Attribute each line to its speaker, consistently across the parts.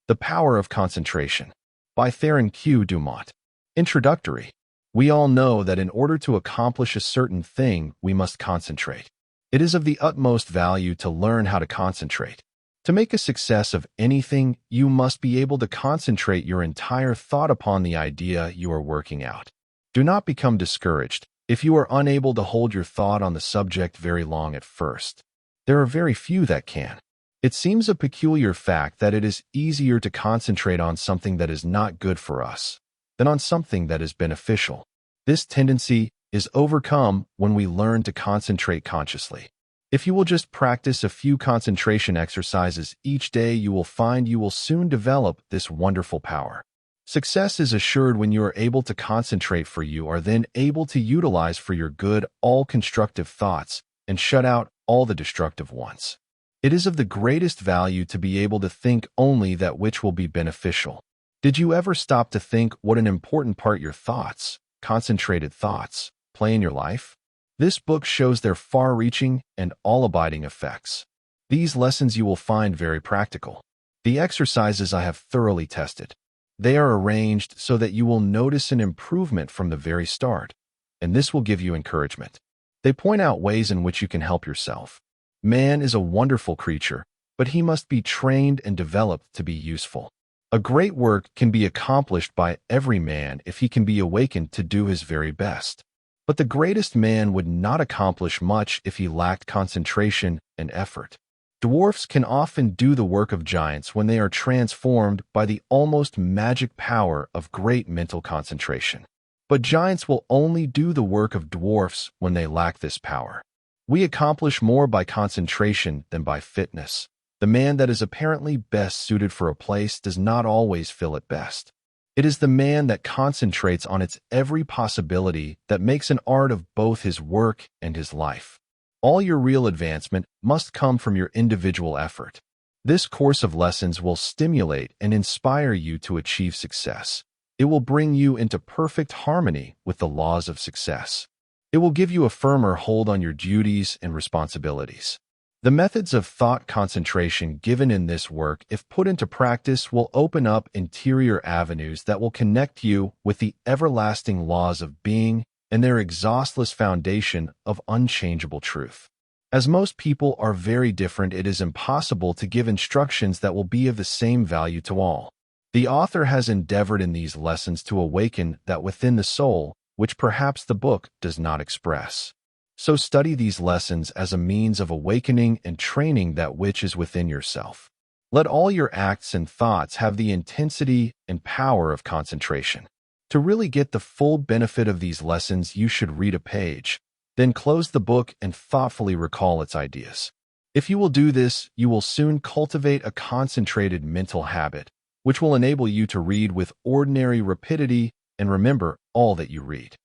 Speaker 1: The Power of Concentration by Theron Q. Dumont. Introductory. We all know that in order to accomplish a certain thing, we must concentrate. It is of the utmost value to learn how to concentrate. To make a success of anything, you must be able to concentrate your entire thought upon the idea you are working out. Do not become discouraged if you are unable to hold your thought on the subject very long at first. There are very few that can. It seems a peculiar fact that it is easier to concentrate on something that is not good for us than on something that is beneficial. This tendency is overcome when we learn to concentrate consciously. If you will just practice a few concentration exercises each day, you will find you will soon develop this wonderful power. Success is assured when you are able to concentrate, for you are then able to utilize for your good all constructive thoughts and shut out all the destructive ones. It is of the greatest value to be able to think only that which will be beneficial. Did you ever stop to think what an important part your thoughts, concentrated thoughts, play in your life? This book shows their far-reaching and all-abiding effects. These lessons you will find very practical. The exercises I have thoroughly tested. They are arranged so that you will notice an improvement from the very start, and this will give you encouragement. They point out ways in which you can help yourself. Man is a wonderful creature, but he must be trained and developed to be useful. A great work can be accomplished by every man if he can be awakened to do his very best. But the greatest man would not accomplish much if he lacked concentration and effort. Dwarfs can often do the work of giants when they are transformed by the almost magic power of great mental concentration. But giants will only do the work of dwarfs when they lack this power. We accomplish more by concentration than by fitness. The man that is apparently best suited for a place does not always fill it best. It is the man that concentrates on its every possibility that makes an art of both his work and his life. All your real advancement must come from your individual effort. This course of lessons will stimulate and inspire you to achieve success. It will bring you into perfect harmony with the laws of success. It will give you a firmer hold on your duties and responsibilities. The methods of thought concentration given in this work, if put into practice, will open up interior avenues that will connect you with the everlasting laws of being and their exhaustless foundation of unchangeable truth. As most people are very different, it is impossible to give instructions that will be of the same value to all. The author has endeavored in these lessons to awaken that within the soul, which perhaps the book does not express. So study these lessons as a means of awakening and training that which is within yourself. Let all your acts and thoughts have the intensity and power of concentration. To really get the full benefit of these lessons, you should read a page, then close the book and thoughtfully recall its ideas. If you will do this, you will soon cultivate a concentrated mental habit, which will enable you to read with ordinary rapidity and remember all that you read.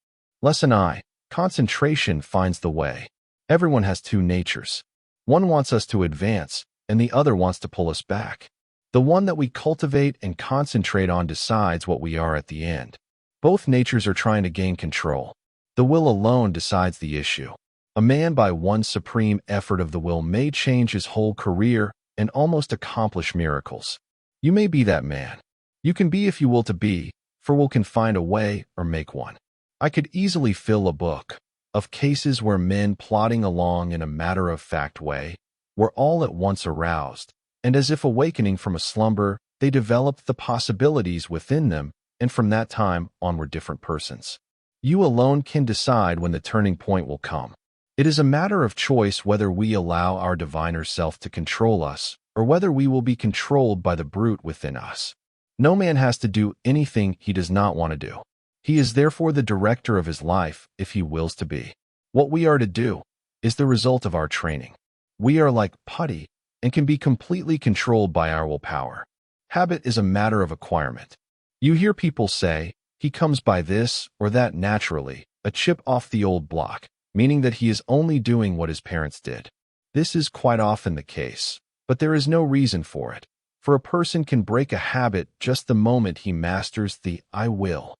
Speaker 1: Lesson I. Concentration finds the way. Everyone has two natures. One wants us to advance, and the other wants to pull us back. The one that we cultivate and concentrate on decides what we are at the end. Both natures are trying to gain control. The will alone decides the issue. A man, by one supreme effort of the will, may change his whole career and almost accomplish miracles. You may be that man. You can be if you will to be, for will can find a way or make one. I could easily fill a book of cases where men plodding along in a matter-of-fact way were all at once aroused, and as if awakening from a slumber, they developed the possibilities within them, and from that time on were different persons. You alone can decide when the turning point will come. It is a matter of choice whether we allow our diviner self to control us, or whether we will be controlled by the brute within us. No man has to do anything he does not want to do. He is therefore the director of his life if he wills to be. What we are to do is the result of our training. We are like putty and can be completely controlled by our willpower. Habit is a matter of acquirement. You hear people say, he comes by this or that naturally, a chip off the old block, meaning that he is only doing what his parents did. This is quite often the case, but there is no reason for it, for a person can break a habit just the moment he masters the I will.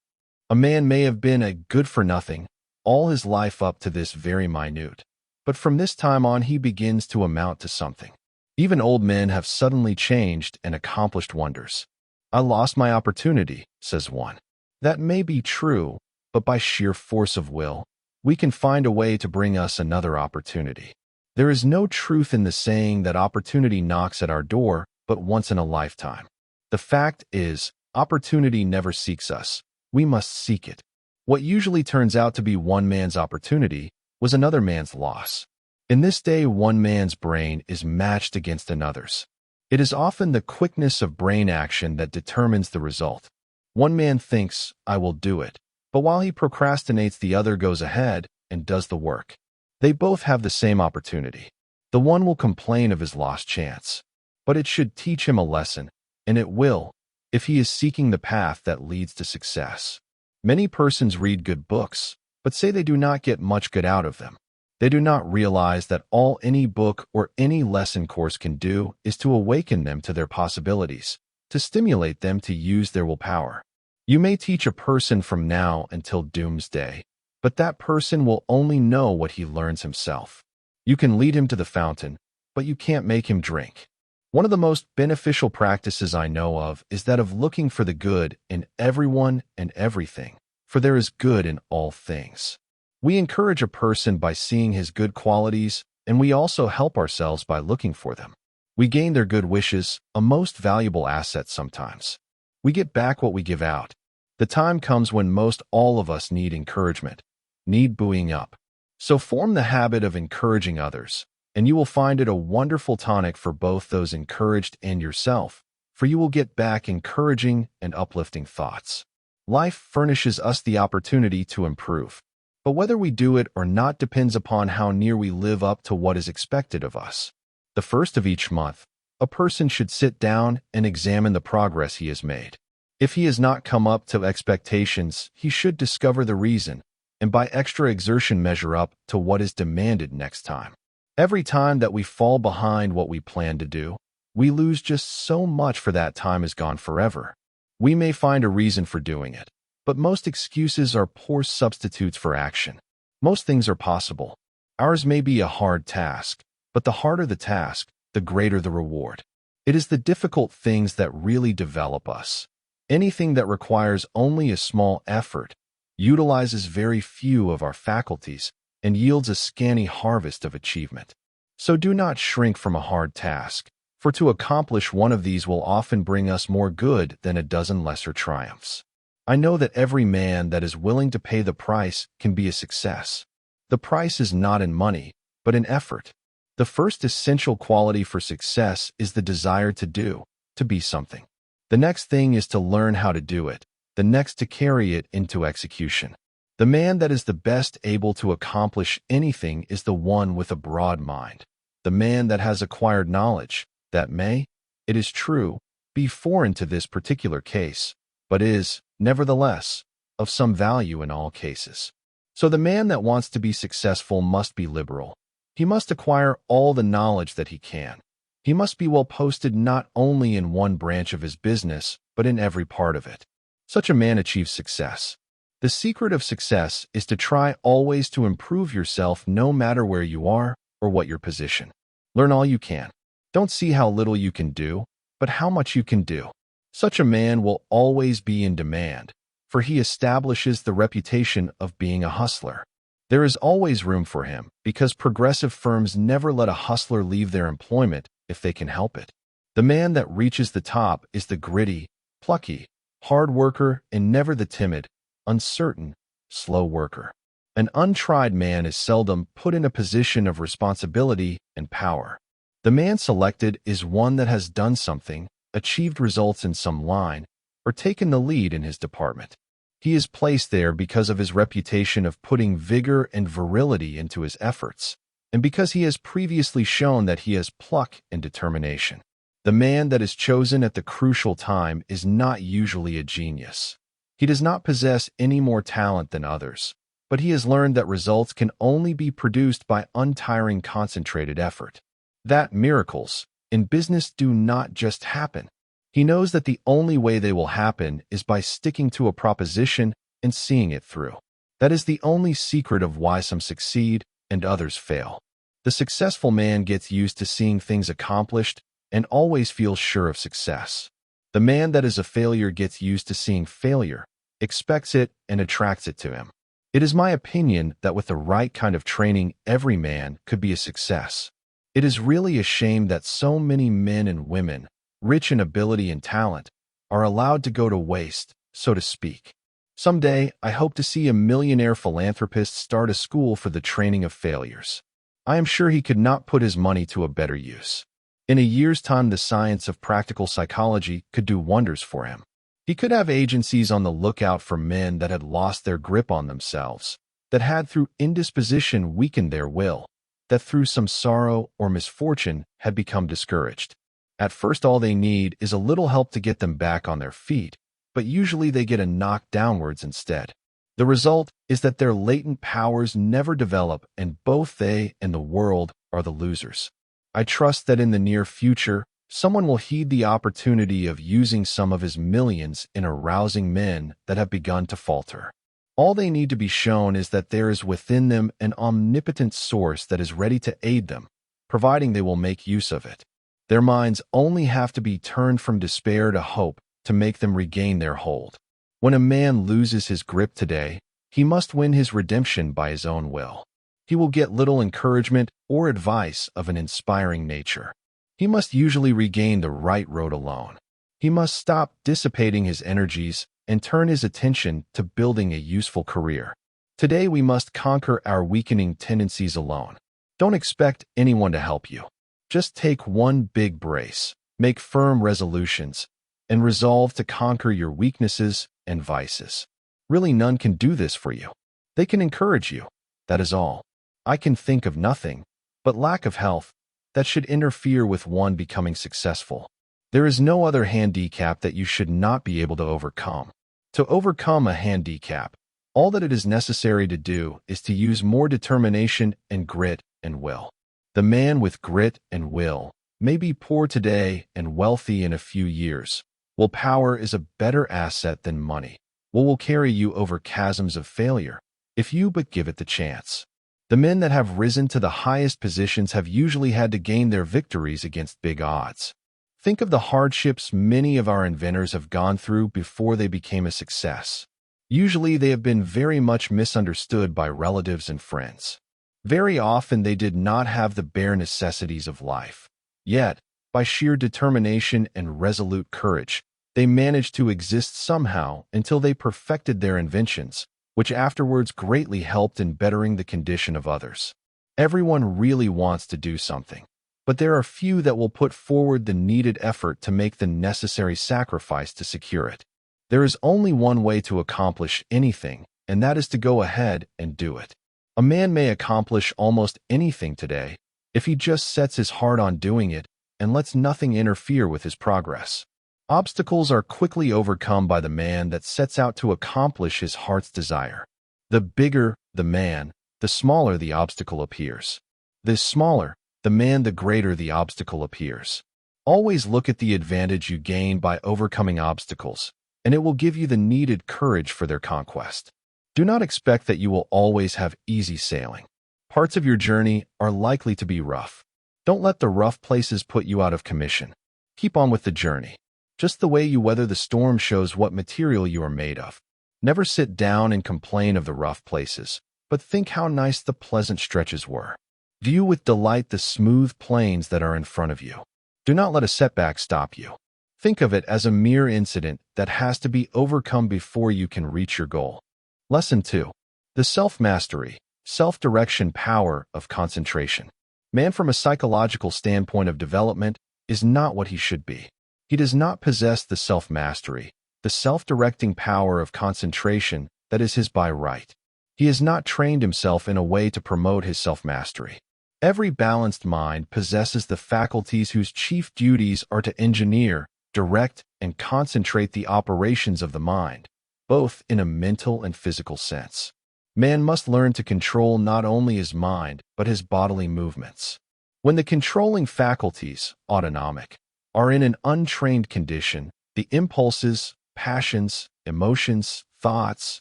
Speaker 1: A man may have been a good-for-nothing all his life up to this very minute, but from this time on he begins to amount to something. Even old men have suddenly changed and accomplished wonders. "I lost my opportunity," says one. That may be true, but by sheer force of will, we can find a way to bring us another opportunity. There is no truth in the saying that opportunity knocks at our door but once in a lifetime. The fact is, opportunity never seeks us. We must seek it. What usually turns out to be one man's opportunity was another man's loss. In this day, one man's brain is matched against another's. It is often the quickness of brain action that determines the result. One man thinks, "I will do it," but while he procrastinates, the other goes ahead and does the work. They both have the same opportunity. The one will complain of his lost chance, but it should teach him a lesson, and it will, if he is seeking the path that leads to success. Many persons read good books, but say they do not get much good out of them. They do not realize that all any book or any lesson course can do is to awaken them to their possibilities, to stimulate them to use their willpower. You may teach a person from now until doomsday, but that person will only know what he learns himself. You can lead him to the fountain, but you can't make him drink. One of the most beneficial practices I know of is that of looking for the good in everyone and everything, for there is good in all things. We encourage a person by seeing his good qualities, and we also help ourselves by looking for them. We gain their good wishes, a most valuable asset sometimes. We get back what we give out. The time comes when most all of us need encouragement, need buoying up. So form the habit of encouraging others, and you will find it a wonderful tonic for both those encouraged and yourself, for you will get back encouraging and uplifting thoughts. Life furnishes us the opportunity to improve. But whether we do it or not depends upon how near we live up to what is expected of us. The first of each month, a person should sit down and examine the progress he has made. If he has not come up to expectations, he should discover the reason, and by extra exertion measure up to what is demanded next time. Every time that we fall behind what we plan to do, we lose just so much, for that time is gone forever. We may find a reason for doing it, but most excuses are poor substitutes for action. Most things are possible. Ours may be a hard task, but the harder the task, the greater the reward. It is the difficult things that really develop us. Anything that requires only a small effort utilizes very few of our faculties and yields a scanty harvest of achievement. So do not shrink from a hard task, for to accomplish one of these will often bring us more good than a dozen lesser triumphs. I know that every man that is willing to pay the price can be a success. The price is not in money, but in effort. The first essential quality for success is the desire to do, to be something. The next thing is to learn how to do it, the next to carry it into execution. The man that is the best able to accomplish anything is the one with a broad mind. The man that has acquired knowledge, that may, it is true, be foreign to this particular case, but is, nevertheless, of some value in all cases. So the man that wants to be successful must be liberal. He must acquire all the knowledge that he can. He must be well posted not only in one branch of his business, but in every part of it. Such a man achieves success. The secret of success is to try always to improve yourself no matter where you are or what your position. Learn all you can. Don't see how little you can do, but how much you can do. Such a man will always be in demand, for he establishes the reputation of being a hustler. There is always room for him, because progressive firms never let a hustler leave their employment if they can help it. The man that reaches the top is the gritty, plucky, hard worker, and never the timid, uncertain, slow worker. An untried man is seldom put in a position of responsibility and power. The man selected is one that has done something, achieved results in some line, or taken the lead in his department. He is placed there because of his reputation of putting vigor and virility into his efforts, and because he has previously shown that he has pluck and determination. The man that is chosen at the crucial time is not usually a genius. He does not possess any more talent than others, but he has learned that results can only be produced by untiring concentrated effort. That miracles in business do not just happen. He knows that the only way they will happen is by sticking to a proposition and seeing it through. That is the only secret of why some succeed and others fail. The The successful man gets used to seeing things accomplished and always feels sure of success. The man that is a failure gets used to seeing failure, expects it, and attracts it to him. It is my opinion that with the right kind of training, every man could be a success. It is really a shame that so many men and women, rich in ability and talent, are allowed to go to waste, so to speak. Someday, I hope to see a millionaire philanthropist start a school for the training of failures. I am sure he could not put his money to a better use. In a year's time, the science of practical psychology could do wonders for him. He could have agencies on the lookout for men that had lost their grip on themselves, that had through indisposition weakened their will, that through some sorrow or misfortune had become discouraged. At first, all they need is a little help to get them back on their feet, but usually they get a knock downwards instead. The result is that their latent powers never develop, and both they and the world are the losers. I trust that in the near future, someone will heed the opportunity of using some of his millions in arousing men that have begun to falter. All they need to be shown is that there is within them an omnipotent source that is ready to aid them, providing they will make use of it. Their minds only have to be turned from despair to hope to make them regain their hold. When a man loses his grip today, he must win his redemption by his own will. He will get little encouragement or advice of an inspiring nature. He must usually regain the right road alone. He must stop dissipating his energies and turn his attention to building a useful career. Today we must conquer our weakening tendencies alone. Don't expect anyone to help you. Just take one big brace, make firm resolutions, and resolve to conquer your weaknesses and vices. Really, none can do this for you. They can encourage you, that is all. I can think of nothing but lack of health that should interfere with one becoming successful. There is no other handicap that you should not be able to overcome. To overcome a handicap, all that it is necessary to do is to use more determination and grit and will. The man with grit and will may be poor today and wealthy in a few years. Willpower is a better asset than money. Will carry you over chasms of failure if you but give it the chance. The men that have risen to the highest positions have usually had to gain their victories against big odds. Think of the hardships many of our inventors have gone through before they became a success. Usually they have been very much misunderstood by relatives and friends. Very often they did not have the bare necessities of life. Yet, by sheer determination and resolute courage, they managed to exist somehow until they perfected their inventions, which afterwards greatly helped in bettering the condition of others. Everyone really wants to do something, but there are few that will put forward the needed effort to make the necessary sacrifice to secure it. There is only one way to accomplish anything, and that is to go ahead and do it. A man may accomplish almost anything today if he just sets his heart on doing it and lets nothing interfere with his progress. Obstacles are quickly overcome by the man that sets out to accomplish his heart's desire. The bigger the man, the smaller the obstacle appears. The smaller the man, the greater the obstacle appears. Always look at the advantage you gain by overcoming obstacles, and it will give you the needed courage for their conquest. Do not expect that you will always have easy sailing. Parts of your journey are likely to be rough. Don't let the rough places put you out of commission. Keep on with the journey. Just the way you weather the storm shows what material you are made of. Never sit down and complain of the rough places, but think how nice the pleasant stretches were. View with delight the smooth plains that are in front of you. Do not let a setback stop you. Think of it as a mere incident that has to be overcome before you can reach your goal. Lesson 2. The self-mastery, self-direction power of concentration. Man, from a psychological standpoint of development, is not what he should be. He does not possess the self-mastery, the self-directing power of concentration that is his by right. He has not trained himself in a way to promote his self-mastery. Every balanced mind possesses the faculties whose chief duties are to engineer, direct, and concentrate the operations of the mind, both in a mental and physical sense. Man must learn to control not only his mind, but his bodily movements. When the controlling faculties, autonomic, are in an untrained condition, the impulses, passions, emotions, thoughts,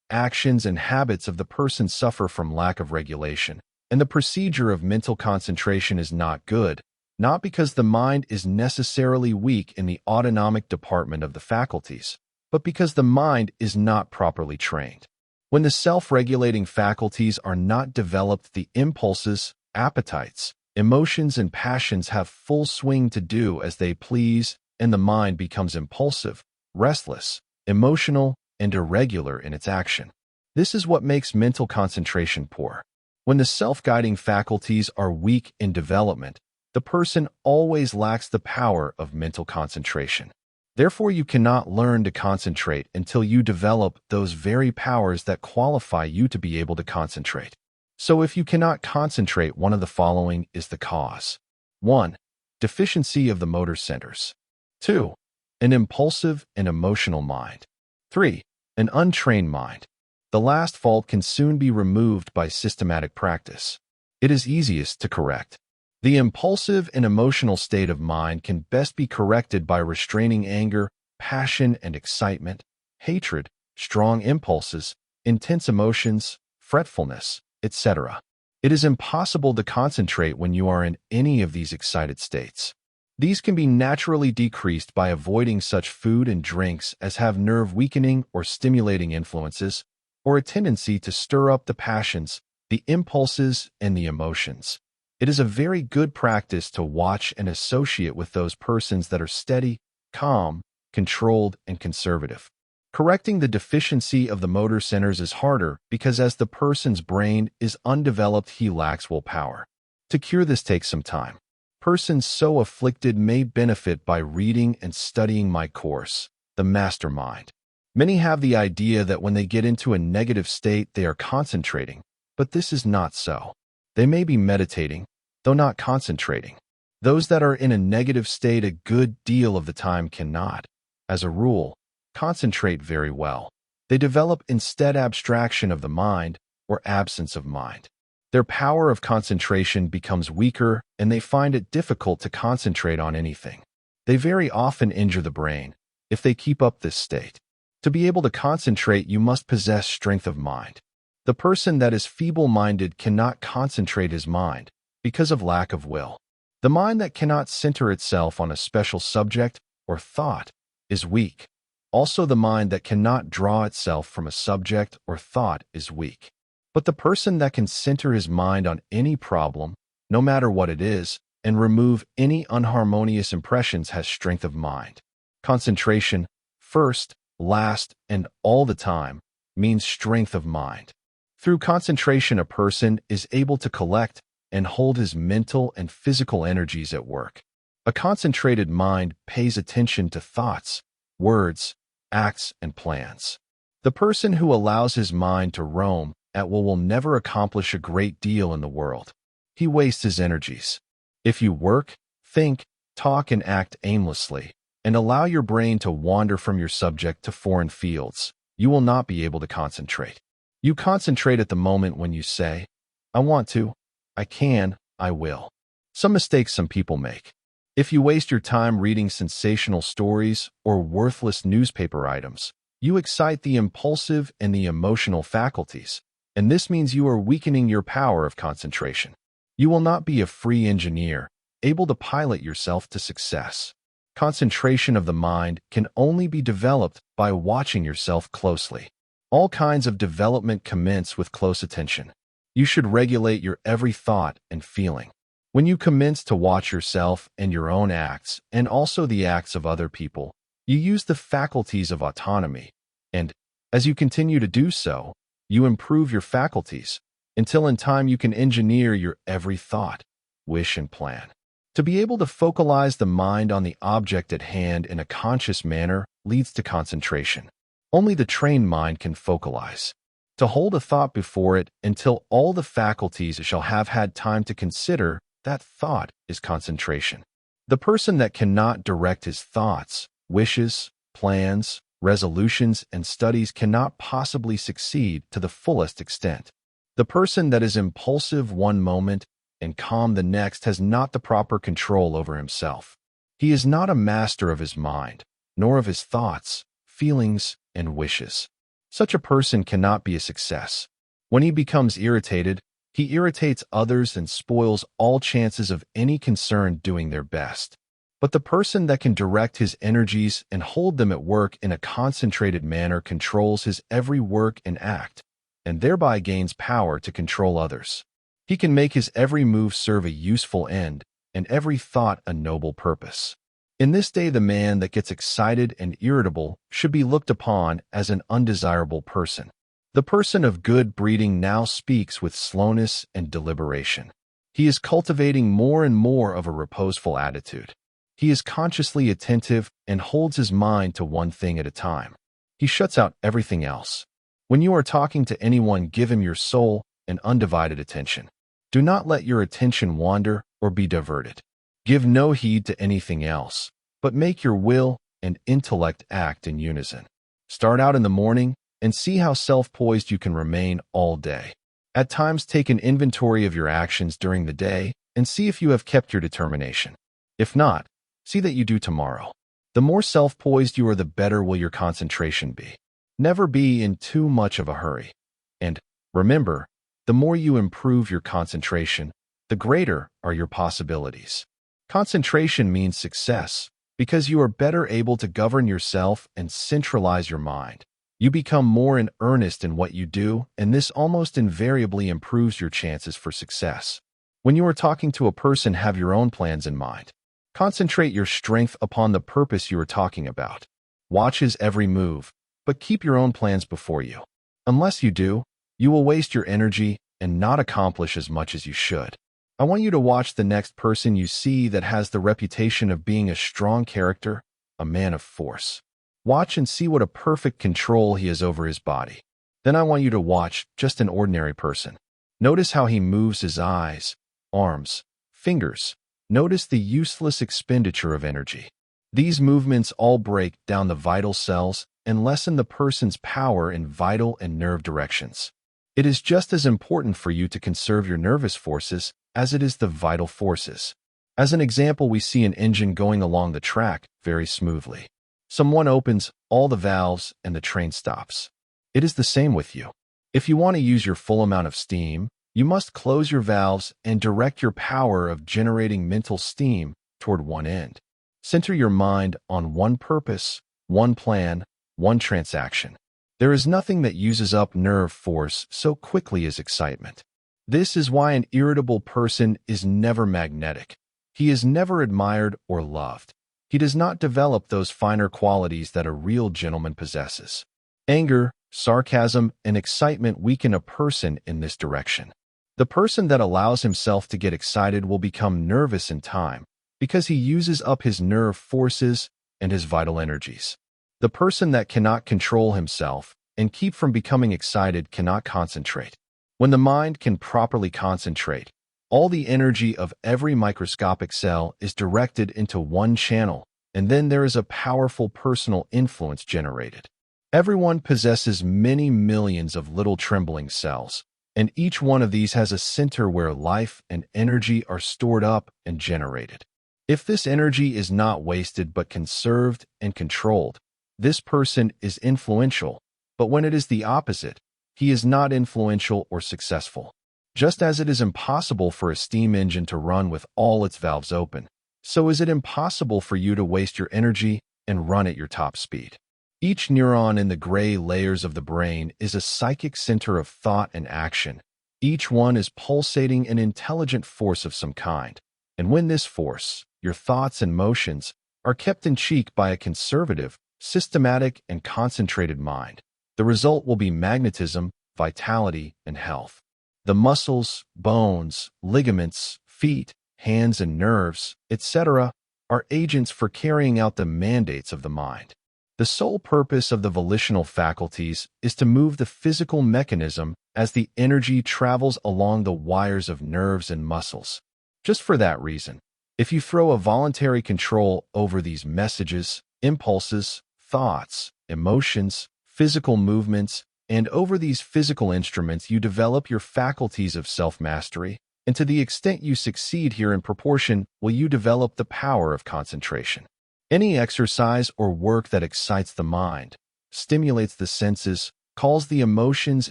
Speaker 1: actions, and habits of the person suffer from lack of regulation, And the procedure of mental concentration is not good, not because the mind is necessarily weak in the autonomic department of the faculties, but because the mind is not properly trained. When the self-regulating faculties are not developed, the impulses, appetites, emotions, and passions have full swing to do as they please, and the mind becomes impulsive, restless, emotional, and irregular in its action. This is what makes mental concentration poor. When the self-guiding faculties are weak in development, the person always lacks the power of mental concentration. Therefore, you cannot learn to concentrate until you develop those very powers that qualify you to be able to concentrate. So if you cannot concentrate, one of the following is the cause. 1. Deficiency of the motor centers. 2. An impulsive and emotional mind. 3. An untrained mind. The last fault can soon be removed by systematic practice. It is easiest to correct. The impulsive and emotional state of mind can best be corrected by restraining anger, passion and excitement, hatred, strong impulses, intense emotions, fretfulness, etc. It is impossible to concentrate when you are in any of these excited states. These can be naturally decreased by avoiding such food and drinks as have nerve-weakening or stimulating influences, or a tendency to stir up the passions, the impulses, and the emotions. It is a very good practice to watch and associate with those persons that are steady, calm, controlled, and conservative. Correcting the deficiency of the motor centers is harder because as the person's brain is undeveloped, he lacks willpower. To cure this takes some time. Persons so afflicted may benefit by reading and studying my course, The Mastermind. Many have the idea that when they get into a negative state, they are concentrating, but this is not so. They may be meditating, though not concentrating. Those that are in a negative state a good deal of the time cannot, as a rule, concentrate very well. They develop instead abstraction of the mind or absence of mind. Their power of concentration becomes weaker and they find it difficult to concentrate on anything. They very often injure the brain if they keep up this state. To be able to concentrate, you must possess strength of mind. The person that is feeble-minded cannot concentrate his mind because of lack of will. The mind that cannot center itself on a special subject or thought is weak. Also, the mind that cannot draw itself from a subject or thought is weak. But the person that can center his mind on any problem, no matter what it is, and remove any unharmonious impressions has strength of mind. Concentration, first, last, and all the time, means strength of mind. Through concentration, a person is able to collect and hold his mental and physical energies at work. A concentrated mind pays attention to thoughts, words, acts, and plans. The person who allows his mind to roam at will never accomplish a great deal in the world. He wastes his energies. If you work, think, talk, and act aimlessly, and allow your brain to wander from your subject to foreign fields, you will not be able to concentrate. You concentrate at the moment when you say, I want to, I can, I will. Some mistakes some people make. If you waste your time reading sensational stories or worthless newspaper items, you excite the impulsive and the emotional faculties, and this means you are weakening your power of concentration. You will not be a free engineer, able to pilot yourself to success. Concentration of the mind can only be developed by watching yourself closely. All kinds of development commence with close attention. You should regulate your every thought and feeling. When you commence to watch yourself and your own acts, and also the acts of other people, you use the faculties of autonomy, and, as you continue to do so, you improve your faculties, until in time you can engineer your every thought, wish, and plan. To be able to focalize the mind on the object at hand in a conscious manner leads to concentration. Only the trained mind can focalize. To hold a thought before it until all the faculties shall have had time to consider that thought is concentration. The person that cannot direct his thoughts, wishes, plans, resolutions, and studies cannot possibly succeed to the fullest extent. The person that is impulsive one moment and calm the next has not the proper control over himself. He is not a master of his mind, nor of his thoughts, feelings, and wishes. Such a person cannot be a success. When he becomes irritated, He irritates others and spoils all chances of any concern doing their best. But the person that can direct his energies and hold them at work in a concentrated manner controls his every work and act, and thereby gains power to control others. He can make his every move serve a useful end, and every thought a noble purpose. In this day, the man that gets excited and irritable should be looked upon as an undesirable person. The person of good breeding now speaks with slowness and deliberation. He is cultivating more and more of a reposeful attitude. He is consciously attentive and holds his mind to one thing at a time. He shuts out everything else. When you are talking to anyone, give him your soul and undivided attention. Do not let your attention wander or be diverted. Give no heed to anything else, but make your will and intellect act in unison. Start out in the morning and see how self-poised you can remain all day. At times, take an inventory of your actions during the day and see if you have kept your determination. If not, see that you do tomorrow. The more self-poised you are, the better will your concentration be. Never be in too much of a hurry. And remember, the more you improve your concentration, the greater are your possibilities. Concentration means success because you are better able to govern yourself and centralize your mind. You become more in earnest in what you do, and this almost invariably improves your chances for success. When you are talking to a person, have your own plans in mind. Concentrate your strength upon the purpose you are talking about. Watch his every move, but keep your own plans before you. Unless you do, you will waste your energy and not accomplish as much as you should. I want you to watch the next person you see that has the reputation of being a strong character, a man of force. Watch and see what a perfect control he has over his body. Then I want you to watch just an ordinary person. Notice how he moves his eyes, arms, fingers. Notice the useless expenditure of energy. These movements all break down the vital cells and lessen the person's power in vital and nerve directions. It is just as important for you to conserve your nervous forces as it is the vital forces. As an example, we see an engine going along the track very smoothly. Someone opens all the valves and the train stops. It is the same with you. If you want to use your full amount of steam, you must close your valves and direct your power of generating mental steam toward one end. Center your mind on one purpose, one plan, one transaction. There is nothing that uses up nerve force so quickly as excitement. This is why an irritable person is never magnetic. He is never admired or loved. He does not develop those finer qualities that a real gentleman possesses. Anger, sarcasm, and excitement weaken a person in this direction. The person that allows himself to get excited will become nervous in time because he uses up his nerve forces and his vital energies. The person that cannot control himself and keep from becoming excited cannot concentrate. When the mind can properly concentrate, all the energy of every microscopic cell is directed into one channel, and then there is a powerful personal influence generated. Everyone possesses many millions of little trembling cells, and each one of these has a center where life and energy are stored up and generated. If this energy is not wasted but conserved and controlled, this person is influential, but when it is the opposite, he is not influential or successful. Just as it is impossible for a steam engine to run with all its valves open, so is it impossible for you to waste your energy and run at your top speed. Each neuron in the gray layers of the brain is a psychic center of thought and action. Each one is pulsating an intelligent force of some kind. And when this force, your thoughts and motions, are kept in check by a conservative, systematic, and concentrated mind, the result will be magnetism, vitality, and health. The muscles, bones, ligaments, feet, hands, and nerves, etc., are agents for carrying out the mandates of the mind. The sole purpose of the volitional faculties is to move the physical mechanism as the energy travels along the wires of nerves and muscles. Just for that reason, if you throw a voluntary control over these messages, impulses, thoughts, emotions, physical movements, and over these physical instruments, you develop your faculties of self-mastery, and to the extent you succeed here in proportion will you develop the power of concentration. Any exercise or work that excites the mind, stimulates the senses, calls the emotions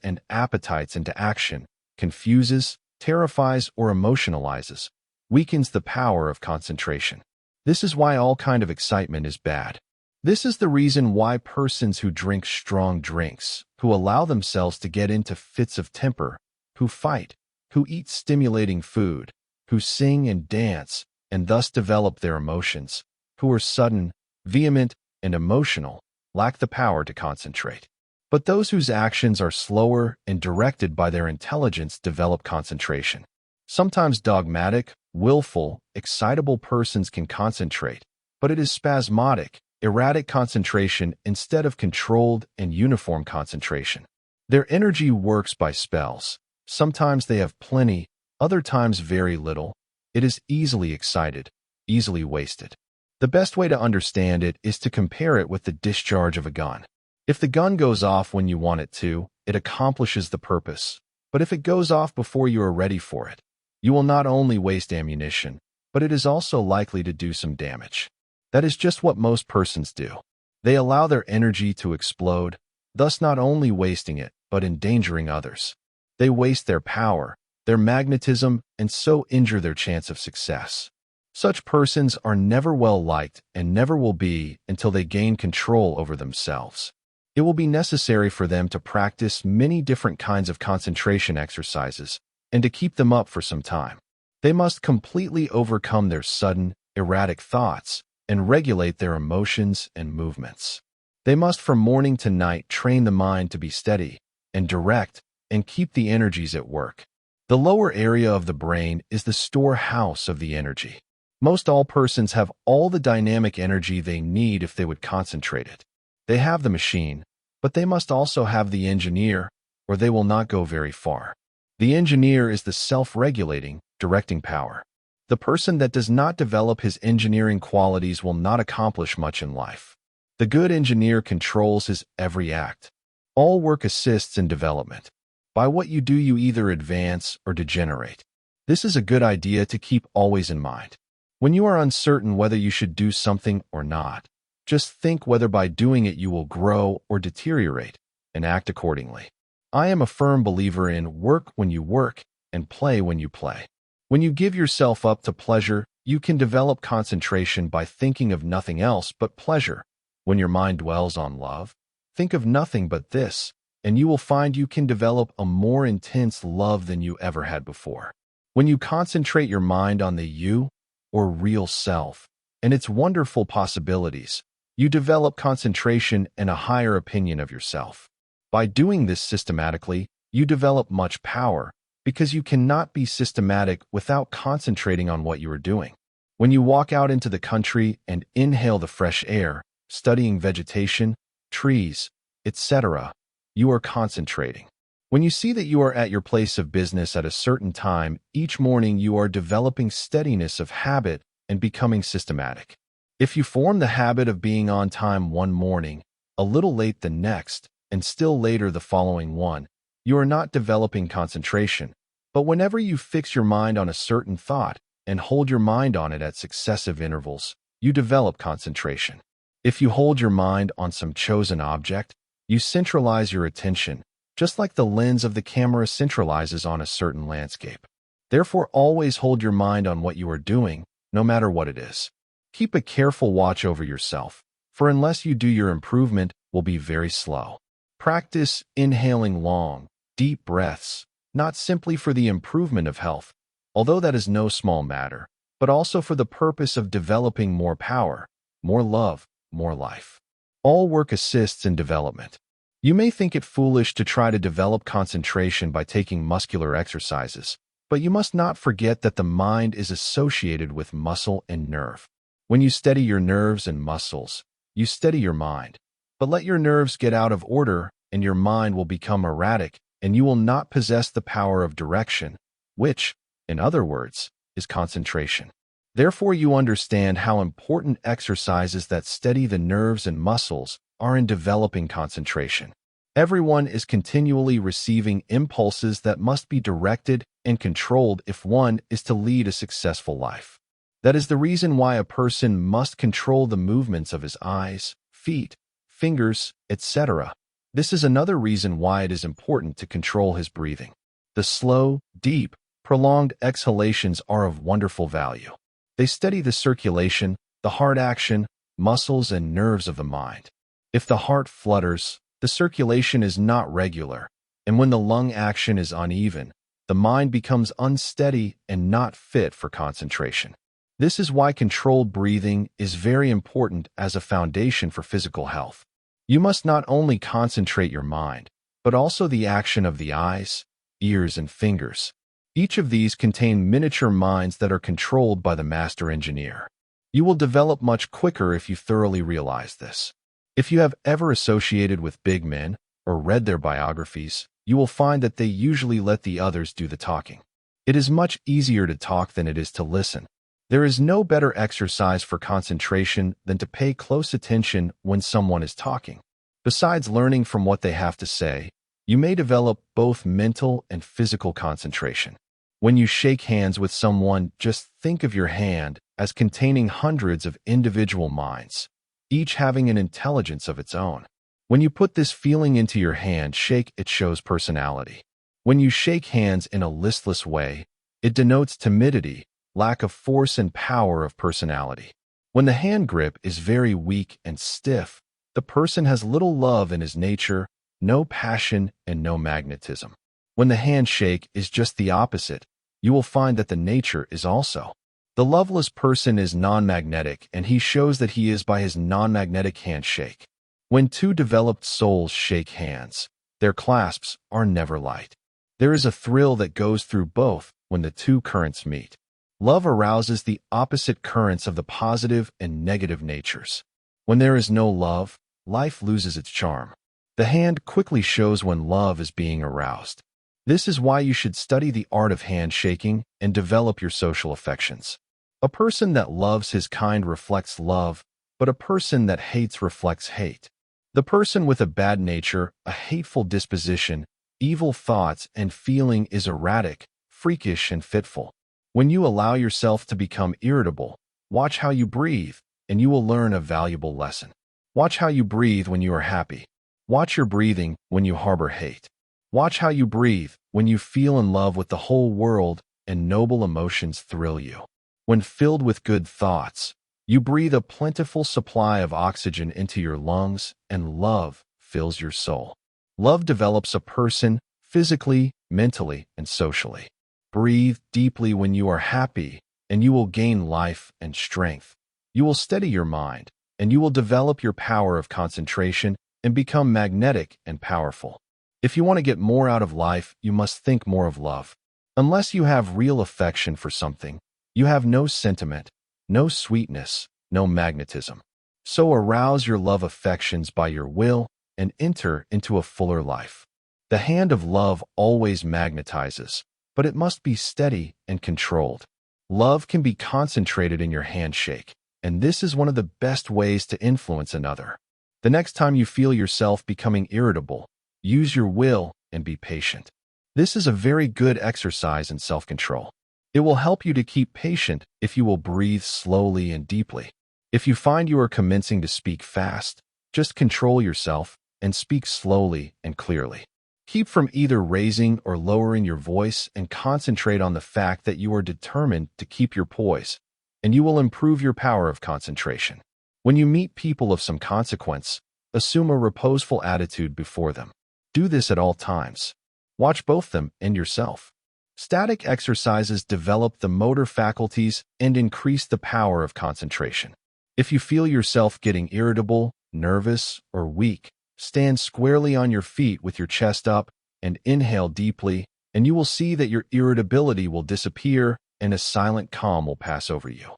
Speaker 1: and appetites into action, confuses, terrifies, or emotionalizes, weakens the power of concentration. This is why all kind of excitement is bad. This is the reason why persons who drink strong drinks, who allow themselves to get into fits of temper, who fight, who eat stimulating food, who sing and dance, and thus develop their emotions, who are sudden, vehement, and emotional, lack the power to concentrate. But those whose actions are slower and directed by their intelligence develop concentration. Sometimes dogmatic, willful, excitable persons can concentrate, but it is spasmodic, erratic concentration instead of controlled and uniform concentration. Their energy works by spells. Sometimes they have plenty, other times very little. It is easily excited, easily wasted. The best way to understand it is to compare it with the discharge of a gun. If the gun goes off when you want it to, it accomplishes the purpose. But if it goes off before you are ready for it, you will not only waste ammunition, but it is also likely to do some damage. That is just what most persons do. They allow their energy to explode, thus not only wasting it, but endangering others. They waste their power, their magnetism, and so injure their chance of success. Such persons are never well liked and never will be until they gain control over themselves. It will be necessary for them to practice many different kinds of concentration exercises and to keep them up for some time. They must completely overcome their sudden, erratic thoughts and regulate their emotions and movements. They must from morning to night train the mind to be steady and direct and keep the energies at work. The lower area of the brain is the storehouse of the energy. Most all persons have all the dynamic energy they need if they would concentrate it. They have the machine, but they must also have the engineer, or they will not go very far. The engineer is the self-regulating, directing power. The person that does not develop his engineering qualities will not accomplish much in life. The good engineer controls his every act. All work assists in development. By what you do, you either advance or degenerate. This is a good idea to keep always in mind. When you are uncertain whether you should do something or not, just think whether by doing it you will grow or deteriorate, and act accordingly. I am a firm believer in work when you work and play when you play. When you give yourself up to pleasure, you can develop concentration by thinking of nothing else but pleasure. When your mind dwells on love, think of nothing but this, and you will find you can develop a more intense love than you ever had before. When you concentrate your mind on the you, or real self, and its wonderful possibilities, you develop concentration and a higher opinion of yourself. By doing this systematically, you develop much power, because you cannot be systematic without concentrating on what you are doing. When you walk out into the country and inhale the fresh air, studying vegetation, trees, etc., you are concentrating. When you see that you are at your place of business at a certain time, each morning you are developing steadiness of habit and becoming systematic. If you form the habit of being on time one morning, a little late the next, and still later the following one, you are not developing concentration. But whenever you fix your mind on a certain thought and hold your mind on it at successive intervals, you develop concentration. If you hold your mind on some chosen object, you centralize your attention, just like the lens of the camera centralizes on a certain landscape. Therefore, always hold your mind on what you are doing, no matter what it is. Keep a careful watch over yourself, for unless you do, your improvement will be very slow. Practice inhaling long, deep breaths, not simply for the improvement of health, although that is no small matter, but also for the purpose of developing more power, more love, more life. All work assists in development. You may think it foolish to try to develop concentration by taking muscular exercises, but you must not forget that the mind is associated with muscle and nerve. When you steady your nerves and muscles, you steady your mind. But let your nerves get out of order, and your mind will become erratic, and you will not possess the power of direction, which, in other words, is concentration. Therefore, you understand how important exercises that steady the nerves and muscles are in developing concentration. Everyone is continually receiving impulses that must be directed and controlled if one is to lead a successful life. That is the reason why a person must control the movements of his eyes, feet, fingers, etc. This is another reason why it is important to control his breathing. The slow, deep, Prolonged exhalations are of wonderful value. They steady the circulation, the heart action, muscles, and nerves of the mind. If the heart flutters, the circulation is not regular, and when the lung action is uneven, the mind becomes unsteady and not fit for concentration. This is why controlled breathing is very important as a foundation for physical health. You must not only concentrate your mind, but also the action of the eyes, ears, and fingers. Each of these contain miniature minds that are controlled by the master engineer. You will develop much quicker if you thoroughly realize this. If you have ever associated with big men or read their biographies, you will find that they usually let the others do the talking. It is much easier to talk than it is to listen. There is no better exercise for concentration than to pay close attention when someone is talking. Besides learning from what they have to say, you may develop both mental and physical concentration. When you shake hands with someone, just think of your hand as containing hundreds of individual minds, each having an intelligence of its own. When you put this feeling into your hand shake, it shows personality. When you shake hands in a listless way, it denotes timidity, lack of force and power of personality. When the hand grip is very weak and stiff, the person has little love in his nature, no passion, and no magnetism. When the handshake is just the opposite, you will find that the nature is also. The loveless person is non-magnetic, and he shows that he is by his non-magnetic handshake. When two developed souls shake hands, their clasps are never light. There is a thrill that goes through both when the two currents meet. Love arouses the opposite currents of the positive and negative natures. When there is no love, life loses its charm. The hand quickly shows when love is being aroused. This is why you should study the art of handshaking and develop your social affections. A person that loves his kind reflects love, but a person that hates reflects hate. The person with a bad nature, a hateful disposition, evil thoughts, and feeling is erratic, freakish, and fitful. When you allow yourself to become irritable, watch how you breathe, and you will learn a valuable lesson. Watch how you breathe when you are happy. Watch your breathing when you harbor hate. Watch how you breathe when you feel in love with the whole world and noble emotions thrill you. When filled with good thoughts, you breathe a plentiful supply of oxygen into your lungs, and love fills your soul. Love develops a person physically, mentally, and socially. Breathe deeply when you are happy, and you will gain life and strength. You will steady your mind, and you will develop your power of concentration and become magnetic and powerful. If you want to get more out of life, you must think more of love. Unless you have real affection for something, you have no sentiment, no sweetness, no magnetism. So arouse your love affections by your will and enter into a fuller life. The hand of love always magnetizes, but it must be steady and controlled. Love can be concentrated in your handshake, and this is one of the best ways to influence another. The next time you feel yourself becoming irritable, use your will and be patient. This is a very good exercise in self-control. It will help you to keep patient if you will breathe slowly and deeply. If you find you are commencing to speak fast, just control yourself and speak slowly and clearly. Keep from either raising or lowering your voice and concentrate on the fact that you are determined to keep your poise, and you will improve your power of concentration. When you meet people of some consequence, assume a reposeful attitude before them. Do this at all times. Watch both them and yourself. Static exercises develop the motor faculties and increase the power of concentration. If you feel yourself getting irritable, nervous, or weak, stand squarely on your feet with your chest up and inhale deeply, and you will see that your irritability will disappear and a silent calm will pass over you.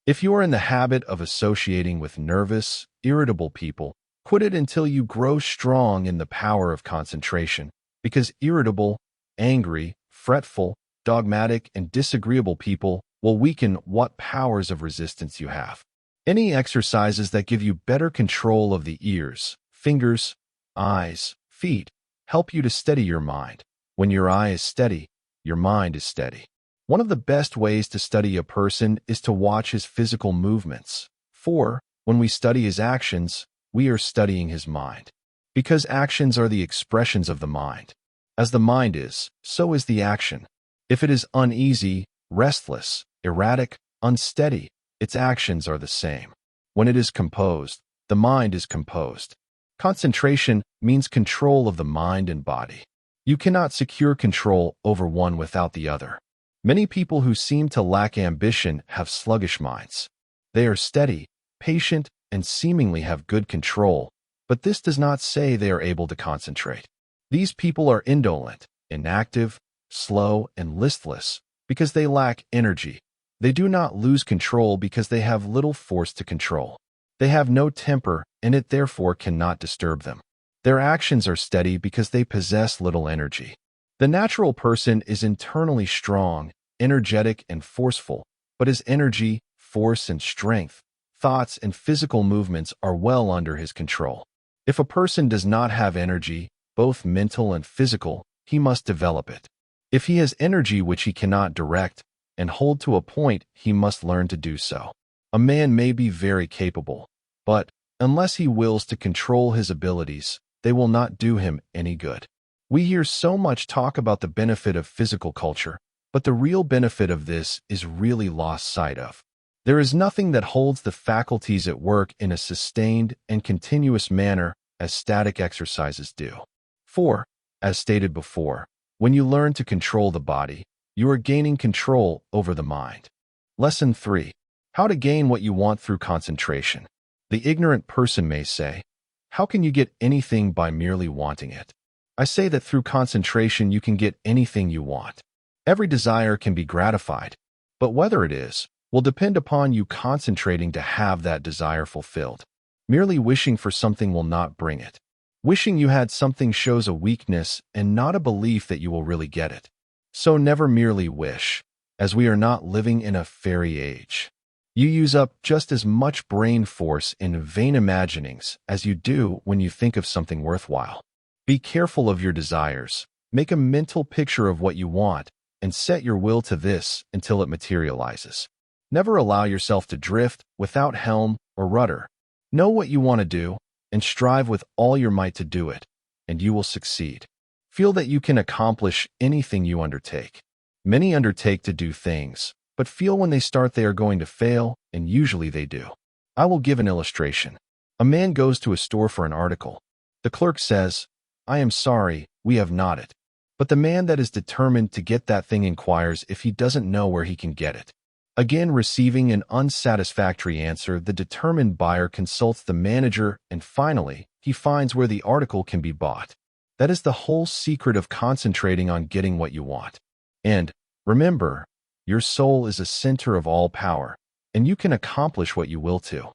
Speaker 1: If you are in the habit of associating with nervous, irritable people, quit it until you grow strong in the power of concentration, because irritable, angry, fretful, dogmatic, and disagreeable people will weaken what powers of resistance you have. Any exercises that give you better control of the ears, fingers, eyes, feet, help you to steady your mind. When your eye is steady, your mind is steady. One of the best ways to study a person is to watch his physical movements. For, when we study his actions, we are studying his mind. Because actions are the expressions of the mind. As the mind is, so is the action. If it is uneasy, restless, erratic, unsteady, its actions are the same. When it is composed, the mind is composed. Concentration means control of the mind and body. You cannot secure control over one without the other. Many people who seem to lack ambition have sluggish minds. They are steady, patient, and seemingly have good control, but this does not say they are able to concentrate. These people are indolent, inactive, slow, and listless because they lack energy. They do not lose control because they have little force to control. They have no temper, and it therefore cannot disturb them. Their actions are steady because they possess little energy. The natural person is internally strong, energetic, and forceful, but his energy, force, and strength, thoughts, and physical movements are well under his control. If a person does not have energy, both mental and physical, he must develop it. If he has energy which he cannot direct and hold to a point, he must learn to do so. A man may be very capable, but unless he wills to control his abilities, they will not do him any good. We hear so much talk about the benefit of physical culture, but the real benefit of this is really lost sight of. There is nothing that holds the faculties at work in a sustained and continuous manner as static exercises do. 4. As stated before, when you learn to control the body, you are gaining control over the mind. Lesson 3. How to gain what you want through concentration. The ignorant person may say, how can you get anything by merely wanting it? I say that through concentration you can get anything you want. Every desire can be gratified, but whether it is, will depend upon you concentrating to have that desire fulfilled. Merely wishing for something will not bring it. Wishing you had something shows a weakness and not a belief that you will really get it. So never merely wish, as we are not living in a fairy age. You use up just as much brain force in vain imaginings as you do when you think of something worthwhile. Be careful of your desires. Make a mental picture of what you want and set your will to this until it materializes. Never allow yourself to drift without helm or rudder. Know what you want to do and strive with all your might to do it, and you will succeed. Feel that you can accomplish anything you undertake. Many undertake to do things, but feel when they start they are going to fail, and usually they do. I will give an illustration. A man goes to a store for an article. The clerk says, I am sorry, we have not it. But the man that is determined to get that thing inquires if he doesn't know where he can get it. Again, receiving an unsatisfactory answer, the determined buyer consults the manager, and finally, he finds where the article can be bought. That is the whole secret of concentrating on getting what you want. And remember, your soul is a center of all power, and you can accomplish what you will to.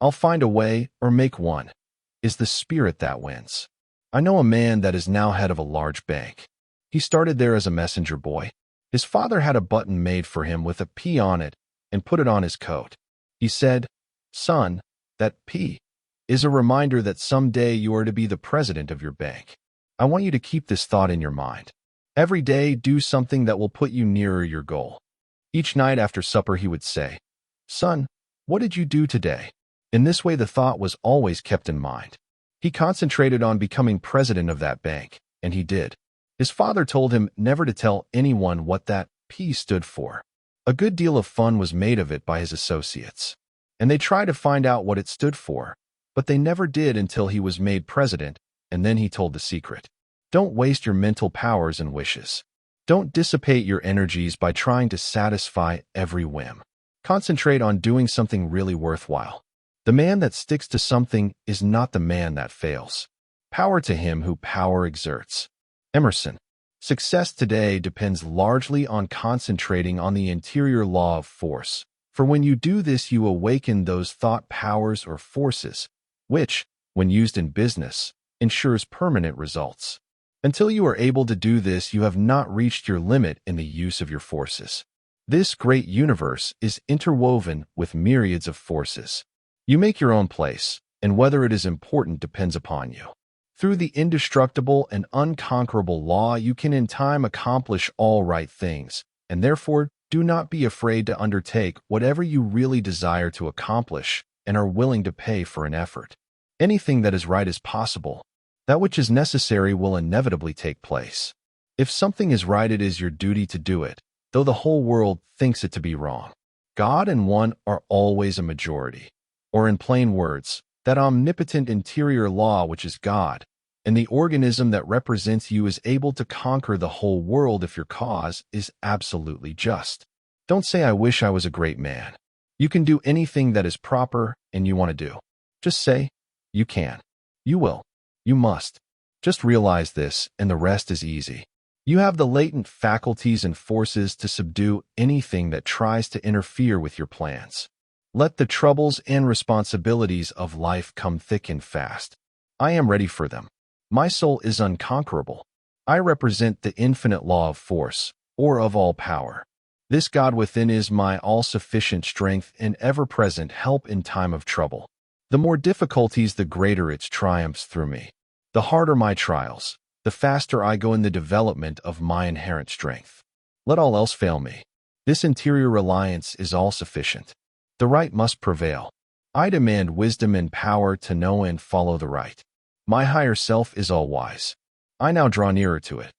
Speaker 1: I'll find a way or make one, is the spirit that wins. I know a man that is now head of a large bank. He started there as a messenger boy. His father had a button made for him with a P on it and put it on his coat. He said, son, that P is a reminder that someday you are to be the president of your bank. I want you to keep this thought in your mind. Every day, do something that will put you nearer your goal. Each night after supper, he would say, son, what did you do today? In this way, the thought was always kept in mind. He concentrated on becoming president of that bank, and he did. His father told him never to tell anyone what that P stood for. A good deal of fun was made of it by his associates, and they tried to find out what it stood for, but they never did until he was made president, and then he told the secret. Don't waste your mental powers and wishes. Don't dissipate your energies by trying to satisfy every whim. Concentrate on doing something really worthwhile. The man that sticks to something is not the man that fails. Power to him who power exerts. Emerson. Success today depends largely on concentrating on the interior law of force, for when you do this you awaken those thought powers or forces, which, when used in business, ensures permanent results. Until you are able to do this, you have not reached your limit in the use of your forces. This great universe is interwoven with myriads of forces. You make your own place, and whether it is important depends upon you. Through the indestructible and unconquerable law, you can in time accomplish all right things, and therefore do not be afraid to undertake whatever you really desire to accomplish and are willing to pay for an effort. Anything that is right is possible. That which is necessary will inevitably take place. If something is right, it is your duty to do it, though the whole world thinks it to be wrong. God and one are always a majority. Or in plain words, that omnipotent interior law which is God, and the organism that represents you is able to conquer the whole world if your cause is absolutely just. Don't say, "I wish I was a great man." You can do anything that is proper and you want to do. Just say, "You can. You will. You must." Just realize this, and the rest is easy. You have the latent faculties and forces to subdue anything that tries to interfere with your plans. Let the troubles and responsibilities of life come thick and fast. I am ready for them. My soul is unconquerable. I represent the infinite law of force, or of all power. This God within is my all-sufficient strength and ever-present help in time of trouble. The more difficulties, the greater its triumphs through me. The harder my trials, the faster I go in the development of my inherent strength. Let all else fail me. This interior reliance is all-sufficient. The right must prevail. I demand wisdom and power to know and follow the right. My higher self is all-wise. I now draw nearer to it.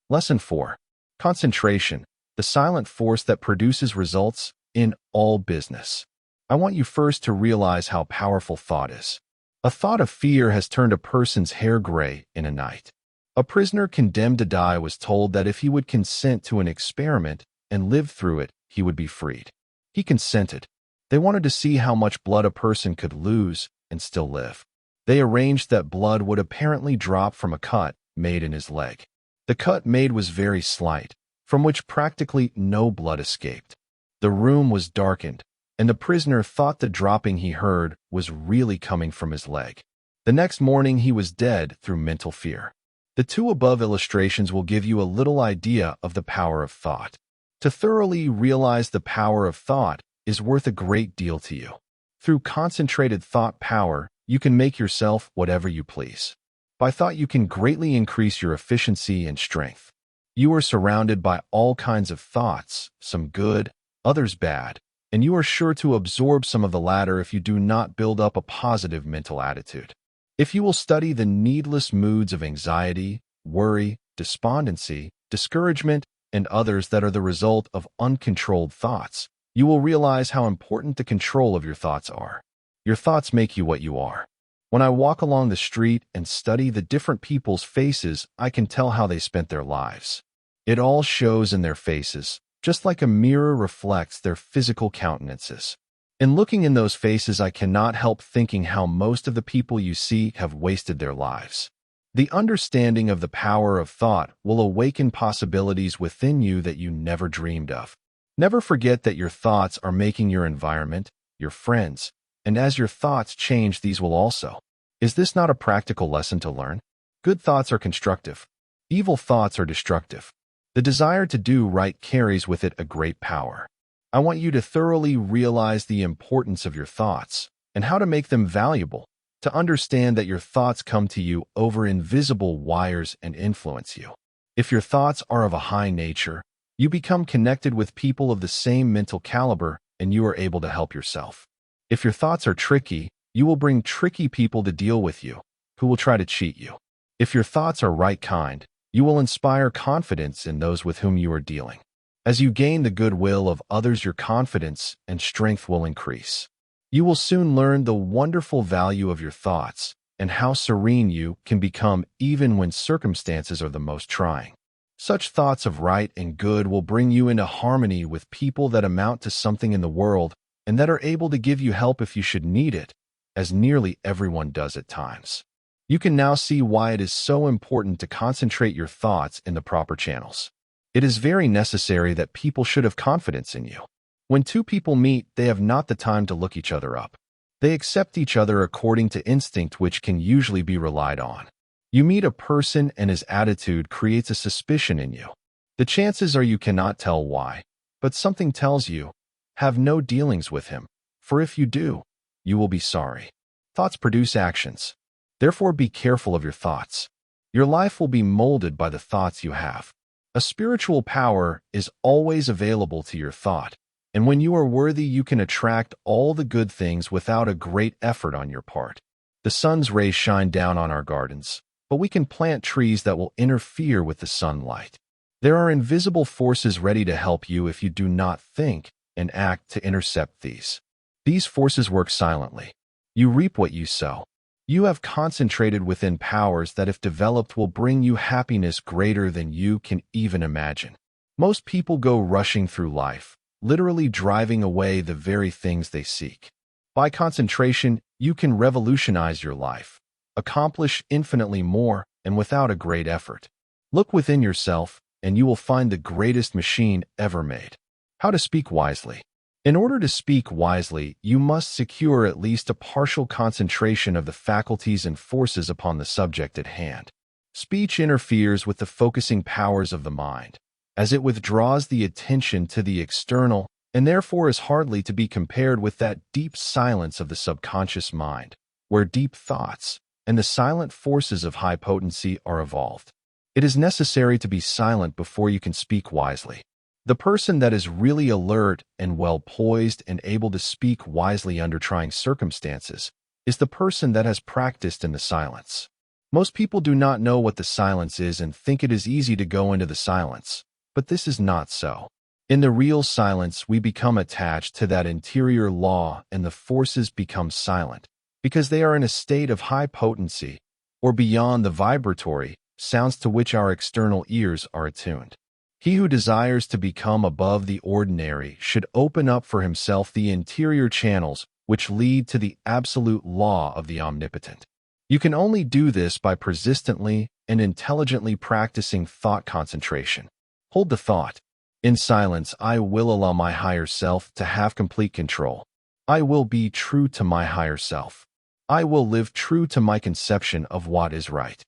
Speaker 1: Lesson 4. Concentration, the silent force that produces results in all business. I want you first to realize how powerful thought is. A thought of fear has turned a person's hair gray in a night. A prisoner condemned to die was told that if he would consent to an experiment and live through it, he would be freed. He consented. They wanted to see how much blood a person could lose and still live. They arranged that blood would apparently drop from a cut made in his leg. The cut made was very slight, from which practically no blood escaped. The room was darkened, and the prisoner thought the dropping he heard was really coming from his leg. The next morning he was dead through mental fear. The two above illustrations will give you a little idea of the power of thought. To thoroughly realize the power of thought is worth a great deal to you. Through concentrated thought power, you can make yourself whatever you please. By thought, you can greatly increase your efficiency and strength. You are surrounded by all kinds of thoughts, some good, others bad, and you are sure to absorb some of the latter if you do not build up a positive mental attitude. If you will study the needless moods of anxiety, worry, despondency, discouragement, and others that are the result of uncontrolled thoughts, you will realize how important the control of your thoughts are. Your thoughts make you what you are. When I walk along the street and study the different people's faces, I can tell how they spent their lives. It all shows in their faces, just like a mirror reflects their physical countenances. In looking in those faces, I cannot help thinking how most of the people you see have wasted their lives. The understanding of the power of thought will awaken possibilities within you that you never dreamed of. Never forget that your thoughts are making your environment, your friends, and as your thoughts change, these will also. Is this not a practical lesson to learn? Good thoughts are constructive. Evil thoughts are destructive. The desire to do right carries with it a great power. I want you to thoroughly realize the importance of your thoughts and how to make them valuable, to understand that your thoughts come to you over invisible wires and influence you. If your thoughts are of a high nature, you become connected with people of the same mental caliber and you are able to help yourself. If your thoughts are tricky, you will bring tricky people to deal with you, who will try to cheat you. If your thoughts are right kind, you will inspire confidence in those with whom you are dealing. As you gain the goodwill of others, your confidence and strength will increase. You will soon learn the wonderful value of your thoughts and how serene you can become even when circumstances are the most trying. Such thoughts of right and good will bring you into harmony with people that amount to something in the world and that are able to give you help if you should need it, as nearly everyone does at times. You can now see why it is so important to concentrate your thoughts in the proper channels. It is very necessary that people should have confidence in you. When two people meet, they have not the time to look each other up. They accept each other according to instinct, which can usually be relied on. You meet a person and his attitude creates a suspicion in you. The chances are you cannot tell why, but something tells you, have no dealings with him, for if you do, you will be sorry. Thoughts produce actions. Therefore, be careful of your thoughts. Your life will be molded by the thoughts you have. A spiritual power is always available to your thought, and when you are worthy, you can attract all the good things without a great effort on your part. The sun's rays shine down on our gardens, but we can plant trees that will interfere with the sunlight. There are invisible forces ready to help you if you do not think and act to intercept these. These forces work silently. You reap what you sow. You have concentrated within powers that, if developed, will bring you happiness greater than you can even imagine. Most people go rushing through life, literally driving away the very things they seek. By concentration, you can revolutionize your life, accomplish infinitely more, and without a great effort. Look within yourself, and you will find the greatest machine ever made. How to speak wisely. In order to speak wisely, you must secure at least a partial concentration of the faculties and forces upon the subject at hand. Speech interferes with the focusing powers of the mind, as it withdraws the attention to the external, and therefore is hardly to be compared with that deep silence of the subconscious mind, where deep thoughts and the silent forces of high potency are evolved. It is necessary to be silent before you can speak wisely. The person that is really alert and well poised and able to speak wisely under trying circumstances is the person that has practiced in the silence. Most people do not know what the silence is and think it is easy to go into the silence, but this is not so. In the real silence, we become attached to that interior law and the forces become silent, because they are in a state of high potency or beyond the vibratory sounds to which our external ears are attuned. He who desires to become above the ordinary should open up for himself the interior channels which lead to the absolute law of the omnipotent. You can only do this by persistently and intelligently practicing thought concentration. Hold the thought. In silence, I will allow my higher self to have complete control. I will be true to my higher self. I will live true to my conception of what is right.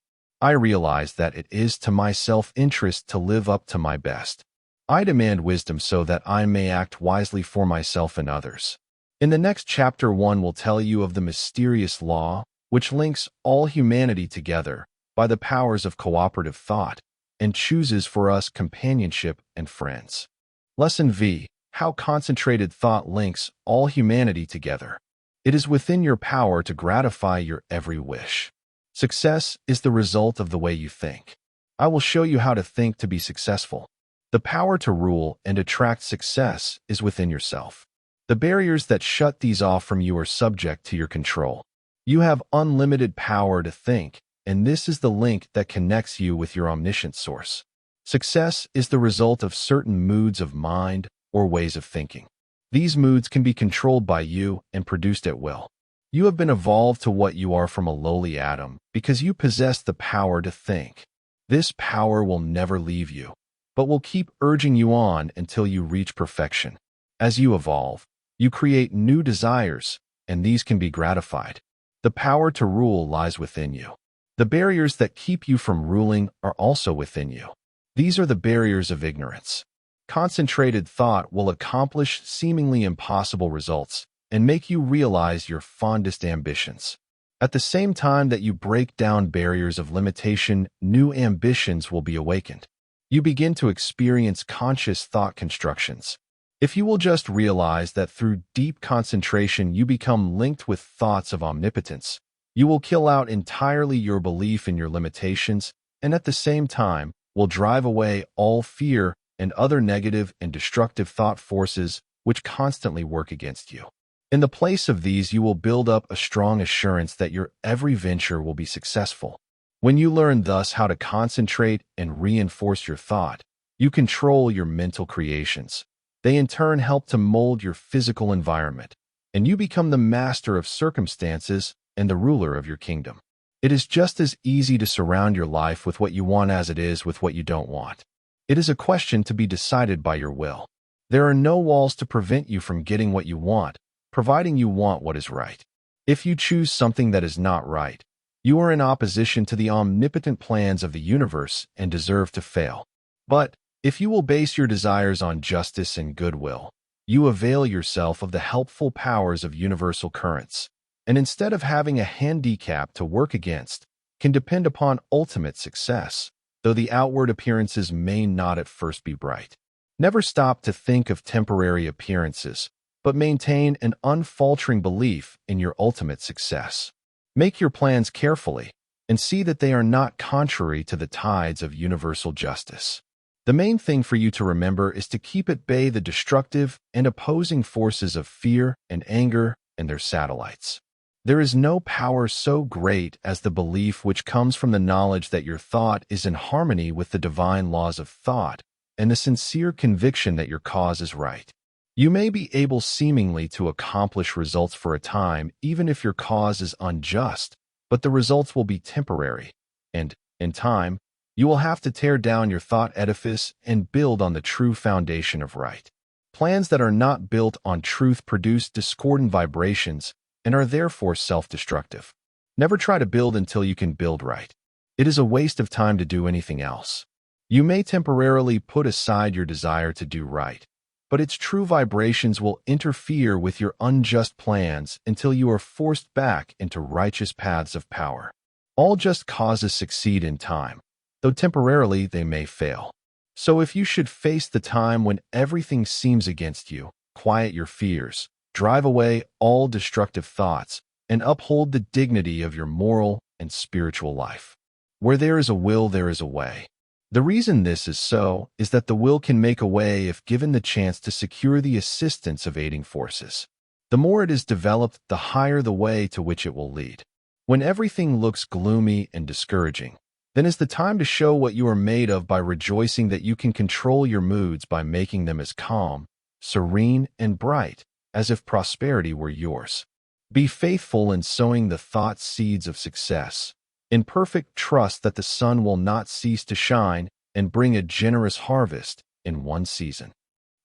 Speaker 1: I realize that it is to my self-interest to live up to my best. I demand wisdom so that I may act wisely for myself and others. In the next chapter, 1 will tell you of the mysterious law which links all humanity together by the powers of cooperative thought and chooses for us companionship and friends. Lesson V. How concentrated thought links all humanity together. It is within your power to gratify your every wish. Success is the result of the way you think. I will show you how to think to be successful. The power to rule and attract success is within yourself. The barriers that shut these off from you are subject to your control. You have unlimited power to think, and this is the link that connects you with your omniscient source. Success is the result of certain moods of mind or ways of thinking. These moods can be controlled by you and produced at will. You have been evolved to what you are from a lowly atom because you possess the power to think. This power will never leave you, but will keep urging you on until you reach perfection. As you evolve, you create new desires, and these can be gratified. The power to rule lies within you. The barriers that keep you from ruling are also within you. These are the barriers of ignorance. Concentrated thought will accomplish seemingly impossible results and make you realize your fondest ambitions. At the same time that you break down barriers of limitation, new ambitions will be awakened. You begin to experience conscious thought constructions. If you will just realize that through deep concentration you become linked with thoughts of omnipotence, you will kill out entirely your belief in your limitations and at the same time will drive away all fear and other negative and destructive thought forces which constantly work against you. In the place of these, you will build up a strong assurance that your every venture will be successful. When you learn thus how to concentrate and reinforce your thought, you control your mental creations. They in turn help to mold your physical environment, and you become the master of circumstances and the ruler of your kingdom. It is just as easy to surround your life with what you want as it is with what you don't want. It is a question to be decided by your will. There are no walls to prevent you from getting what you want, providing you want what is right. If you choose something that is not right, you are in opposition to the omnipotent plans of the universe and deserve to fail. But if you will base your desires on justice and goodwill, you avail yourself of the helpful powers of universal currents, and instead of having a handicap to work against, can depend upon ultimate success, though the outward appearances may not at first be bright. Never stop to think of temporary appearances, but maintain an unfaltering belief in your ultimate success. Make your plans carefully and see that they are not contrary to the tides of universal justice. The main thing for you to remember is to keep at bay the destructive and opposing forces of fear and anger and their satellites. There is no power so great as the belief which comes from the knowledge that your thought is in harmony with the divine laws of thought and the sincere conviction that your cause is right. You may be able seemingly to accomplish results for a time, even if your cause is unjust, but the results will be temporary, and, in time, you will have to tear down your thought edifice and build on the true foundation of right. Plans that are not built on truth produce discordant vibrations and are therefore self-destructive. Never try to build until you can build right. It is a waste of time to do anything else. You may temporarily put aside your desire to do right, but its true vibrations will interfere with your unjust plans until you are forced back into righteous paths of power. All just causes succeed in time, though temporarily they may fail. So if you should face the time when everything seems against you, quiet your fears, drive away all destructive thoughts, and uphold the dignity of your moral and spiritual life. Where there is a will, there is a way. The reason this is so is that the will can make a way if given the chance to secure the assistance of aiding forces. The more it is developed, the higher the way to which it will lead. When everything looks gloomy and discouraging, then is the time to show what you are made of by rejoicing that you can control your moods by making them as calm, serene, and bright as if prosperity were yours. Be faithful in sowing the thought seeds of success, in perfect trust that the sun will not cease to shine and bring a generous harvest in one season.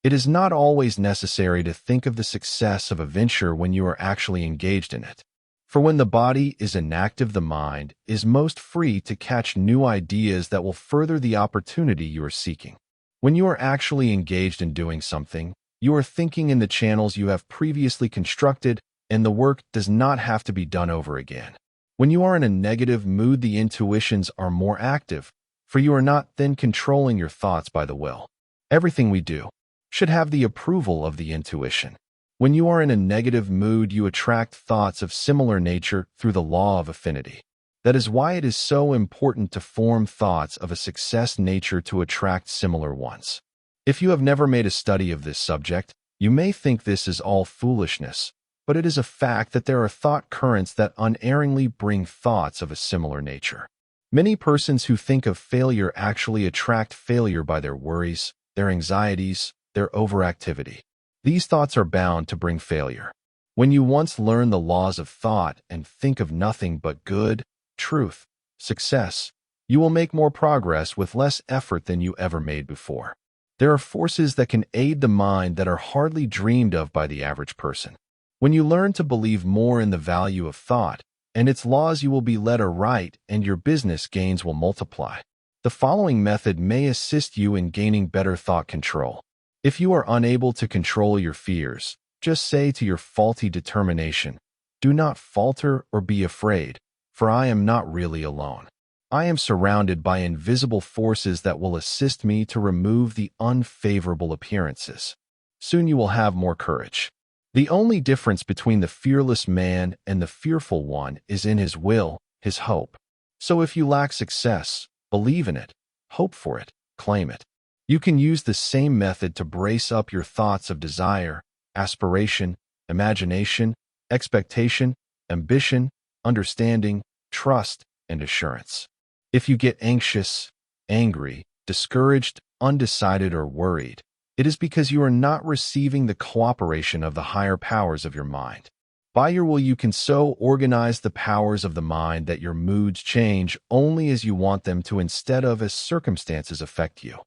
Speaker 1: It is not always necessary to think of the success of a venture when you are actually engaged in it. For when the body is inactive, the mind is most free to catch new ideas that will further the opportunity you are seeking. When you are actually engaged in doing something, you are thinking in the channels you have previously constructed, and the work does not have to be done over again. When you are in a negative mood, the intuitions are more active, for you are not then controlling your thoughts by the will. Everything we do should have the approval of the intuition. When you are in a negative mood, you attract thoughts of similar nature through the law of affinity. That is why it is so important to form thoughts of a success nature to attract similar ones. If you have never made a study of this subject, you may think this is all foolishness, but it is a fact that there are thought currents that unerringly bring thoughts of a similar nature. Many persons who think of failure actually attract failure by their worries, their anxieties, their overactivity. These thoughts are bound to bring failure. When you once learn the laws of thought and think of nothing but good, truth, success, you will make more progress with less effort than you ever made before. There are forces that can aid the mind that are hardly dreamed of by the average person. When you learn to believe more in the value of thought and its laws, you will be led aright and your business gains will multiply. The following method may assist you in gaining better thought control. If you are unable to control your fears, just say to your faulty determination, "Do not falter or be afraid, for I am not really alone. I am surrounded by invisible forces that will assist me to remove the unfavorable appearances." Soon you will have more courage. The only difference between the fearless man and the fearful one is in his will, his hope. So if you lack success, believe in it, hope for it, claim it. You can use the same method to brace up your thoughts of desire, aspiration, imagination, expectation, ambition, understanding, trust, and assurance. If you get anxious, angry, discouraged, undecided, or worried, it is because you are not receiving the cooperation of the higher powers of your mind. By your will, you can so organize the powers of the mind that your moods change only as you want them to instead of as circumstances affect you.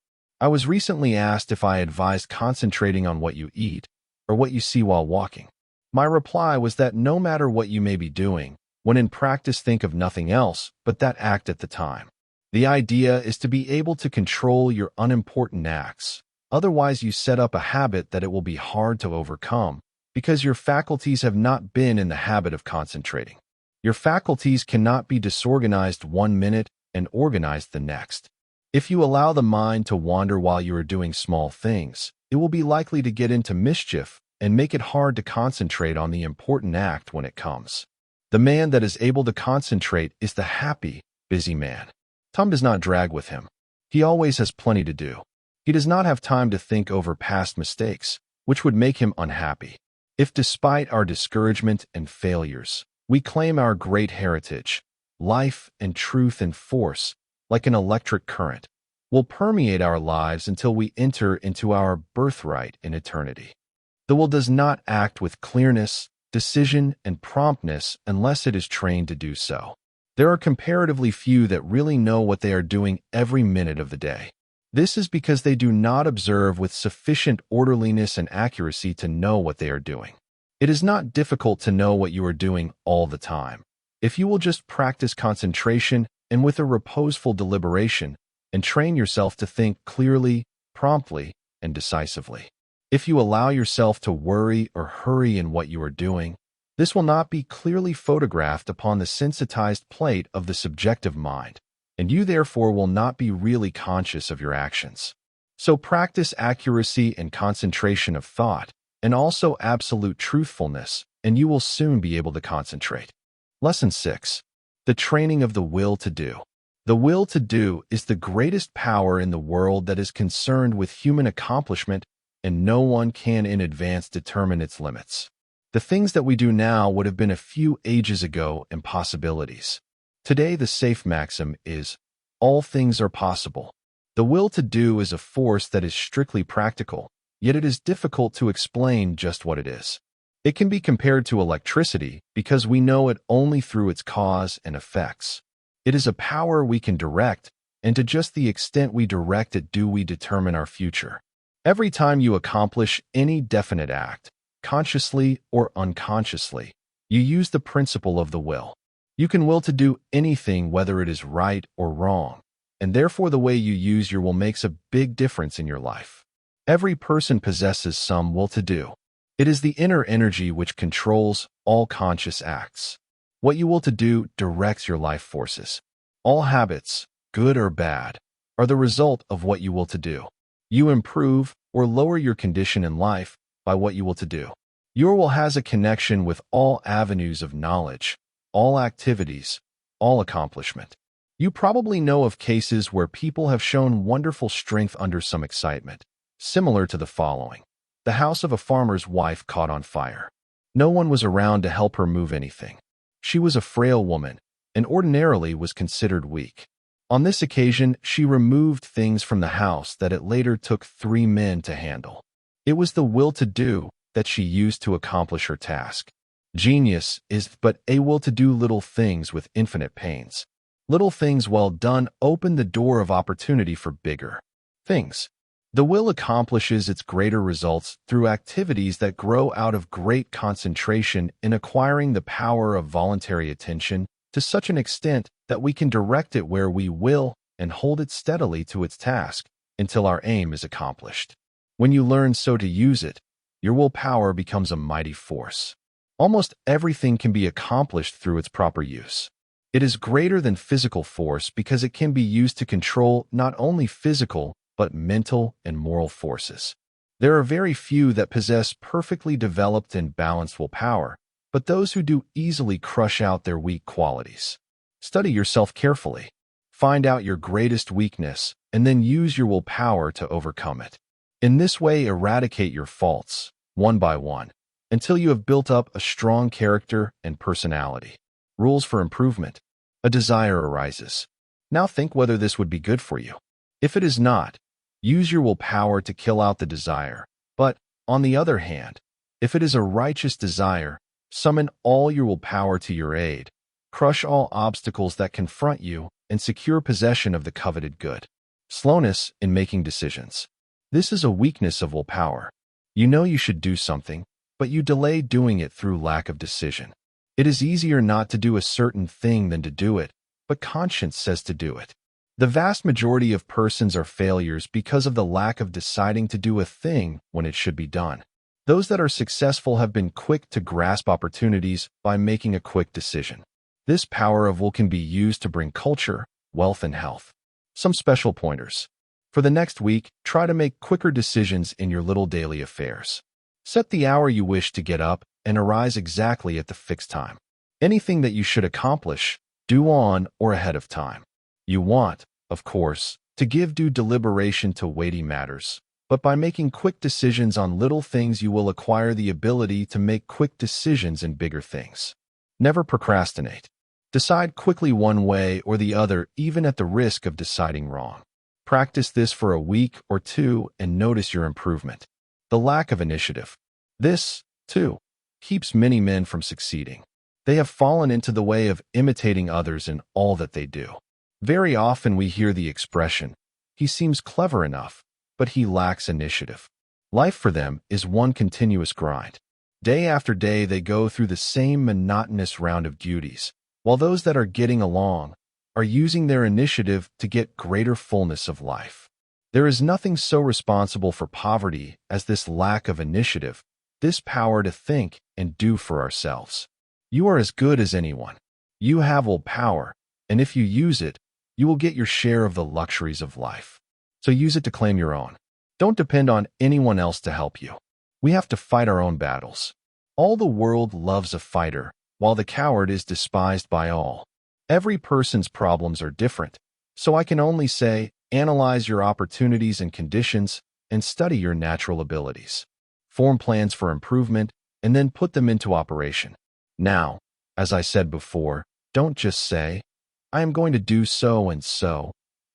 Speaker 1: I was recently asked if I advised concentrating on what you eat or what you see while walking. My reply was that no matter what you may be doing, when in practice, think of nothing else but that act at the time. The idea is to be able to control your unimportant acts. Otherwise, you set up a habit that it will be hard to overcome because your faculties have not been in the habit of concentrating. Your faculties cannot be disorganized one minute and organized the next. If you allow the mind to wander while you are doing small things, it will be likely to get into mischief and make it hard to concentrate on the important act when it comes. The man that is able to concentrate is the happy, busy man. Time does not drag with him. He always has plenty to do. He does not have time to think over past mistakes, which would make him unhappy. If despite our discouragement and failures, we claim our great heritage, life and truth and force, like an electric current, will permeate our lives until we enter into our birthright in eternity. The will does not act with clearness, decision, and promptness unless it is trained to do so. There are comparatively few that really know what they are doing every minute of the day. This is because they do not observe with sufficient orderliness and accuracy to know what they are doing. It is not difficult to know what you are doing all the time. If you will just practice concentration and with a reposeful deliberation, and train yourself to think clearly, promptly, and decisively. If you allow yourself to worry or hurry in what you are doing, this will not be clearly photographed upon the sensitized plate of the subjective mind, and you therefore will not be really conscious of your actions. So practice accuracy and concentration of thought, and also absolute truthfulness, and you will soon be able to concentrate. Lesson 6. The training of the will to do. The will to do is the greatest power in the world that is concerned with human accomplishment, and no one can in advance determine its limits. The things that we do now would have been a few ages ago impossibilities. Today the safe maxim is, all things are possible. The will to do is a force that is strictly practical, yet it is difficult to explain just what it is. It can be compared to electricity because we know it only through its cause and effects. It is a power we can direct, and to just the extent we direct it do we determine our future. Every time you accomplish any definite act, consciously or unconsciously, you use the principle of the will. You can will to do anything whether it is right or wrong, and therefore the way you use your will makes a big difference in your life. Every person possesses some will to do. It is the inner energy which controls all conscious acts. What you will to do directs your life forces. All habits, good or bad, are the result of what you will to do. You improve or lower your condition in life by what you will to do. Your will has a connection with all avenues of knowledge, all activities, all accomplishment. You probably know of cases where people have shown wonderful strength under some excitement, similar to the following. The house of a farmer's wife caught on fire. No one was around to help her move anything. She was a frail woman, and ordinarily was considered weak. On this occasion, she removed things from the house that it later took 3 men to handle. It was the will to do that she used to accomplish her task. Genius is but a will to do little things with infinite pains. Little things well done open the door of opportunity for bigger things. The will accomplishes its greater results through activities that grow out of great concentration in acquiring the power of voluntary attention to such an extent that we can direct it where we will and hold it steadily to its task until our aim is accomplished. When you learn so to use it, your willpower becomes a mighty force. Almost everything can be accomplished through its proper use. It is greater than physical force because it can be used to control not only physical, but mental and moral forces. There are very few that possess perfectly developed and balanced willpower, but those who do easily crush out their weak qualities. Study yourself carefully. Find out your greatest weakness, and then use your willpower to overcome it. In this way, eradicate your faults, one by one, until you have built up a strong character and personality. Rules for improvement. A desire arises. Now think whether this would be good for you. If it is not, use your willpower to kill out the desire. But, on the other hand, if it is a righteous desire, summon all your willpower to your aid, crush all obstacles that confront you, and secure possession of the coveted good. Slowness in making decisions. This is a weakness of willpower. You know you should do something, but you delay doing it through lack of decision. It is easier not to do a certain thing than to do it, but conscience says to do it. The vast majority of persons are failures because of the lack of deciding to do a thing when it should be done. Those that are successful have been quick to grasp opportunities by making a quick decision. This power of will can be used to bring culture, wealth, and health. Some special pointers. For the next week, try to make quicker decisions in your little daily affairs. Set the hour you wish to get up and arise exactly at the fixed time. Anything that you should accomplish, do on or ahead of time. You want, of course, to give due deliberation to weighty matters. But by making quick decisions on little things, you will acquire the ability to make quick decisions in bigger things. Never procrastinate. Decide quickly one way or the other, even at the risk of deciding wrong. Practice this for a week or two and notice your improvement. The lack of initiative. This, too, keeps many men from succeeding. They have fallen into the way of imitating others in all that they do. Very often we hear the expression, "He seems clever enough, but he lacks initiative." Life for them is one continuous grind. Day after day they go through the same monotonous round of duties, while those that are getting along are using their initiative to get greater fullness of life. There is nothing so responsible for poverty as this lack of initiative, this power to think and do for ourselves. You are as good as anyone. You have willpower, and if you use it, you will get your share of the luxuries of life. So use it to claim your own. Don't depend on anyone else to help you. We have to fight our own battles. All the world loves a fighter, while the coward is despised by all. Every person's problems are different, so I can only say, analyze your opportunities and conditions and study your natural abilities. Form plans for improvement and then put them into operation. Now, as I said before, don't just say, "I am going to do so and so,"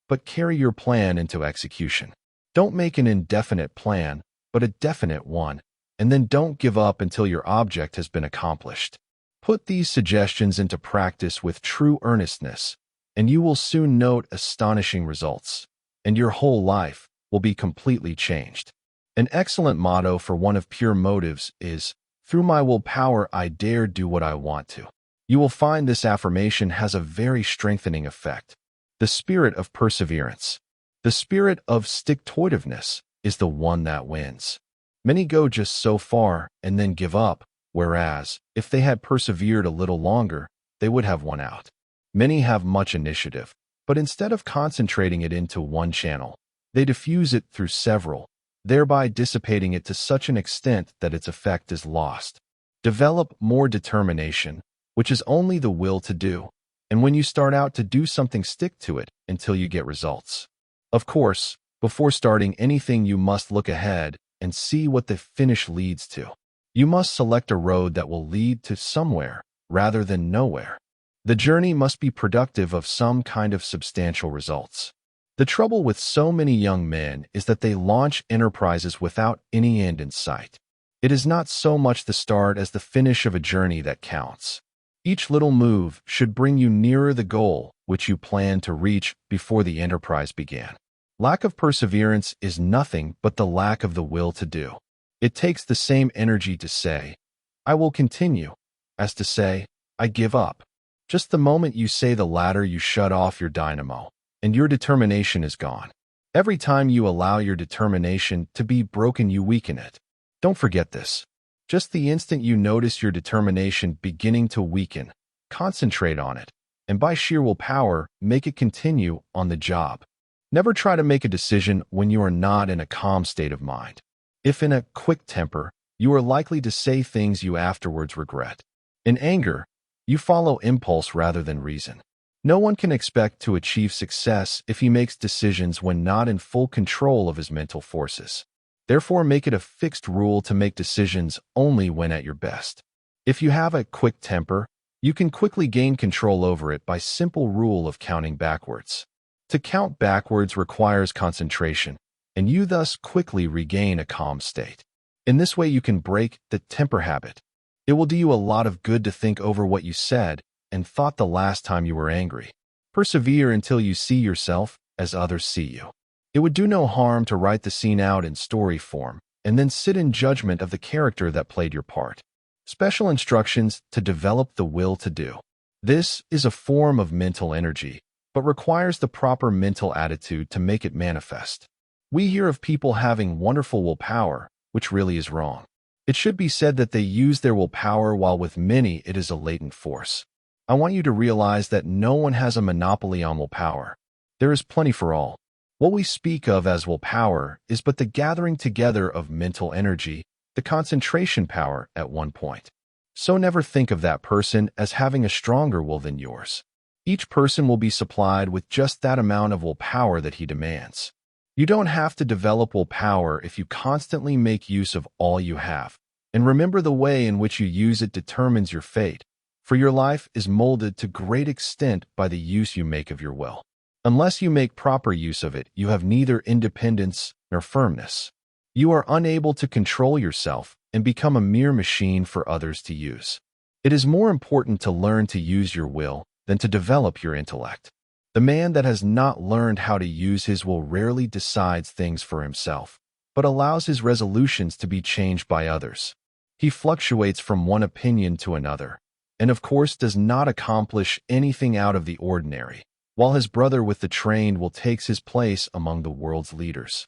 Speaker 1: but carry your plan into execution. Don't make an indefinite plan, but a definite one, and then don't give up until your object has been accomplished. Put these suggestions into practice with true earnestness, and you will soon note astonishing results, and your whole life will be completely changed. An excellent motto for one of pure motives is, "Through my willpower I dare do what I want to." You will find this affirmation has a very strengthening effect. The spirit of perseverance, the spirit of stick-to-itiveness is the one that wins. Many go just so far and then give up, whereas, if they had persevered a little longer, they would have won out. Many have much initiative, but instead of concentrating it into one channel, they diffuse it through several, thereby dissipating it to such an extent that its effect is lost. Develop more determination, which is only the will to do, and when you start out to do something, stick to it until you get results. Of course, before starting anything you must look ahead and see what the finish leads to. You must select a road that will lead to somewhere rather than nowhere. The journey must be productive of some kind of substantial results. The trouble with so many young men is that they launch enterprises without any end in sight. It is not so much the start as the finish of a journey that counts. Each little move should bring you nearer the goal which you planned to reach before the enterprise began. Lack of perseverance is nothing but the lack of the will to do. It takes the same energy to say, "I will continue," as to say, "I give up." Just the moment you say the latter, you shut off your dynamo, and your determination is gone. Every time you allow your determination to be broken, you weaken it. Don't forget this. Just the instant you notice your determination beginning to weaken, concentrate on it, and by sheer willpower, make it continue on the job. Never try to make a decision when you are not in a calm state of mind. If in a quick temper, you are likely to say things you afterwards regret. In anger, you follow impulse rather than reason. No one can expect to achieve success if he makes decisions when not in full control of his mental forces. Therefore, make it a fixed rule to make decisions only when at your best. If you have a quick temper, you can quickly gain control over it by simple rule of counting backwards. To count backwards requires concentration, and you thus quickly regain a calm state. In this way, you can break the temper habit. It will do you a lot of good to think over what you said and thought the last time you were angry. Persevere until you see yourself as others see you. It would do no harm to write the scene out in story form and then sit in judgment of the character that played your part. Special instructions to develop the will to do. This is a form of mental energy, but requires the proper mental attitude to make it manifest. We hear of people having wonderful willpower, which really is wrong. It should be said that they use their willpower, while with many it is a latent force. I want you to realize that no one has a monopoly on willpower. There is plenty for all. What we speak of as willpower is but the gathering together of mental energy, the concentration power at one point. So never think of that person as having a stronger will than yours. Each person will be supplied with just that amount of willpower that he demands. You don't have to develop willpower if you constantly make use of all you have. And remember, the way in which you use it determines your fate, for your life is molded to great extent by the use you make of your will. Unless you make proper use of it, you have neither independence nor firmness. You are unable to control yourself and become a mere machine for others to use. It is more important to learn to use your will than to develop your intellect. The man that has not learned how to use his will rarely decides things for himself, but allows his resolutions to be changed by others. He fluctuates from one opinion to another, and of course does not accomplish anything out of the ordinary, while his brother with the trained will takes his place among the world's leaders.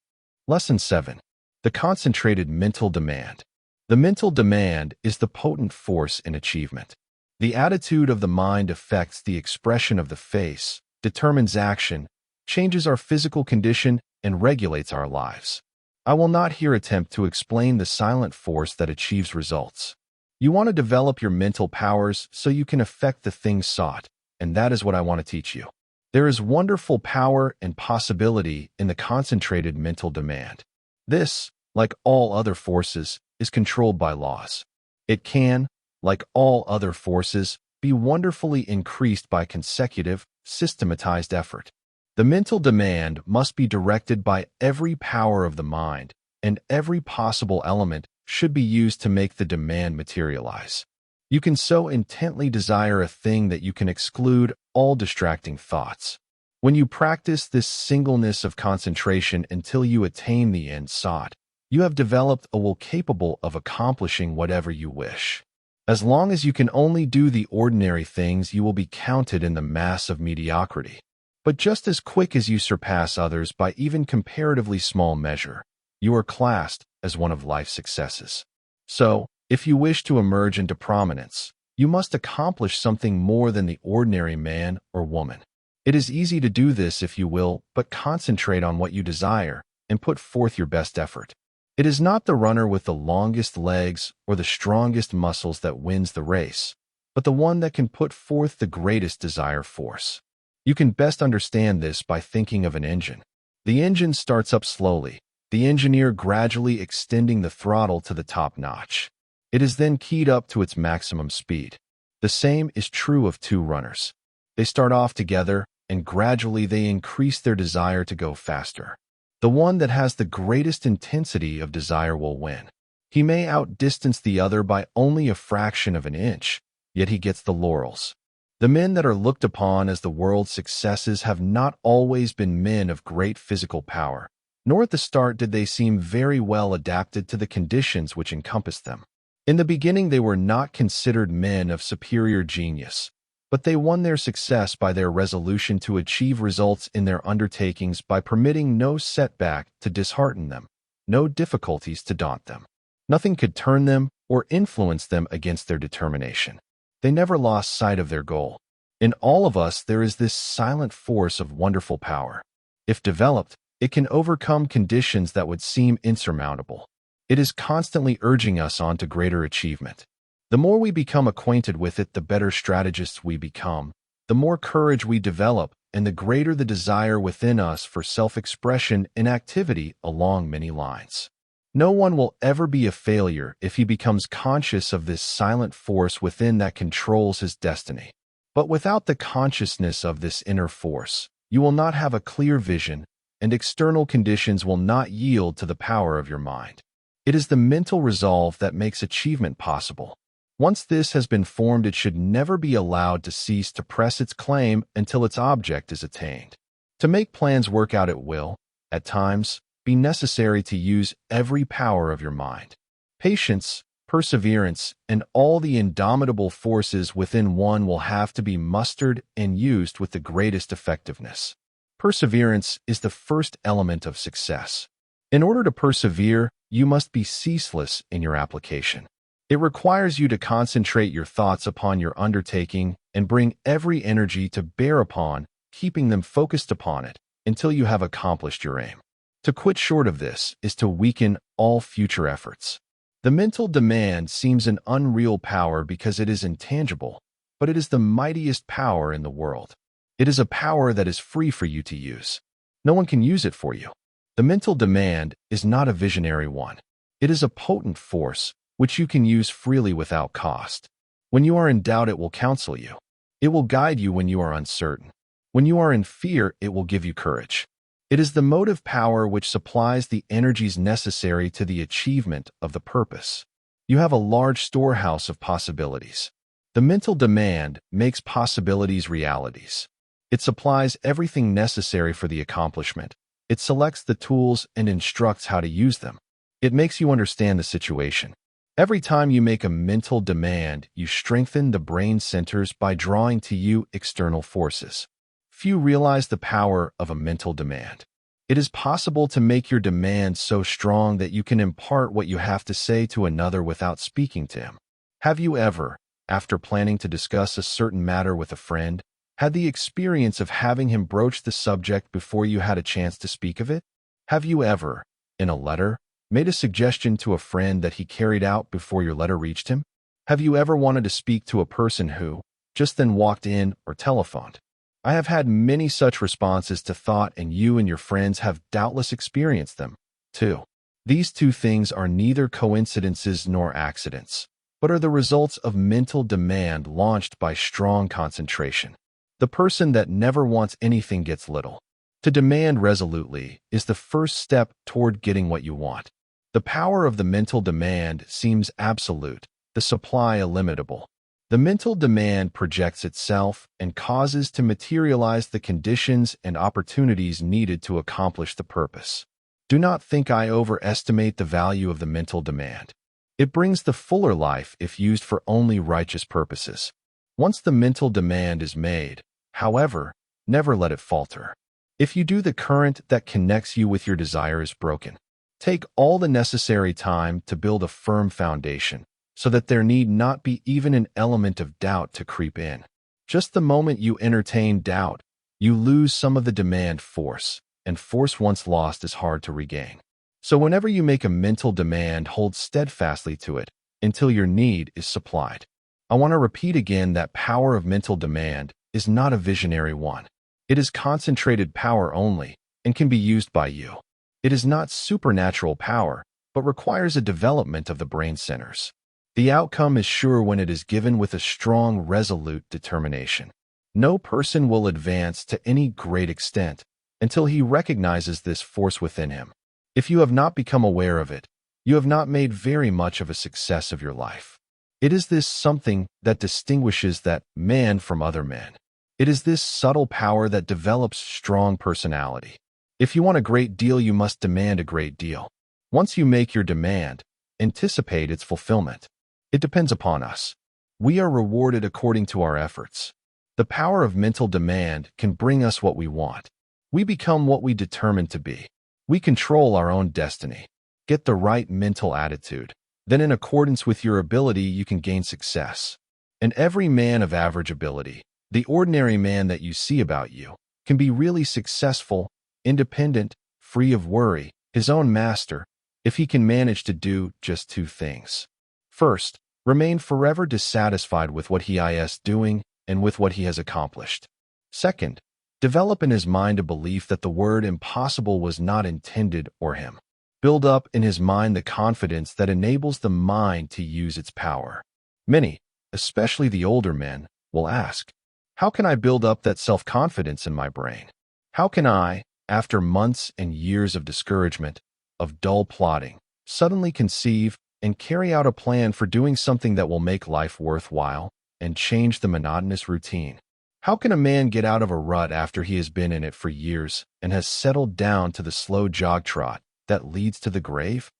Speaker 1: Lesson 7. The concentrated mental demand. The mental demand is the potent force in achievement. The attitude of the mind affects the expression of the face, determines action, changes our physical condition, and regulates our lives. I will not here attempt to explain the silent force that achieves results. You want to develop your mental powers so you can affect the things sought, and that is what I want to teach you. There is wonderful power and possibility in the concentrated mental demand. This, like all other forces, is controlled by laws. It can, like all other forces, be wonderfully increased by consecutive, systematized effort. The mental demand must be directed by every power of the mind, and every possible element should be used to make the demand materialize. You can so intently desire a thing that you can exclude all distracting thoughts. When you practice this singleness of concentration until you attain the end sought, you have developed a will capable of accomplishing whatever you wish. As long as you can only do the ordinary things, you will be counted in the mass of mediocrity. But just as quick as you surpass others by even comparatively small measure, you are classed as one of life's successes. So, if you wish to emerge into prominence, you must accomplish something more than the ordinary man or woman. It is easy to do this if you will but concentrate on what you desire and put forth your best effort. It is not the runner with the longest legs or the strongest muscles that wins the race, but the one that can put forth the greatest desire force. You can best understand this by thinking of an engine. The engine starts up slowly, the engineer gradually extending the throttle to the top notch. It is then keyed up to its maximum speed. The same is true of two runners. They start off together, and gradually they increase their desire to go faster. The one that has the greatest intensity of desire will win. He may outdistance the other by only a fraction of an inch, yet he gets the laurels. The men that are looked upon as the world's successes have not always been men of great physical power, nor at the start did they seem very well adapted to the conditions which encompassed them. In the beginning they were not considered men of superior genius, but they won their success by their resolution to achieve results in their undertakings by permitting no setback to dishearten them, no difficulties to daunt them. Nothing could turn them or influence them against their determination. They never lost sight of their goal. In all of us there is this silent force of wonderful power. If developed, it can overcome conditions that would seem insurmountable. It is constantly urging us on to greater achievement. The more we become acquainted with it, the better strategists we become, the more courage we develop, and the greater the desire within us for self-expression and activity along many lines. No one will ever be a failure if he becomes conscious of this silent force within that controls his destiny. But without the consciousness of this inner force, you will not have a clear vision, and external conditions will not yield to the power of your mind. It is the mental resolve that makes achievement possible. Once this has been formed, it should never be allowed to cease to press its claim until its object is attained. To make plans work out it will, at times, be necessary to use every power of your mind. Patience, perseverance, and all the indomitable forces within one will have to be mustered and used with the greatest effectiveness. Perseverance is the first element of success. In order to persevere, you must be ceaseless in your application. It requires you to concentrate your thoughts upon your undertaking and bring every energy to bear upon, keeping them focused upon it, until you have accomplished your aim. To quit short of this is to weaken all future efforts. The mental demand seems an unreal power because it is intangible, but it is the mightiest power in the world. It is a power that is free for you to use. No one can use it for you. The mental demand is not a visionary one. It is a potent force which you can use freely without cost. When you are in doubt, it will counsel you. It will guide you when you are uncertain. When you are in fear, it will give you courage. It is the motive power which supplies the energies necessary to the achievement of the purpose. You have a large storehouse of possibilities. The mental demand makes possibilities realities. It supplies everything necessary for the accomplishment. It selects the tools and instructs how to use them. It makes you understand the situation. Every time you make a mental demand, you strengthen the brain centers by drawing to you external forces. Few realize the power of a mental demand. It is possible to make your demand so strong that you can impart what you have to say to another without speaking to him. Have you ever, after planning to discuss a certain matter with a friend, had the experience of having him broach the subject before you had a chance to speak of it? Have you ever, in a letter, made a suggestion to a friend that he carried out before your letter reached him? Have you ever wanted to speak to a person who just then walked in or telephoned? I have had many such responses to thought, and you and your friends have doubtless experienced them, too. These two things are neither coincidences nor accidents, but are the results of mental demand launched by strong concentration. The person that never wants anything gets little. To demand resolutely is the first step toward getting what you want. The power of the mental demand seems absolute, the supply illimitable. The mental demand projects itself and causes to materialize the conditions and opportunities needed to accomplish the purpose. Do not think I overestimate the value of the mental demand. It brings the fuller life if used for only righteous purposes. Once the mental demand is made, however, never let it falter. If you do, the current that connects you with your desire is broken. Take all the necessary time to build a firm foundation, so that there need not be even an element of doubt to creep in. Just the moment you entertain doubt, you lose some of the demand force, and force once lost is hard to regain. So whenever you make a mental demand, hold steadfastly to it until your need is supplied. I want to repeat again that power of mental demand is not a visionary one. It is concentrated power only and can be used by you. It is not supernatural power, but requires a development of the brain centers. The outcome is sure when it is given with a strong, resolute determination. No person will advance to any great extent until he recognizes this force within him. If you have not become aware of it, you have not made very much of a success of your life. It is this something that distinguishes that man from other men. It is this subtle power that develops strong personality. If you want a great deal, you must demand a great deal. Once you make your demand, anticipate its fulfillment. It depends upon us. We are rewarded according to our efforts. The power of mental demand can bring us what we want. We become what we determine to be. We control our own destiny. Get the right mental attitude. Then, in accordance with your ability, you can gain success. And every man of average ability, the ordinary man that you see about you, can be really successful, independent, free of worry, his own master, if he can manage to do just two things. First, remain forever dissatisfied with what he is doing and with what he has accomplished. Second, develop in his mind a belief that the word impossible was not intended for him. Build up in his mind the confidence that enables the mind to use its power. Many, especially the older men, will ask, how can I build up that self-confidence in my brain? How can I, after months and years of discouragement, of dull plodding, suddenly conceive and carry out a plan for doing something that will make life worthwhile and change the monotonous routine? How can a man get out of a rut after he has been in it for years and has settled down to the slow jog trot that leads to the grave?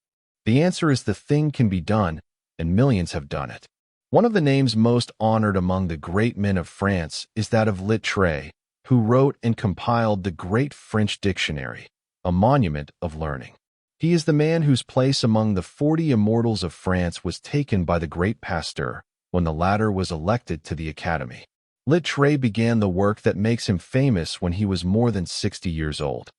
Speaker 1: The answer is the thing can be done, and millions have done it. One of the names most honored among the great men of France is that of Littré, who wrote and compiled the great French dictionary, a monument of learning. He is the man whose place among the 40 immortals of France was taken by the great Pasteur when the latter was elected to the Academy. Littré began the work that makes him famous when he was more than 60 years old.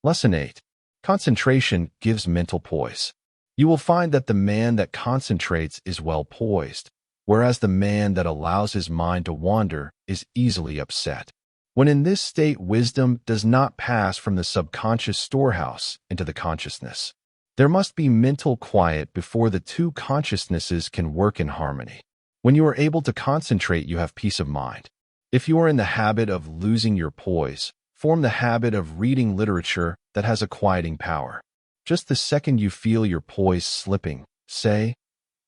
Speaker 1: Lesson 8. Concentration gives mental poise. You will find that the man that concentrates is well poised, whereas the man that allows his mind to wander is easily upset. When in this state, wisdom does not pass from the subconscious storehouse into the consciousness. There must be mental quiet before the two consciousnesses can work in harmony. When you are able to concentrate, you have peace of mind. If you are in the habit of losing your poise, form the habit of reading literature that has a quieting power. Just the second you feel your poise slipping, say,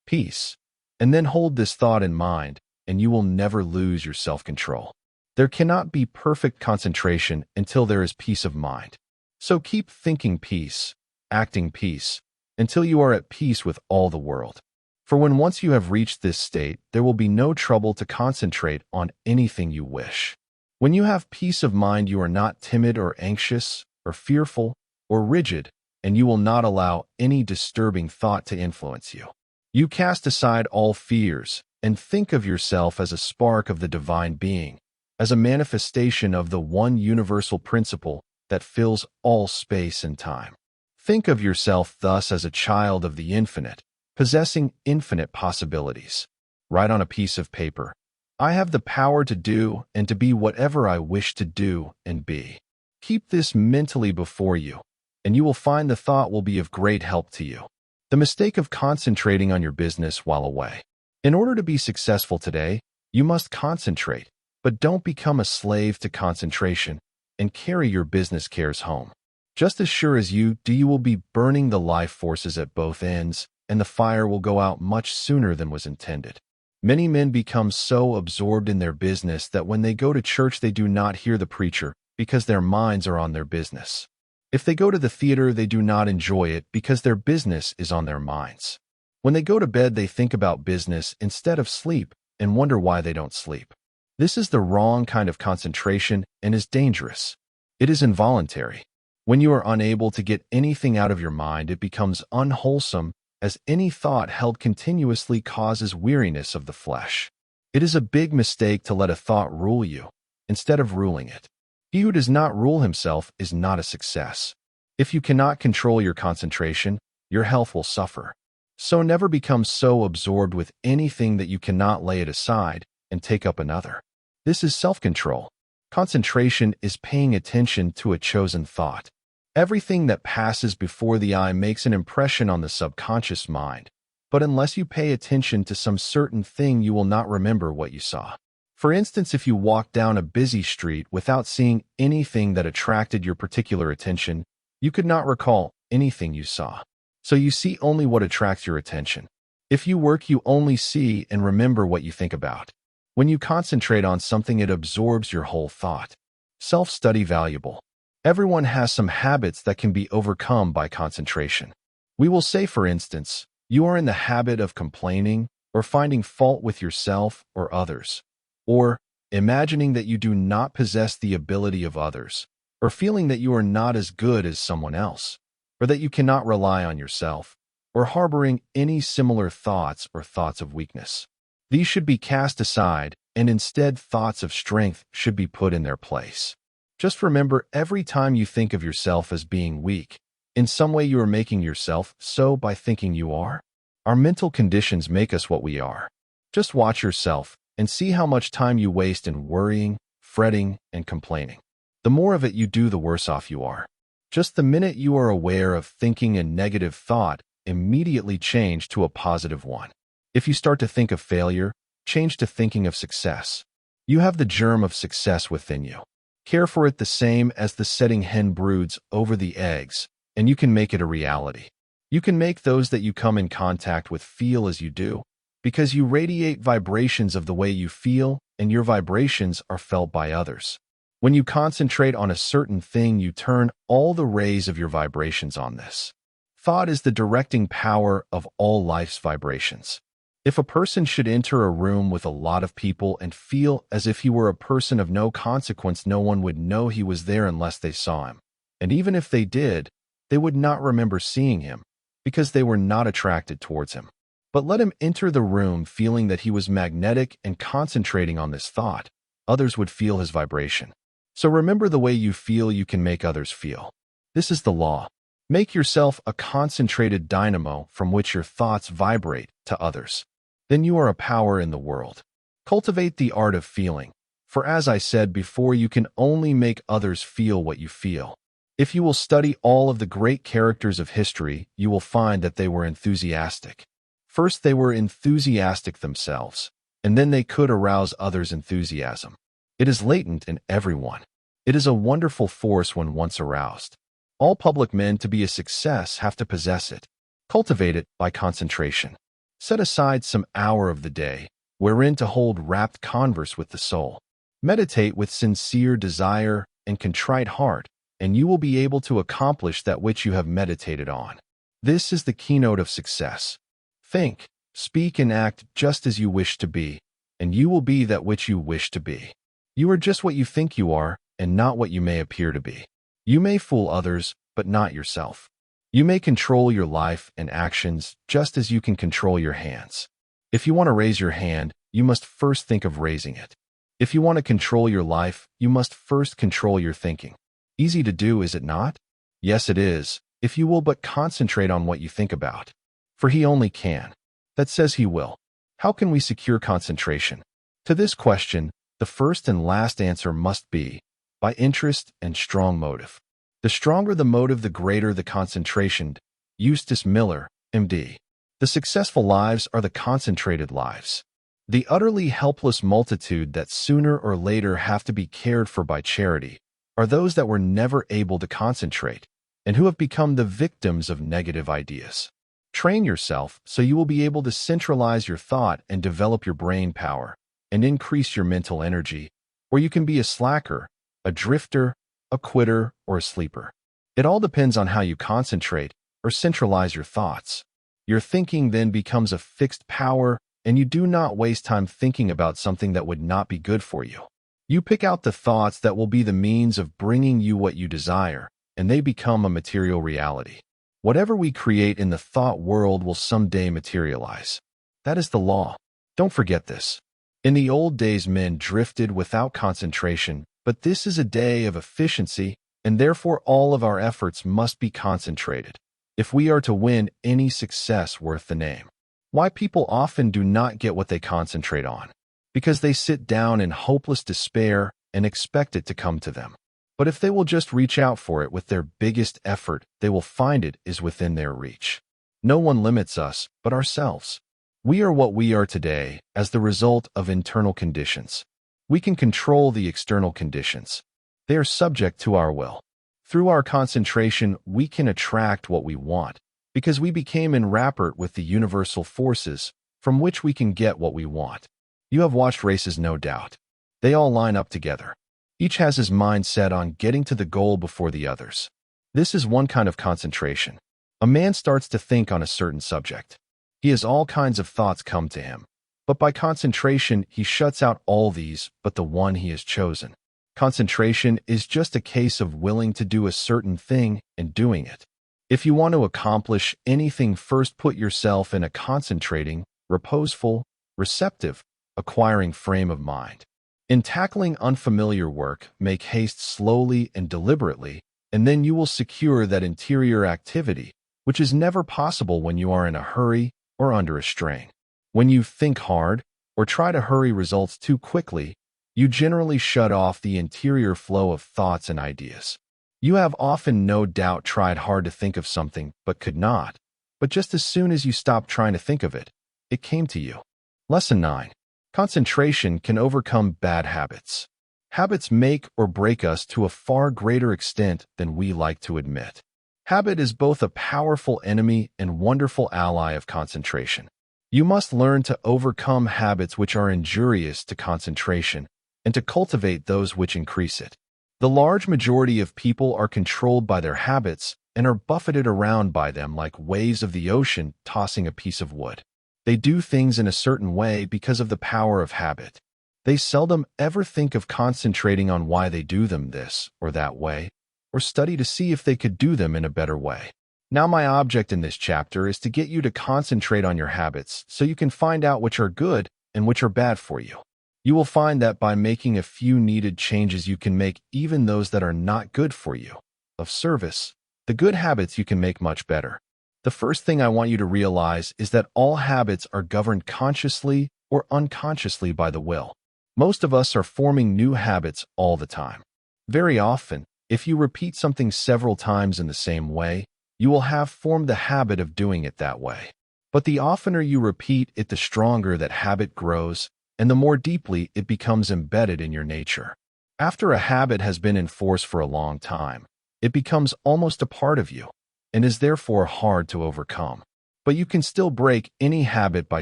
Speaker 1: "Peace," and then hold this thought in mind, and you will never lose your self-control. There cannot be perfect concentration until there is peace of mind. So keep thinking peace, acting peace, until you are at peace with all the world. For when once you have reached this state, there will be no trouble to concentrate on anything you wish. When you have peace of mind, you are not timid or anxious or fearful or rigid, and you will not allow any disturbing thought to influence you. You cast aside all fears and think of yourself as a spark of the divine being, as a manifestation of the one universal principle that fills all space and time. Think of yourself thus as a child of the infinite, possessing infinite possibilities. Write on a piece of paper, "I have the power to do and to be whatever I wish to do and be." Keep this mentally before you, and you will find the thought will be of great help to you. The mistake of concentrating on your business while away. In order to be successful today, you must concentrate, but don't become a slave to concentration and carry your business cares home. Just as sure as you do, you will be burning the life forces at both ends, and the fire will go out much sooner than was intended. Many men become so absorbed in their business that when they go to church they do not hear the preacher because their minds are on their business. If they go to the theater, they do not enjoy it because their business is on their minds. When they go to bed, they think about business instead of sleep and wonder why they don't sleep. This is the wrong kind of concentration and is dangerous. It is involuntary. When you are unable to get anything out of your mind, it becomes unwholesome, as any thought held continuously causes weariness of the flesh. It is a big mistake to let a thought rule you, instead of ruling it. He who does not rule himself is not a success. If you cannot control your concentration, your health will suffer. So never become so absorbed with anything that you cannot lay it aside and take up another. This is self-control. Concentration is paying attention to a chosen thought. Everything that passes before the eye makes an impression on the subconscious mind, but unless you pay attention to some certain thing, you will not remember what you saw. For instance, if you walk down a busy street without seeing anything that attracted your particular attention, you could not recall anything you saw. So you see only what attracts your attention. If you work, you only see and remember what you think about. When you concentrate on something, it absorbs your whole thought. Self-study valuable. Everyone has some habits that can be overcome by concentration. We will say, for instance, you are in the habit of complaining or finding fault with yourself or others, or imagining that you do not possess the ability of others, or feeling that you are not as good as someone else, or that you cannot rely on yourself, or harboring any similar thoughts or thoughts of weakness. These should be cast aside, and instead thoughts of strength should be put in their place. Just remember, every time you think of yourself as being weak, in some way you are making yourself so by thinking you are. Our mental conditions make us what we are. Just watch yourself and see how much time you waste in worrying, fretting, and complaining. The more of it you do, the worse off you are. Just the minute you are aware of thinking a negative thought, immediately change to a positive one. If you start to think of failure, change to thinking of success. You have the germ of success within you. Care for it the same as the setting hen broods over the eggs, and you can make it a reality. You can make those that you come in contact with feel as you do, because you radiate vibrations of the way you feel, and your vibrations are felt by others. When you concentrate on a certain thing, you turn all the rays of your vibrations on this. Thought is the directing power of all life's vibrations. If a person should enter a room with a lot of people and feel as if he were a person of no consequence, no one would know he was there unless they saw him. And even if they did, they would not remember seeing him, because they were not attracted towards him. But let him enter the room feeling that he was magnetic and concentrating on this thought, others would feel his vibration. So remember, the way you feel, you can make others feel. This is the law. Make yourself a concentrated dynamo from which your thoughts vibrate to others. Then you are a power in the world. Cultivate the art of feeling, For as I said before, you can only make others feel what you feel. If you will study all of the great characters of history, you will find that they were enthusiastic. First, they were enthusiastic themselves, and then they could arouse others' enthusiasm. It is latent in everyone. It is a wonderful force when once aroused. All public men to be a success have to possess it. Cultivate it by concentration. Set aside some hour of the day, wherein to hold rapt converse with the soul. Meditate with sincere desire and contrite heart, and you will be able to accomplish that which you have meditated on. This is the keynote of success. Think, speak, and act just as you wish to be, and you will be that which you wish to be. You are just what you think you are, and not what you may appear to be. You may fool others, but not yourself. You may control your life and actions just as you can control your hands. If you want to raise your hand, you must first think of raising it. If you want to control your life, you must first control your thinking. Easy to do, is it not? Yes, it is, if you will but concentrate on what you think about. For he only can. That says he will. How can we secure concentration? To this question, the first and last answer must be by interest and strong motive. The stronger the motive, the greater the concentration. Eustace Miller, M.D. The successful lives are the concentrated lives. The utterly helpless multitude that sooner or later have to be cared for by charity are those that were never able to concentrate and who have become the victims of negative ideas. Train yourself so you will be able to centralize your thought and develop your brain power and increase your mental energy, or you can be a slacker, a drifter, a quitter, or a sleeper. It all depends on how you concentrate or centralize your thoughts. Your thinking then becomes a fixed power, and you do not waste time thinking about something that would not be good for you. You pick out the thoughts that will be the means of bringing you what you desire, and they become a material reality. Whatever we create in the thought world will someday materialize. That is the law. Don't forget this. In the old days, men drifted without concentration, but this is a day of efficiency, and therefore all of our efforts must be concentrated if we are to win any success worth the name. Why people often do not get what they concentrate on? Because they sit down in hopeless despair and expect it to come to them. But if they will just reach out for it with their biggest effort, they will find it is within their reach. No one limits us but ourselves. We are what we are today as the result of internal conditions. We can control the external conditions. They are subject to our will. Through our concentration, we can attract what we want, because we became enwrapped with the universal forces from which we can get what we want. You have watched races, no doubt. They all line up together. Each has his mind set on getting to the goal before the others. This is one kind of concentration. A man starts to think on a certain subject. He has all kinds of thoughts come to him, but by concentration, he shuts out all these but the one he has chosen. Concentration is just a case of willing to do a certain thing and doing it. If you want to accomplish anything, first put yourself in a concentrating, reposeful, receptive, acquiring frame of mind. In tackling unfamiliar work, make haste slowly and deliberately, and then you will secure that interior activity, which is never possible when you are in a hurry or under a strain. When you think hard or try to hurry results too quickly, you generally shut off the interior flow of thoughts and ideas. You have often no doubt tried hard to think of something but could not, but just as soon as you stopped trying to think of it, it came to you. Lesson 9. Concentration can overcome bad habits. Habits make or break us to a far greater extent than we like to admit. Habit is both a powerful enemy and wonderful ally of concentration. You must learn to overcome habits which are injurious to concentration and to cultivate those which increase it. The large majority of people are controlled by their habits and are buffeted around by them like waves of the ocean tossing a piece of wood. They do things in a certain way because of the power of habit. They seldom ever think of concentrating on why they do them this or that way, or study to see if they could do them in a better way. Now, my object in this chapter is to get you to concentrate on your habits so you can find out which are good and which are bad for you. You will find that by making a few needed changes, you can make even those that are not good for you of service. The good habits you can make much better. The first thing I want you to realize is that all habits are governed consciously or unconsciously by the will. Most of us are forming new habits all the time. Very often, if you repeat something several times in the same way, you will have formed the habit of doing it that way. But the oftener you repeat it, the stronger that habit grows, and the more deeply it becomes embedded in your nature. After a habit has been in force for a long time, it becomes almost a part of you, and is therefore hard to overcome. But you can still break any habit by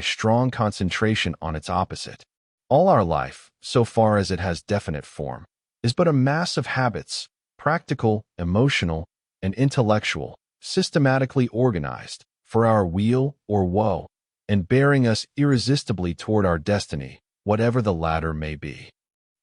Speaker 1: strong concentration on its opposite. All our life, so far as it has definite form, is but a mass of habits, practical, emotional, and intellectual, systematically organized, for our weal or woe, and bearing us irresistibly toward our destiny, whatever the latter may be.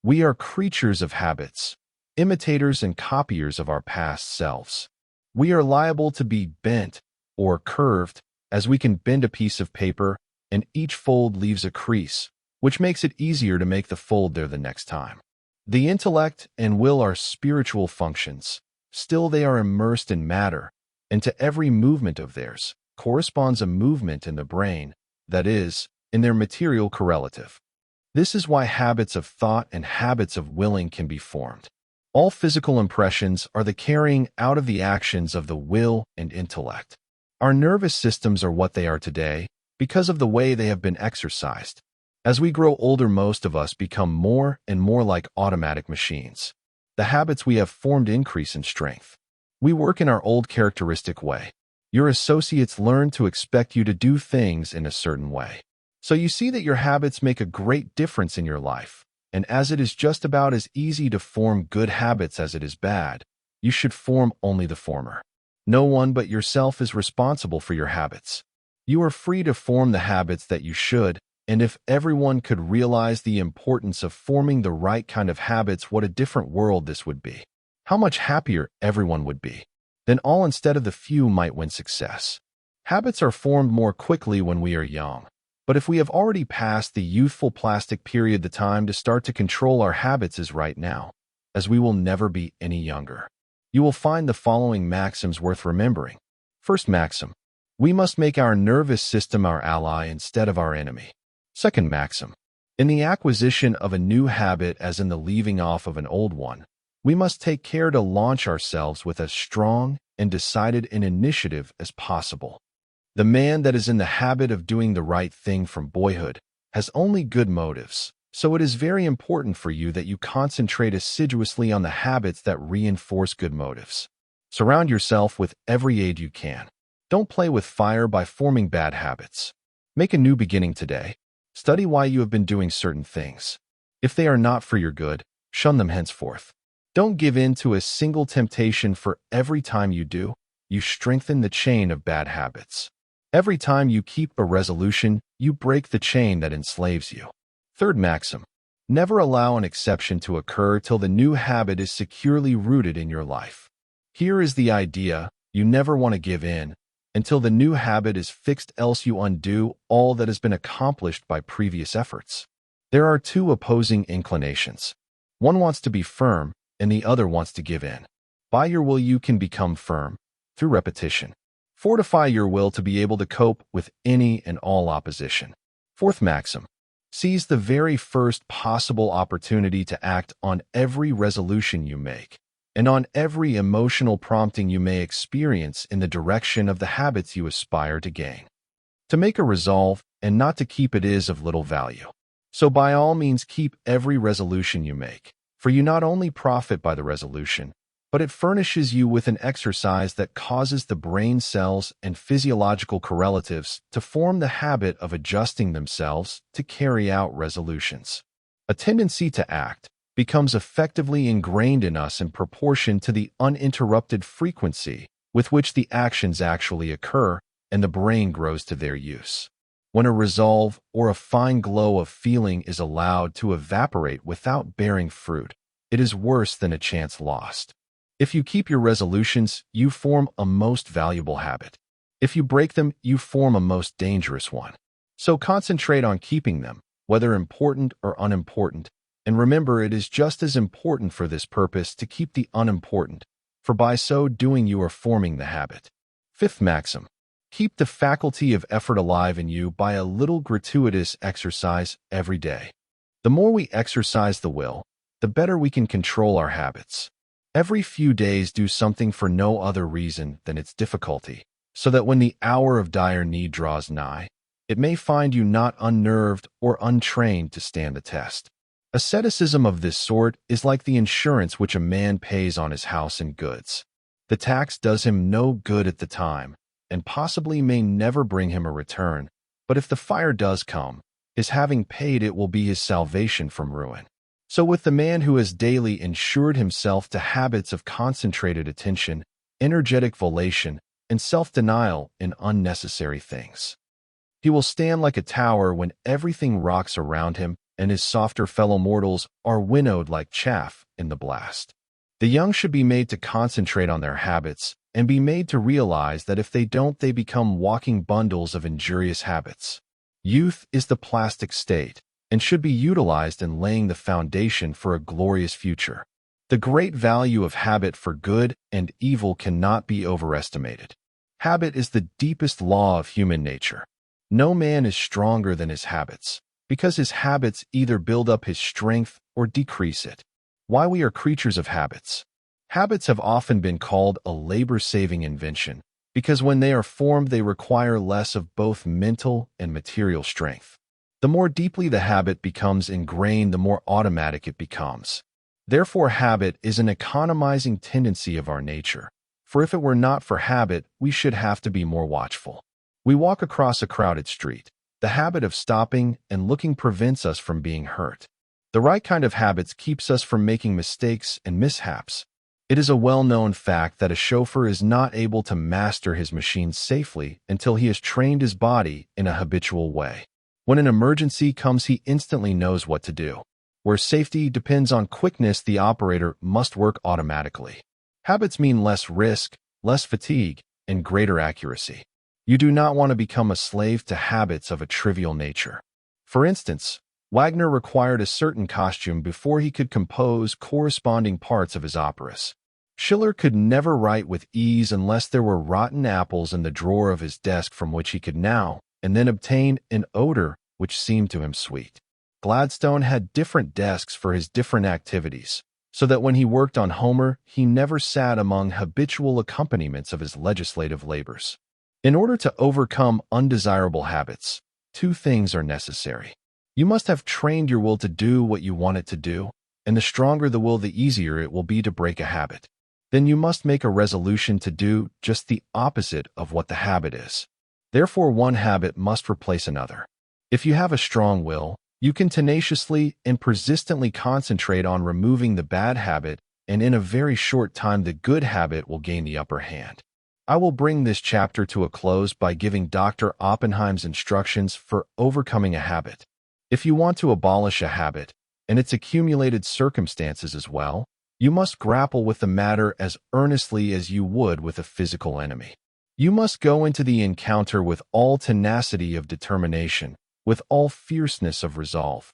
Speaker 1: We are creatures of habits, imitators and copiers of our past selves. We are liable to be bent or curved, as we can bend a piece of paper, and each fold leaves a crease, which makes it easier to make the fold there the next time. The intellect and will are spiritual functions. Still they are immersed in matter, and to every movement of theirs corresponds a movement in the brain, that is, in their material correlative. This is why habits of thought and habits of willing can be formed. All physical impressions are the carrying out of the actions of the will and intellect. Our nervous systems are what they are today because of the way they have been exercised. As we grow older, most of us become more and more like automatic machines. The habits we have formed increase in strength. We work in our old characteristic way. Your associates learn to expect you to do things in a certain way. So you see that your habits make a great difference in your life, and as it is just about as easy to form good habits as it is bad, you should form only the former. No one but yourself is responsible for your habits. You are free to form the habits that you should, and if everyone could realize the importance of forming the right kind of habits, what a different world this would be. How much happier everyone would be. Then all instead of the few might win success. Habits are formed more quickly when we are young. But if we have already passed the youthful plastic period, the time to start to control our habits is right now, as we will never be any younger. You will find the following maxims worth remembering. First maxim: we must make our nervous system our ally instead of our enemy. Second maxim: in the acquisition of a new habit, as in the leaving off of an old one, we must take care to launch ourselves with as strong and decided an initiative as possible. The man that is in the habit of doing the right thing from boyhood has only good motives, so it is very important for you that you concentrate assiduously on the habits that reinforce good motives. Surround yourself with every aid you can. Don't play with fire by forming bad habits. Make a new beginning today. Study why you have been doing certain things. If they are not for your good, shun them henceforth. Don't give in to a single temptation, for every time you do, you strengthen the chain of bad habits. Every time you keep a resolution, you break the chain that enslaves you. Third maxim: never allow an exception to occur till the new habit is securely rooted in your life. Here is the idea: you never want to give in until the new habit is fixed, else you undo all that has been accomplished by previous efforts. There are two opposing inclinations. One wants to be firm, and the other wants to give in. By your will you can become firm, through repetition. Fortify your will to be able to cope with any and all opposition. Fourth maxim: seize the very first possible opportunity to act on every resolution you make, and on every emotional prompting you may experience in the direction of the habits you aspire to gain. To make a resolve and not to keep it is of little value. So by all means keep every resolution you make, for you not only profit by the resolution, but it furnishes you with an exercise that causes the brain cells and physiological correlatives to form the habit of adjusting themselves to carry out resolutions. A tendency to act becomes effectively ingrained in us in proportion to the uninterrupted frequency with which the actions actually occur, and the brain grows to their use. When a resolve or a fine glow of feeling is allowed to evaporate without bearing fruit, it is worse than a chance lost. If you keep your resolutions, you form a most valuable habit. If you break them, you form a most dangerous one. So concentrate on keeping them, whether important or unimportant, and remember it is just as important for this purpose to keep the unimportant, for by so doing you are forming the habit. Fifth maxim: keep the faculty of effort alive in you by a little gratuitous exercise every day. The more we exercise the will, the better we can control our habits. Every few days do something for no other reason than its difficulty, so that when the hour of dire need draws nigh, it may find you not unnerved or untrained to stand the test. Asceticism of this sort is like the insurance which a man pays on his house and goods. The tax does him no good at the time, and possibly may never bring him a return, but if the fire does come, his having paid it will be his salvation from ruin. So with the man who has daily insured himself to habits of concentrated attention, energetic volation, and self-denial in unnecessary things. He will stand like a tower when everything rocks around him and his softer fellow mortals are winnowed like chaff in the blast. The young should be made to concentrate on their habits and be made to realize that if they don't, they become walking bundles of injurious habits. Youth is the plastic state and should be utilized in laying the foundation for a glorious future. The great value of habit for good and evil cannot be overestimated. Habit is the deepest law of human nature. No man is stronger than his habits, because his habits either build up his strength or decrease it. Why we are creatures of habits. Habits have often been called a labor-saving invention, because when they are formed they require less of both mental and material strength. The more deeply the habit becomes ingrained, the more automatic it becomes. Therefore, habit is an economizing tendency of our nature, for if it were not for habit, we should have to be more watchful. We walk across a crowded street. The habit of stopping and looking prevents us from being hurt. The right kind of habits keeps us from making mistakes and mishaps. It is a well-known fact that a chauffeur is not able to master his machine safely until he has trained his body in a habitual way. When an emergency comes, he instantly knows what to do. Where safety depends on quickness, the operator must work automatically. Habits mean less risk, less fatigue, and greater accuracy. You do not want to become a slave to habits of a trivial nature. For instance, Wagner required a certain costume before he could compose corresponding parts of his operas. Schiller could never write with ease unless there were rotten apples in the drawer of his desk from which he could now and then obtain an odor which seemed to him sweet. Gladstone had different desks for his different activities, so that when he worked on Homer, he never sat among habitual accompaniments of his legislative labors. In order to overcome undesirable habits, two things are necessary. You must have trained your will to do what you want it to do, and the stronger the will, the easier it will be to break a habit. Then you must make a resolution to do just the opposite of what the habit is. Therefore, one habit must replace another. If you have a strong will, you can tenaciously and persistently concentrate on removing the bad habit, and in a very short time the good habit will gain the upper hand. I will bring this chapter to a close by giving Dr. Oppenheim's instructions for overcoming a habit. If you want to abolish a habit, and its accumulated circumstances as well, you must grapple with the matter as earnestly as you would with a physical enemy. You must go into the encounter with all tenacity of determination, with all fierceness of resolve.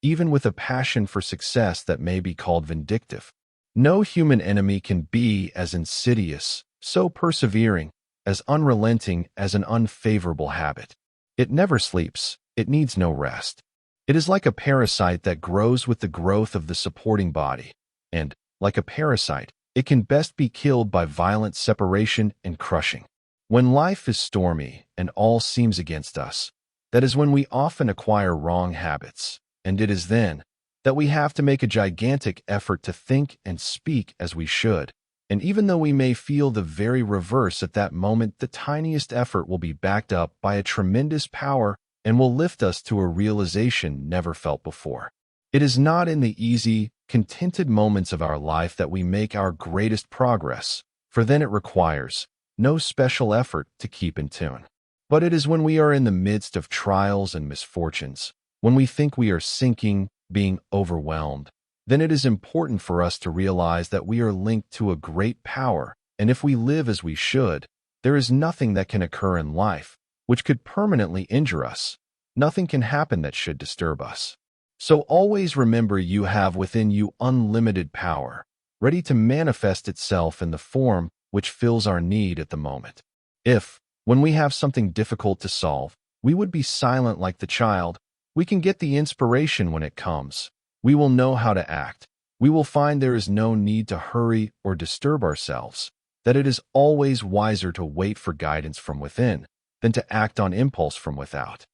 Speaker 1: Even with a passion for success that may be called vindictive. No human enemy can be as insidious, so persevering, as unrelenting as an unfavorable habit. It never sleeps, it needs no rest. It is like a parasite that grows with the growth of the supporting body, and, like a parasite, it can best be killed by violent separation and crushing. When life is stormy and all seems against us, that is when we often acquire wrong habits, and it is then that we have to make a gigantic effort to think and speak as we should. And even though we may feel the very reverse at that moment, the tiniest effort will be backed up by a tremendous power and will lift us to a realization never felt before. It is not in the easy, contented moments of our life that we make our greatest progress, for then it requires no special effort to keep in tune. But it is when we are in the midst of trials and misfortunes, when we think we are sinking, being overwhelmed, then it is important for us to realize that we are linked to a great power, and if we live as we should, there is nothing that can occur in life which could permanently injure us. Nothing can happen that should disturb us. So always remember you have within you unlimited power, ready to manifest itself in the form which fills our need at the moment. If, when we have something difficult to solve, we would be silent like the child, We can get the inspiration when it comes. We will know how to act. We will find there is no need to hurry or disturb ourselves, that it is always wiser to wait for guidance from within than to act on impulse from without.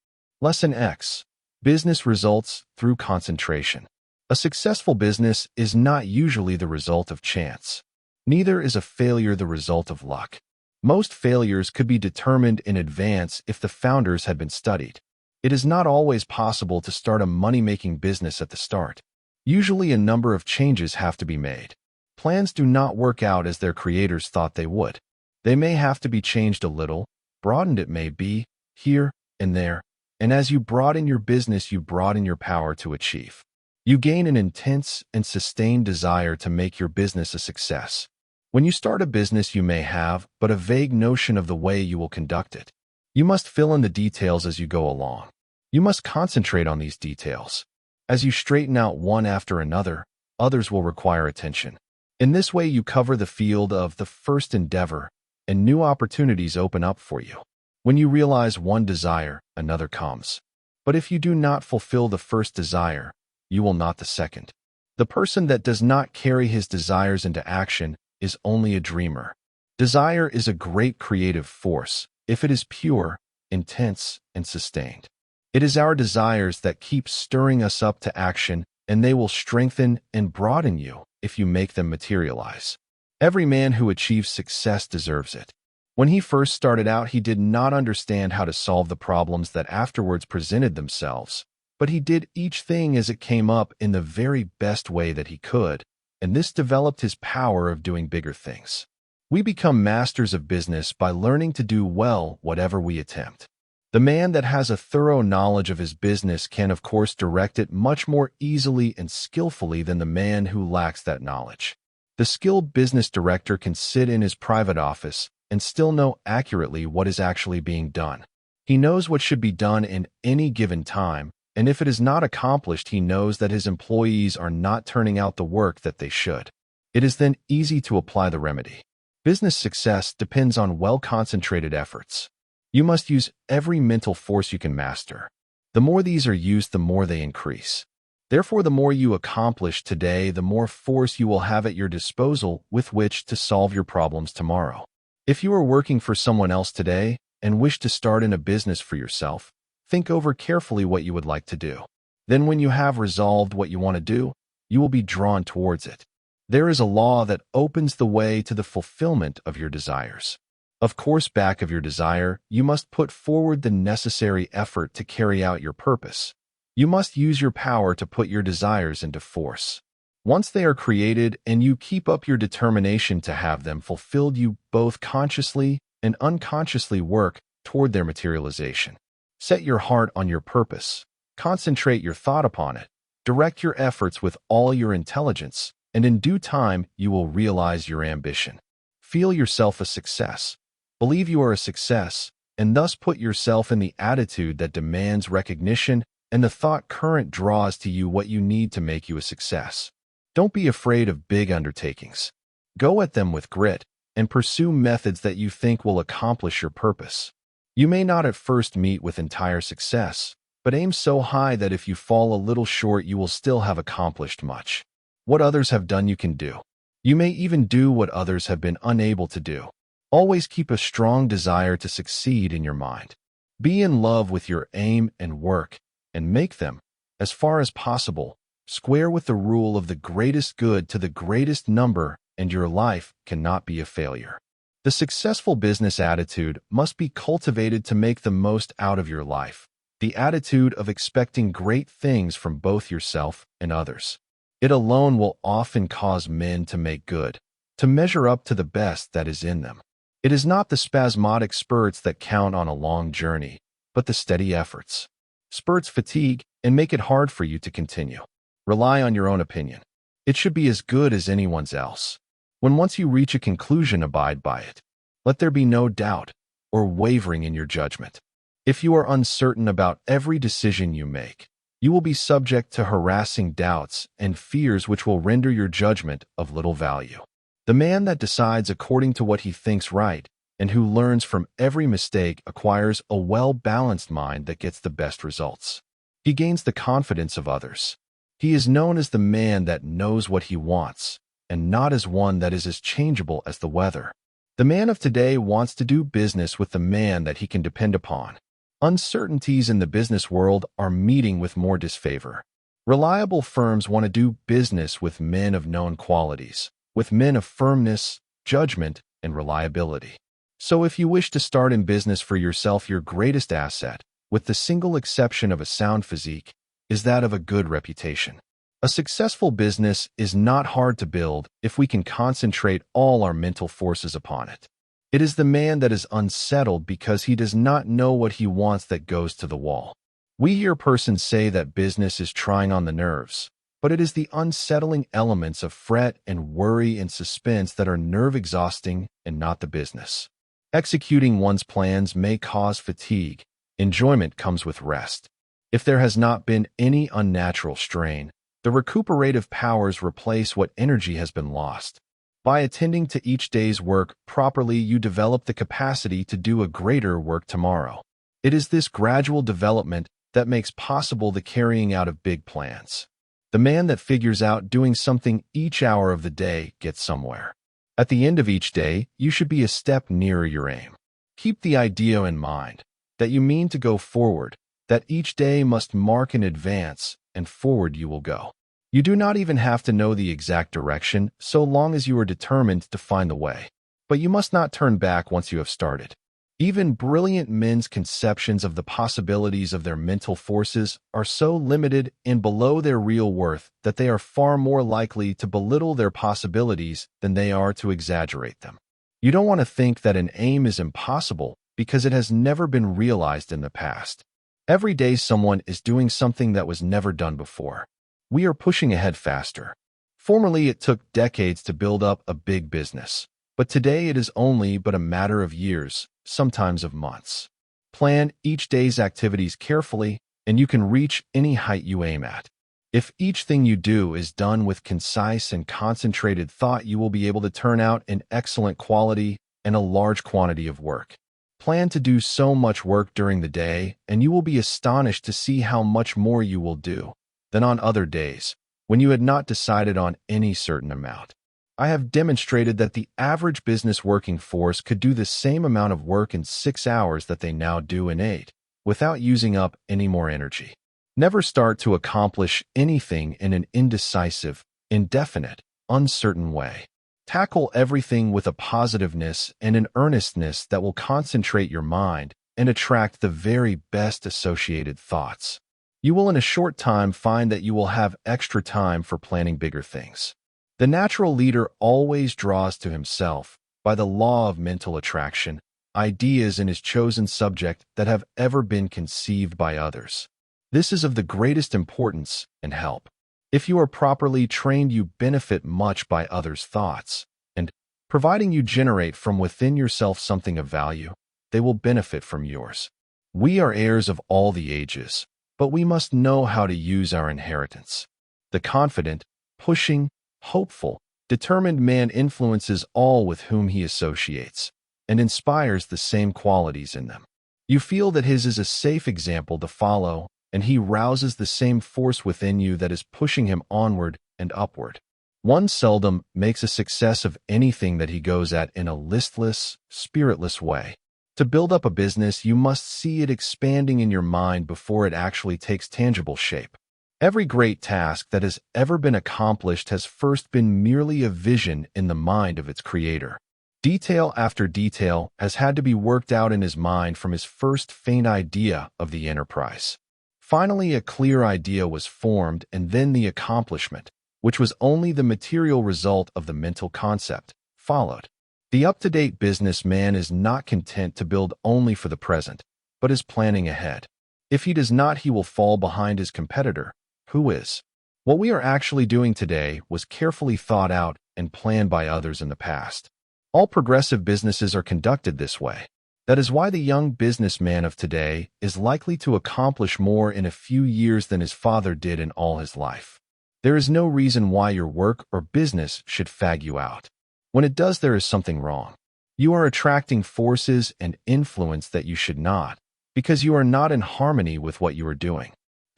Speaker 1: Lesson X. Business results through concentration. A successful business is not usually the result of chance. Neither is a failure the result of luck. Most failures could be determined in advance if the founders had been studied. It is not always possible to start a money-making business at the start. Usually a number of changes have to be made. Plans do not work out as their creators thought they would. They may have to be changed a little, broadened it may be, here and there, and as you broaden your business, you broaden your power to achieve. You gain an intense and sustained desire to make your business a success. When you start a business, you may have but a vague notion of the way you will conduct it. You must fill in the details as you go along. You must concentrate on these details. As you straighten out one after another, others will require attention. In this way, you cover the field of the first endeavor, and new opportunities open up for you. When you realize one desire, another comes. But if you do not fulfill the first desire, you will not the second. The person that does not carry his desires into action is only a dreamer. Desire is a great creative force if it is pure, intense, and sustained. It is our desires that keep stirring us up to action, and they will strengthen and broaden you if you make them materialize. Every man who achieves success deserves it. When he first started out, he did not understand how to solve the problems that afterwards presented themselves, but he did each thing as it came up in the very best way that he could, and this developed his power of doing bigger things. We become masters of business by learning to do well whatever we attempt. The man that has a thorough knowledge of his business can, of course, direct it much more easily and skillfully than the man who lacks that knowledge. The skilled business director can sit in his private office and still know accurately what is actually being done. He knows what should be done in any given time, and if it is not accomplished, he knows that his employees are not turning out the work that they should. It is then easy to apply the remedy. Business success depends on well-concentrated efforts. You must use every mental force you can master. The more these are used, the more they increase. Therefore, the more you accomplish today, the more force you will have at your disposal with which to solve your problems tomorrow. If you are working for someone else today and wish to start in a business for yourself, think over carefully what you would like to do. Then when you have resolved what you want to do, you will be drawn towards it. There is a law that opens the way to the fulfillment of your desires. Of course, back of your desire, you must put forward the necessary effort to carry out your purpose. You must use your power to put your desires into force. Once they are created and you keep up your determination to have them fulfilled, you both consciously and unconsciously work toward their materialization. Set your heart on your purpose. Concentrate your thought upon it. Direct your efforts with all your intelligence, and in due time you will realize your ambition. Feel yourself a success. Believe you are a success, and thus put yourself in the attitude that demands recognition, and the thought current draws to you what you need to make you a success. Don't be afraid of big undertakings. Go at them with grit, and pursue methods that you think will accomplish your purpose. You may not at first meet with entire success, but aim so high that if you fall a little short, you will still have accomplished much. What others have done, you can do. You may even do what others have been unable to do. Always keep a strong desire to succeed in your mind. Be in love with your aim and work, and make them, as far as possible, square with the rule of the greatest good to the greatest number, and your life cannot be a failure. The successful business attitude must be cultivated to make the most out of your life, the attitude of expecting great things from both yourself and others. It alone will often cause men to make good, to measure up to the best that is in them. It is not the spasmodic spurts that count on a long journey, but the steady efforts. Spurts fatigue and make it hard for you to continue. Rely on your own opinion. It should be as good as anyone's else. When once you reach a conclusion, abide by it. Let there be no doubt or wavering in your judgment. If you are uncertain about every decision you make, you will be subject to harassing doubts and fears which will render your judgment of little value. The man that decides according to what he thinks right and who learns from every mistake acquires a well-balanced mind that gets the best results. He gains the confidence of others. He is known as the man that knows what he wants, and not as one that is as changeable as the weather. The man of today wants to do business with the man that he can depend upon. Uncertainties in the business world are meeting with more disfavor. Reliable firms want to do business with men of known qualities, with men of firmness, judgment, and reliability. So if you wish to start in business for yourself, your greatest asset, with the single exception of a sound physique, is that of a good reputation. A successful business is not hard to build if we can concentrate all our mental forces upon it. It is the man that is unsettled because he does not know what he wants that goes to the wall. We hear persons say that business is trying on the nerves, but it is the unsettling elements of fret and worry and suspense that are nerve-exhausting and not the business. Executing one's plans may cause fatigue. Enjoyment comes with rest. If there has not been any unnatural strain, the recuperative powers replace what energy has been lost. By attending to each day's work properly, you develop the capacity to do a greater work tomorrow. It is this gradual development that makes possible the carrying out of big plans. The man that figures out doing something each hour of the day gets somewhere. At the end of each day, you should be a step nearer your aim. Keep the idea in mind that you mean to go forward, that each day must mark an advance, and forward you will go. You do not even have to know the exact direction, so long as you are determined to find the way. But you must not turn back once you have started. Even brilliant men's conceptions of the possibilities of their mental forces are so limited and below their real worth that they are far more likely to belittle their possibilities than they are to exaggerate them. You don't want to think that an aim is impossible because it has never been realized in the past. Every day someone is doing something that was never done before. We are pushing ahead faster. Formerly, it took decades to build up a big business, but today it is only but a matter of years, sometimes of months. Plan each day's activities carefully, and you can reach any height you aim at. If each thing you do is done with concise and concentrated thought, you will be able to turn out an excellent quality and a large quantity of work. Plan to do so much work during the day, and you will be astonished to see how much more you will do than on other days, when you had not decided on any certain amount. I have demonstrated that the average business working force could do the same amount of work in 6 hours that they now do in 8, without using up any more energy. Never start to accomplish anything in an indecisive, indefinite, uncertain way. Tackle everything with a positiveness and an earnestness that will concentrate your mind and attract the very best associated thoughts. You will in a short time find that you will have extra time for planning bigger things. The natural leader always draws to himself, by the law of mental attraction, ideas in his chosen subject that have ever been conceived by others. This is of the greatest importance and help. If you are properly trained, you benefit much by others' thoughts, and, providing you generate from within yourself something of value, they will benefit from yours. We are heirs of all the ages, but we must know how to use our inheritance. The confident, pushing, hopeful, determined man influences all with whom he associates, and inspires the same qualities in them. You feel that his is a safe example to follow, and he rouses the same force within you that is pushing him onward and upward. One seldom makes a success of anything that he goes at in a listless, spiritless way. To build up a business, you must see it expanding in your mind before it actually takes tangible shape. Every great task that has ever been accomplished has first been merely a vision in the mind of its creator. Detail after detail has had to be worked out in his mind from his first faint idea of the enterprise. Finally, a clear idea was formed, and then the accomplishment, which was only the material result of the mental concept, followed. The up-to-date businessman is not content to build only for the present, but is planning ahead. If he does not, he will fall behind his competitor, who is. What we are actually doing today was carefully thought out and planned by others in the past. All progressive businesses are conducted this way. That is why the young businessman of today is likely to accomplish more in a few years than his father did in all his life. There is no reason why your work or business should fag you out. When it does, there is something wrong. You are attracting forces and influence that you should not, because you are not in harmony with what you are doing.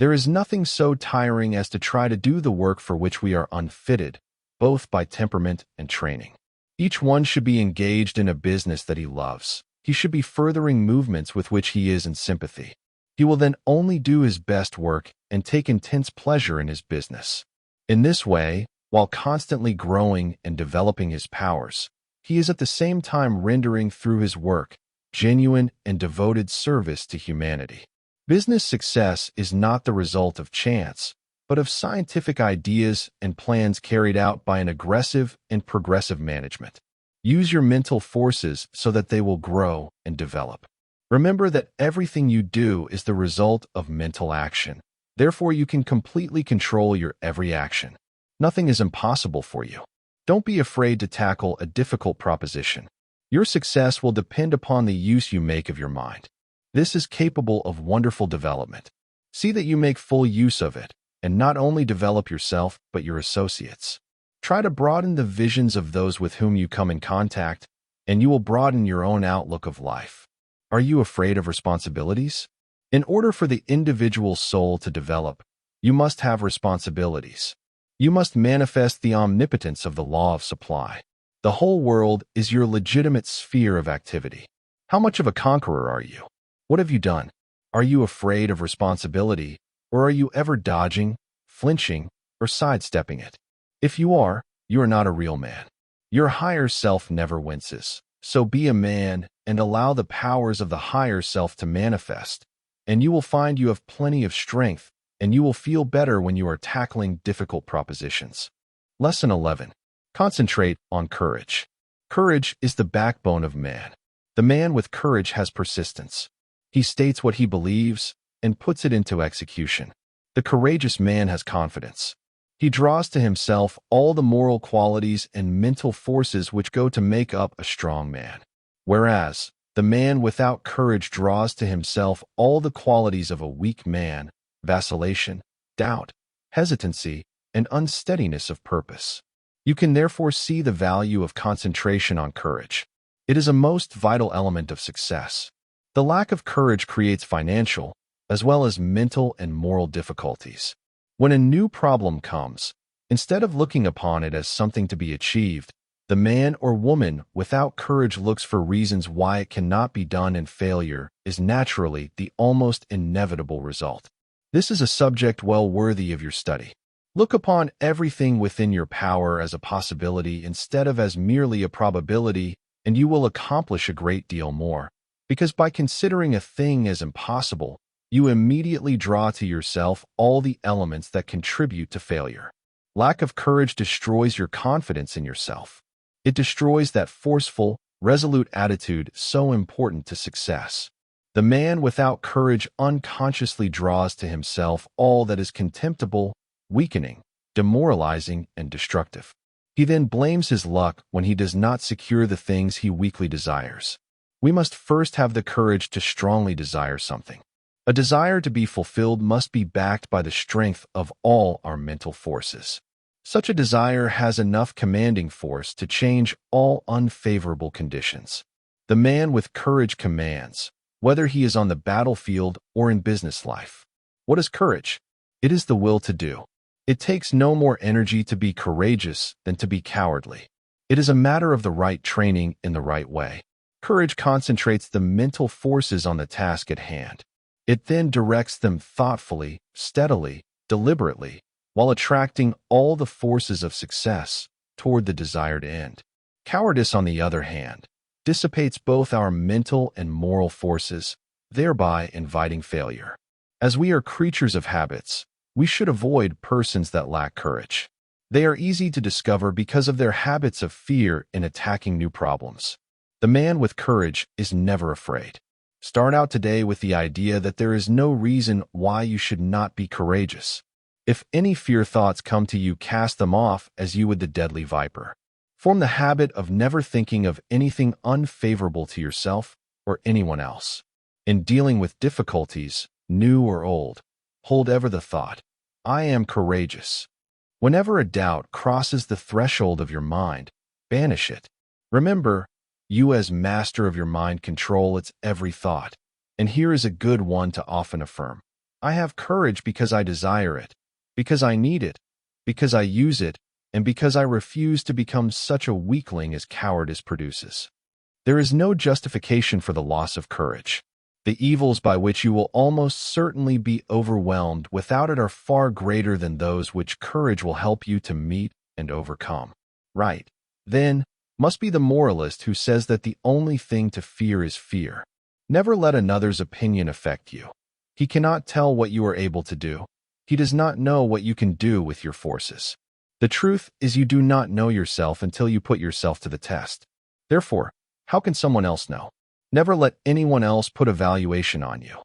Speaker 1: There is nothing so tiring as to try to do the work for which we are unfitted, both by temperament and training. Each one should be engaged in a business that he loves. He should be furthering movements with which he is in sympathy. He will then only do his best work and take intense pleasure in his business. In this way, while constantly growing and developing his powers, he is at the same time rendering through his work genuine and devoted service to humanity. Business success is not the result of chance, but of scientific ideas and plans carried out by an aggressive and progressive management. Use your mental forces so that they will grow and develop. Remember that everything you do is the result of mental action. Therefore, you can completely control your every action. Nothing is impossible for you. Don't be afraid to tackle a difficult proposition. Your success will depend upon the use you make of your mind. This is capable of wonderful development. See that you make full use of it, and not only develop yourself, but your associates. Try to broaden the visions of those with whom you come in contact, and you will broaden your own outlook of life. Are you afraid of responsibilities? In order for the individual soul to develop, you must have responsibilities. You must manifest the omnipotence of the law of supply. The whole world is your legitimate sphere of activity. How much of a conqueror are you? What have you done? Are you afraid of responsibility, or are you ever dodging, flinching, or sidestepping it? If you are not a real man. Your higher self never winces. So be a man and allow the powers of the higher self to manifest, and you will find you have plenty of strength, and you will feel better when you are tackling difficult propositions. Lesson 11. Concentrate on courage. Courage is the backbone of man. The man with courage has persistence. He states what he believes and puts it into execution. The courageous man has confidence. He draws to himself all the moral qualities and mental forces which go to make up a strong man. Whereas, the man without courage draws to himself all the qualities of a weak man: vacillation, doubt, hesitancy, and unsteadiness of purpose. You can therefore see the value of concentration on courage. It is a most vital element of success. The lack of courage creates financial, as well as mental and moral difficulties. When a new problem comes, instead of looking upon it as something to be achieved, the man or woman without courage looks for reasons why it cannot be done, and failure is naturally the almost inevitable result. This is a subject well worthy of your study. Look upon everything within your power as a possibility instead of as merely a probability, and you will accomplish a great deal more, because by considering a thing as impossible, you immediately draw to yourself all the elements that contribute to failure. Lack of courage destroys your confidence in yourself. It destroys that forceful, resolute attitude so important to success. The man without courage unconsciously draws to himself all that is contemptible, weakening, demoralizing, and destructive. He then blames his luck when he does not secure the things he weakly desires. We must first have the courage to strongly desire something. A desire to be fulfilled must be backed by the strength of all our mental forces. Such a desire has enough commanding force to change all unfavorable conditions. The man with courage commands, whether he is on the battlefield or in business life. What is courage? It is the will to do. It takes no more energy to be courageous than to be cowardly. It is a matter of the right training in the right way. Courage concentrates the mental forces on the task at hand. It then directs them thoughtfully, steadily, deliberately, while attracting all the forces of success toward the desired end. Cowardice, on the other hand, dissipates both our mental and moral forces, thereby inviting failure. As we are creatures of habits, we should avoid persons that lack courage. They are easy to discover because of their habits of fear in attacking new problems. The man with courage is never afraid. Start out today with the idea that there is no reason why you should not be courageous. If any fear thoughts come to you, cast them off as you would the deadly viper. Form the habit of never thinking of anything unfavorable to yourself or anyone else. In dealing with difficulties, new or old, hold ever the thought, I am courageous. Whenever a doubt crosses the threshold of your mind, banish it. Remember, you as master of your mind control its every thought. And here is a good one to often affirm. I have courage because I desire it, because I need it, because I use it, and because I refuse to become such a weakling as cowardice produces. There is no justification for the loss of courage. The evils by which you will almost certainly be overwhelmed without it are far greater than those which courage will help you to meet and overcome. Right, then, must be the moralist who says that the only thing to fear is fear. Never let another's opinion affect you. He cannot tell what you are able to do. He does not know what you can do with your forces. The truth is you do not know yourself until you put yourself to the test. Therefore, how can someone else know? Never let anyone else put a valuation on you.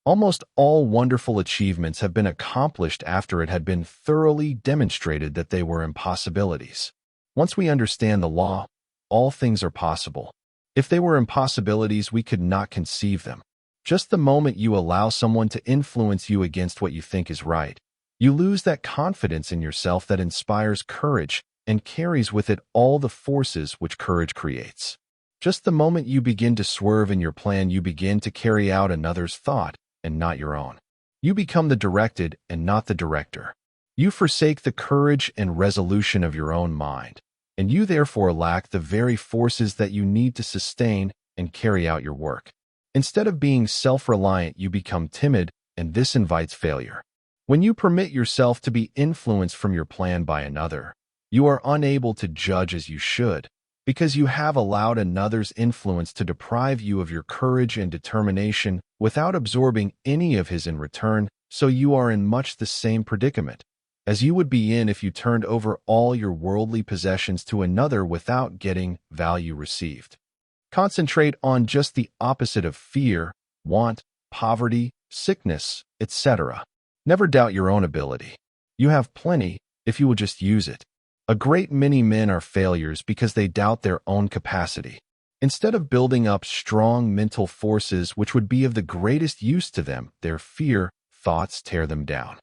Speaker 1: Almost all wonderful achievements have been accomplished after it had been thoroughly demonstrated that they were impossibilities. Once we understand the law, all things are possible. If they were impossibilities, we could not conceive them. Just the moment you allow someone to influence you against what you think is right, you lose that confidence in yourself that inspires courage and carries with it all the forces which courage creates. Just the moment you begin to swerve in your plan, you begin to carry out another's thought and not your own. You become the directed and not the director. You forsake the courage and resolution of your own mind, and you therefore lack the very forces that you need to sustain and carry out your work. Instead of being self-reliant, you become timid, and this invites failure. When you permit yourself to be influenced from your plan by another, you are unable to judge as you should, because you have allowed another's influence to deprive you of your courage and determination without absorbing any of his in return, so you are in much the same predicament as you would be in if you turned over all your worldly possessions to another without getting value received. Concentrate on just the opposite of fear, want, poverty, sickness, etc. Never doubt your own ability. You have plenty if you will just use it. A great many men are failures because they doubt their own capacity. Instead of building up strong mental forces which would be of the greatest use to them, their fear thoughts tear them down.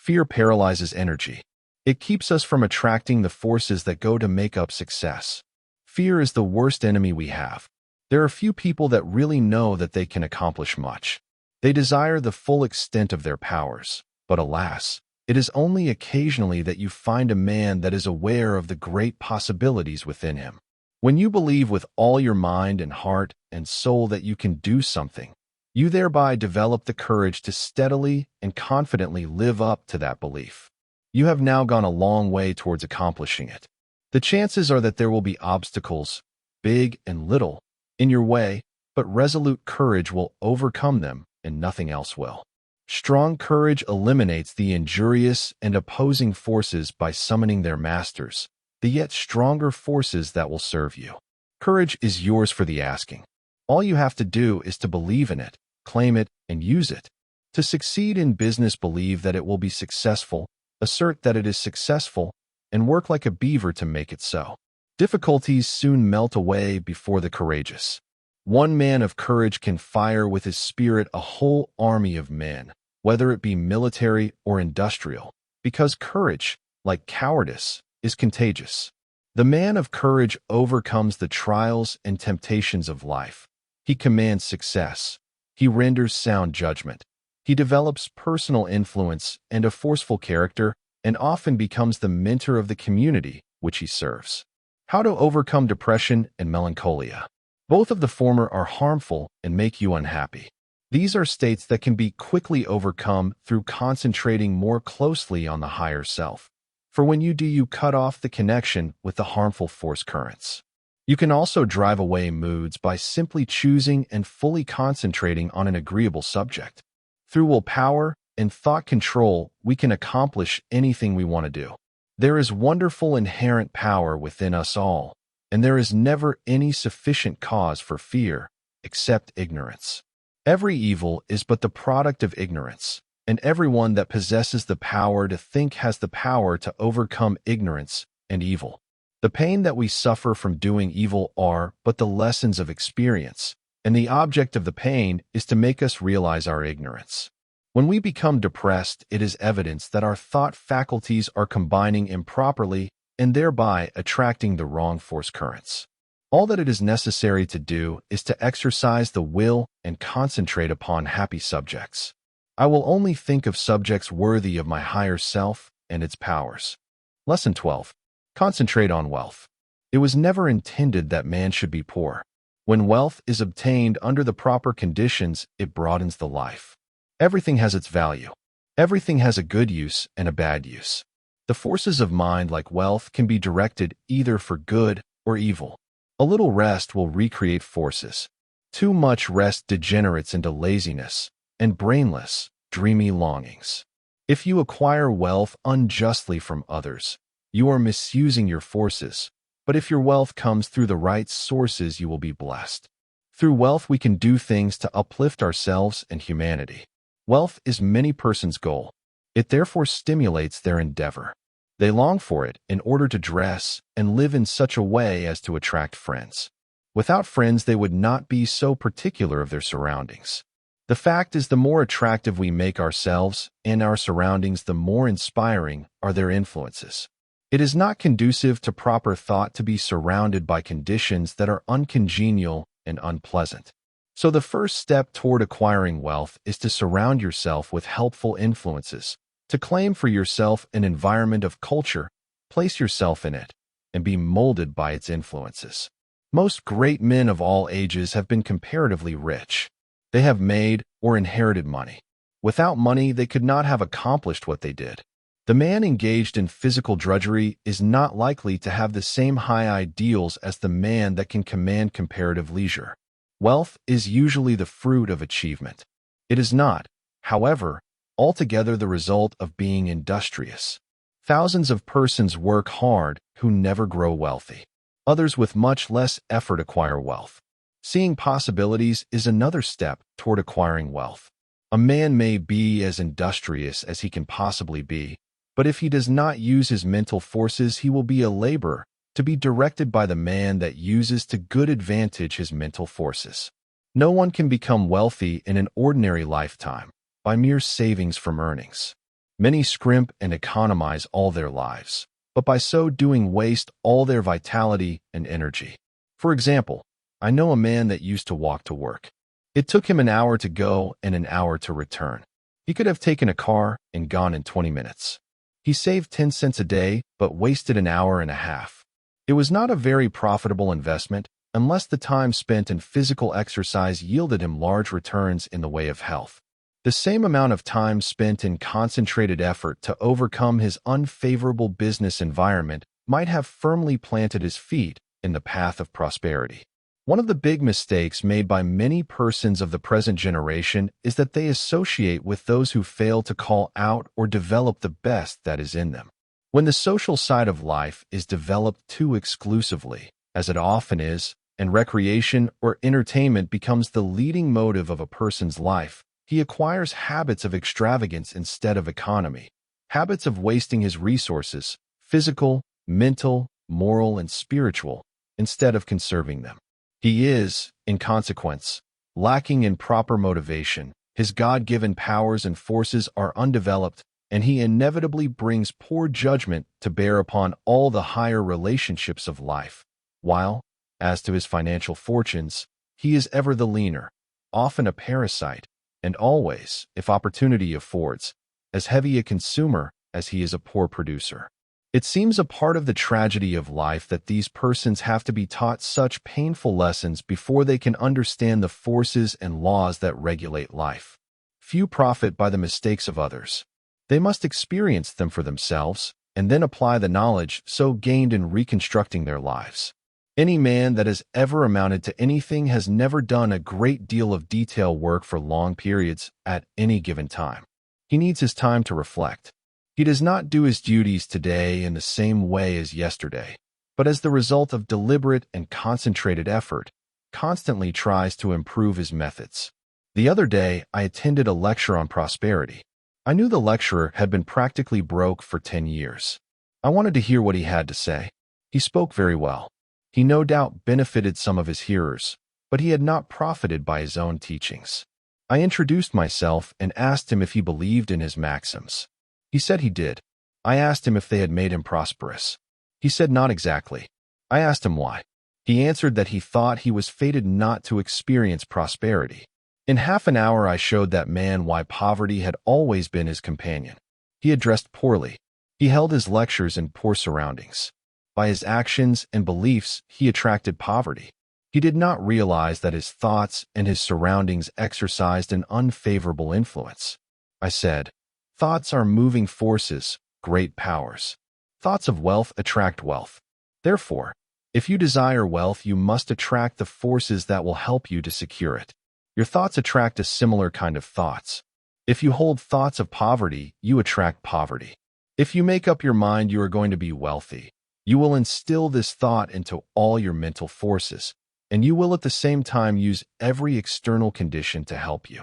Speaker 1: Fear paralyzes energy. It keeps us from attracting the forces that go to make up success. Fear is the worst enemy we have. There are few people that really know that they can accomplish much. They desire the full extent of their powers, but alas, it is only occasionally that you find a man that is aware of the great possibilities within him. When you believe with all your mind and heart and soul that you can do something, you thereby develop the courage to steadily and confidently live up to that belief. You have now gone a long way towards accomplishing it. The chances are that there will be obstacles, big and little, in your way, but resolute courage will overcome them and nothing else will. Strong courage eliminates the injurious and opposing forces by summoning their masters, the yet stronger forces that will serve you. Courage is yours for the asking. All you have to do is to believe in it, claim it, and use it. To succeed in business, believe that it will be successful, assert that it is successful, and work like a beaver to make it so. Difficulties soon melt away before the courageous. One man of courage can fire with his spirit a whole army of men, whether it be military or industrial, because courage, like cowardice, is contagious. The man of courage overcomes the trials and temptations of life. He commands success. He renders sound judgment. He develops personal influence and a forceful character, and often becomes the mentor of the community which he serves. How to overcome depression and melancholia. Both of the former are harmful and make you unhappy. These are states that can be quickly overcome through concentrating more closely on the higher self. For when you do, you cut off the connection with the harmful force currents. You can also drive away moods by simply choosing and fully concentrating on an agreeable subject. Through willpower and thought control, we can accomplish anything we want to do. There is wonderful inherent power within us all, and there is never any sufficient cause for fear except ignorance. Every evil is but the product of ignorance, and everyone that possesses the power to think has the power to overcome ignorance and evil. The pain that we suffer from doing evil are but the lessons of experience, and the object of the pain is to make us realize our ignorance. When we become depressed, it is evidence that our thought faculties are combining improperly and thereby attracting the wrong force currents. All that it is necessary to do is to exercise the will and concentrate upon happy subjects. I will only think of subjects worthy of my higher self and its powers. Lesson 12. Concentrate on wealth. It was never intended that man should be poor. When wealth is obtained under the proper conditions, it broadens the life. Everything has its value. Everything has a good use and a bad use. The forces of mind, like wealth, can be directed either for good or evil. A little rest will recreate forces. Too much rest degenerates into laziness and brainless, dreamy longings. If you acquire wealth unjustly from others, you are misusing your forces. But if your wealth comes through the right sources, you will be blessed. Through wealth, we can do things to uplift ourselves and humanity. Wealth is many persons' goal. It therefore stimulates their endeavor. They long for it in order to dress and live in such a way as to attract friends. Without friends, they would not be so particular of their surroundings. The fact is, the more attractive we make ourselves and our surroundings, the more inspiring are their influences. It is not conducive to proper thought to be surrounded by conditions that are uncongenial and unpleasant. So the first step toward acquiring wealth is to surround yourself with helpful influences. To claim for yourself an environment of culture, place yourself in it, and be molded by its influences. Most great men of all ages have been comparatively rich. They have made or inherited money. Without money, they could not have accomplished what they did. The man engaged in physical drudgery is not likely to have the same high ideals as the man that can command comparative leisure. Wealth is usually the fruit of achievement. It is not, however, altogether the result of being industrious. Thousands of persons work hard who never grow wealthy. Others with much less effort acquire wealth. Seeing possibilities is another step toward acquiring wealth. A man may be as industrious as he can possibly be, but if he does not use his mental forces, he will be a laborer, to be directed by the man that uses to good advantage his mental forces. No one can become wealthy in an ordinary lifetime by mere savings from earnings. Many scrimp and economize all their lives, but by so doing waste all their vitality and energy. For example, I know a man that used to walk to work. It took him an hour to go and an hour to return. He could have taken a car and gone in 20 minutes. He saved 10 cents a day, but wasted an hour and a half. It was not a very profitable investment unless the time spent in physical exercise yielded him large returns in the way of health. The same amount of time spent in concentrated effort to overcome his unfavorable business environment might have firmly planted his feet in the path of prosperity. One of the big mistakes made by many persons of the present generation is that they associate with those who fail to call out or develop the best that is in them. When the social side of life is developed too exclusively, as it often is, and recreation or entertainment becomes the leading motive of a person's life, he acquires habits of extravagance instead of economy, habits of wasting his resources, physical, mental, moral, and spiritual, instead of conserving them. He is, in consequence, lacking in proper motivation. His God-given powers and forces are undeveloped, and he inevitably brings poor judgment to bear upon all the higher relationships of life, while, as to his financial fortunes, he is ever the leaner, often a parasite, and always, if opportunity affords, as heavy a consumer as he is a poor producer. It seems a part of the tragedy of life that these persons have to be taught such painful lessons before they can understand the forces and laws that regulate life. Few profit by the mistakes of others. They must experience them for themselves, and then apply the knowledge so gained in reconstructing their lives. Any man that has ever amounted to anything has never done a great deal of detail work for long periods at any given time. He needs his time to reflect. He does not do his duties today in the same way as yesterday, but as the result of deliberate and concentrated effort, constantly tries to improve his methods. The other day, I attended a lecture on prosperity. I knew the lecturer had been practically broke for 10 years. I wanted to hear what he had to say. He spoke very well. He no doubt benefited some of his hearers, but he had not profited by his own teachings. I introduced myself and asked him if he believed in his maxims. He said he did. I asked him if they had made him prosperous. He said not exactly. I asked him why. He answered that he thought he was fated not to experience prosperity. In half an hour, I showed that man why poverty had always been his companion. He had dressed poorly. He held his lectures in poor surroundings. By his actions and beliefs, he attracted poverty. He did not realize that his thoughts and his surroundings exercised an unfavorable influence. I said, thoughts are moving forces, great powers. Thoughts of wealth attract wealth. Therefore, if you desire wealth, you must attract the forces that will help you to secure it. Your thoughts attract a similar kind of thoughts. If you hold thoughts of poverty, you attract poverty. If you make up your mind you are going to be wealthy, you will instill this thought into all your mental forces, and you will at the same time use every external condition to help you.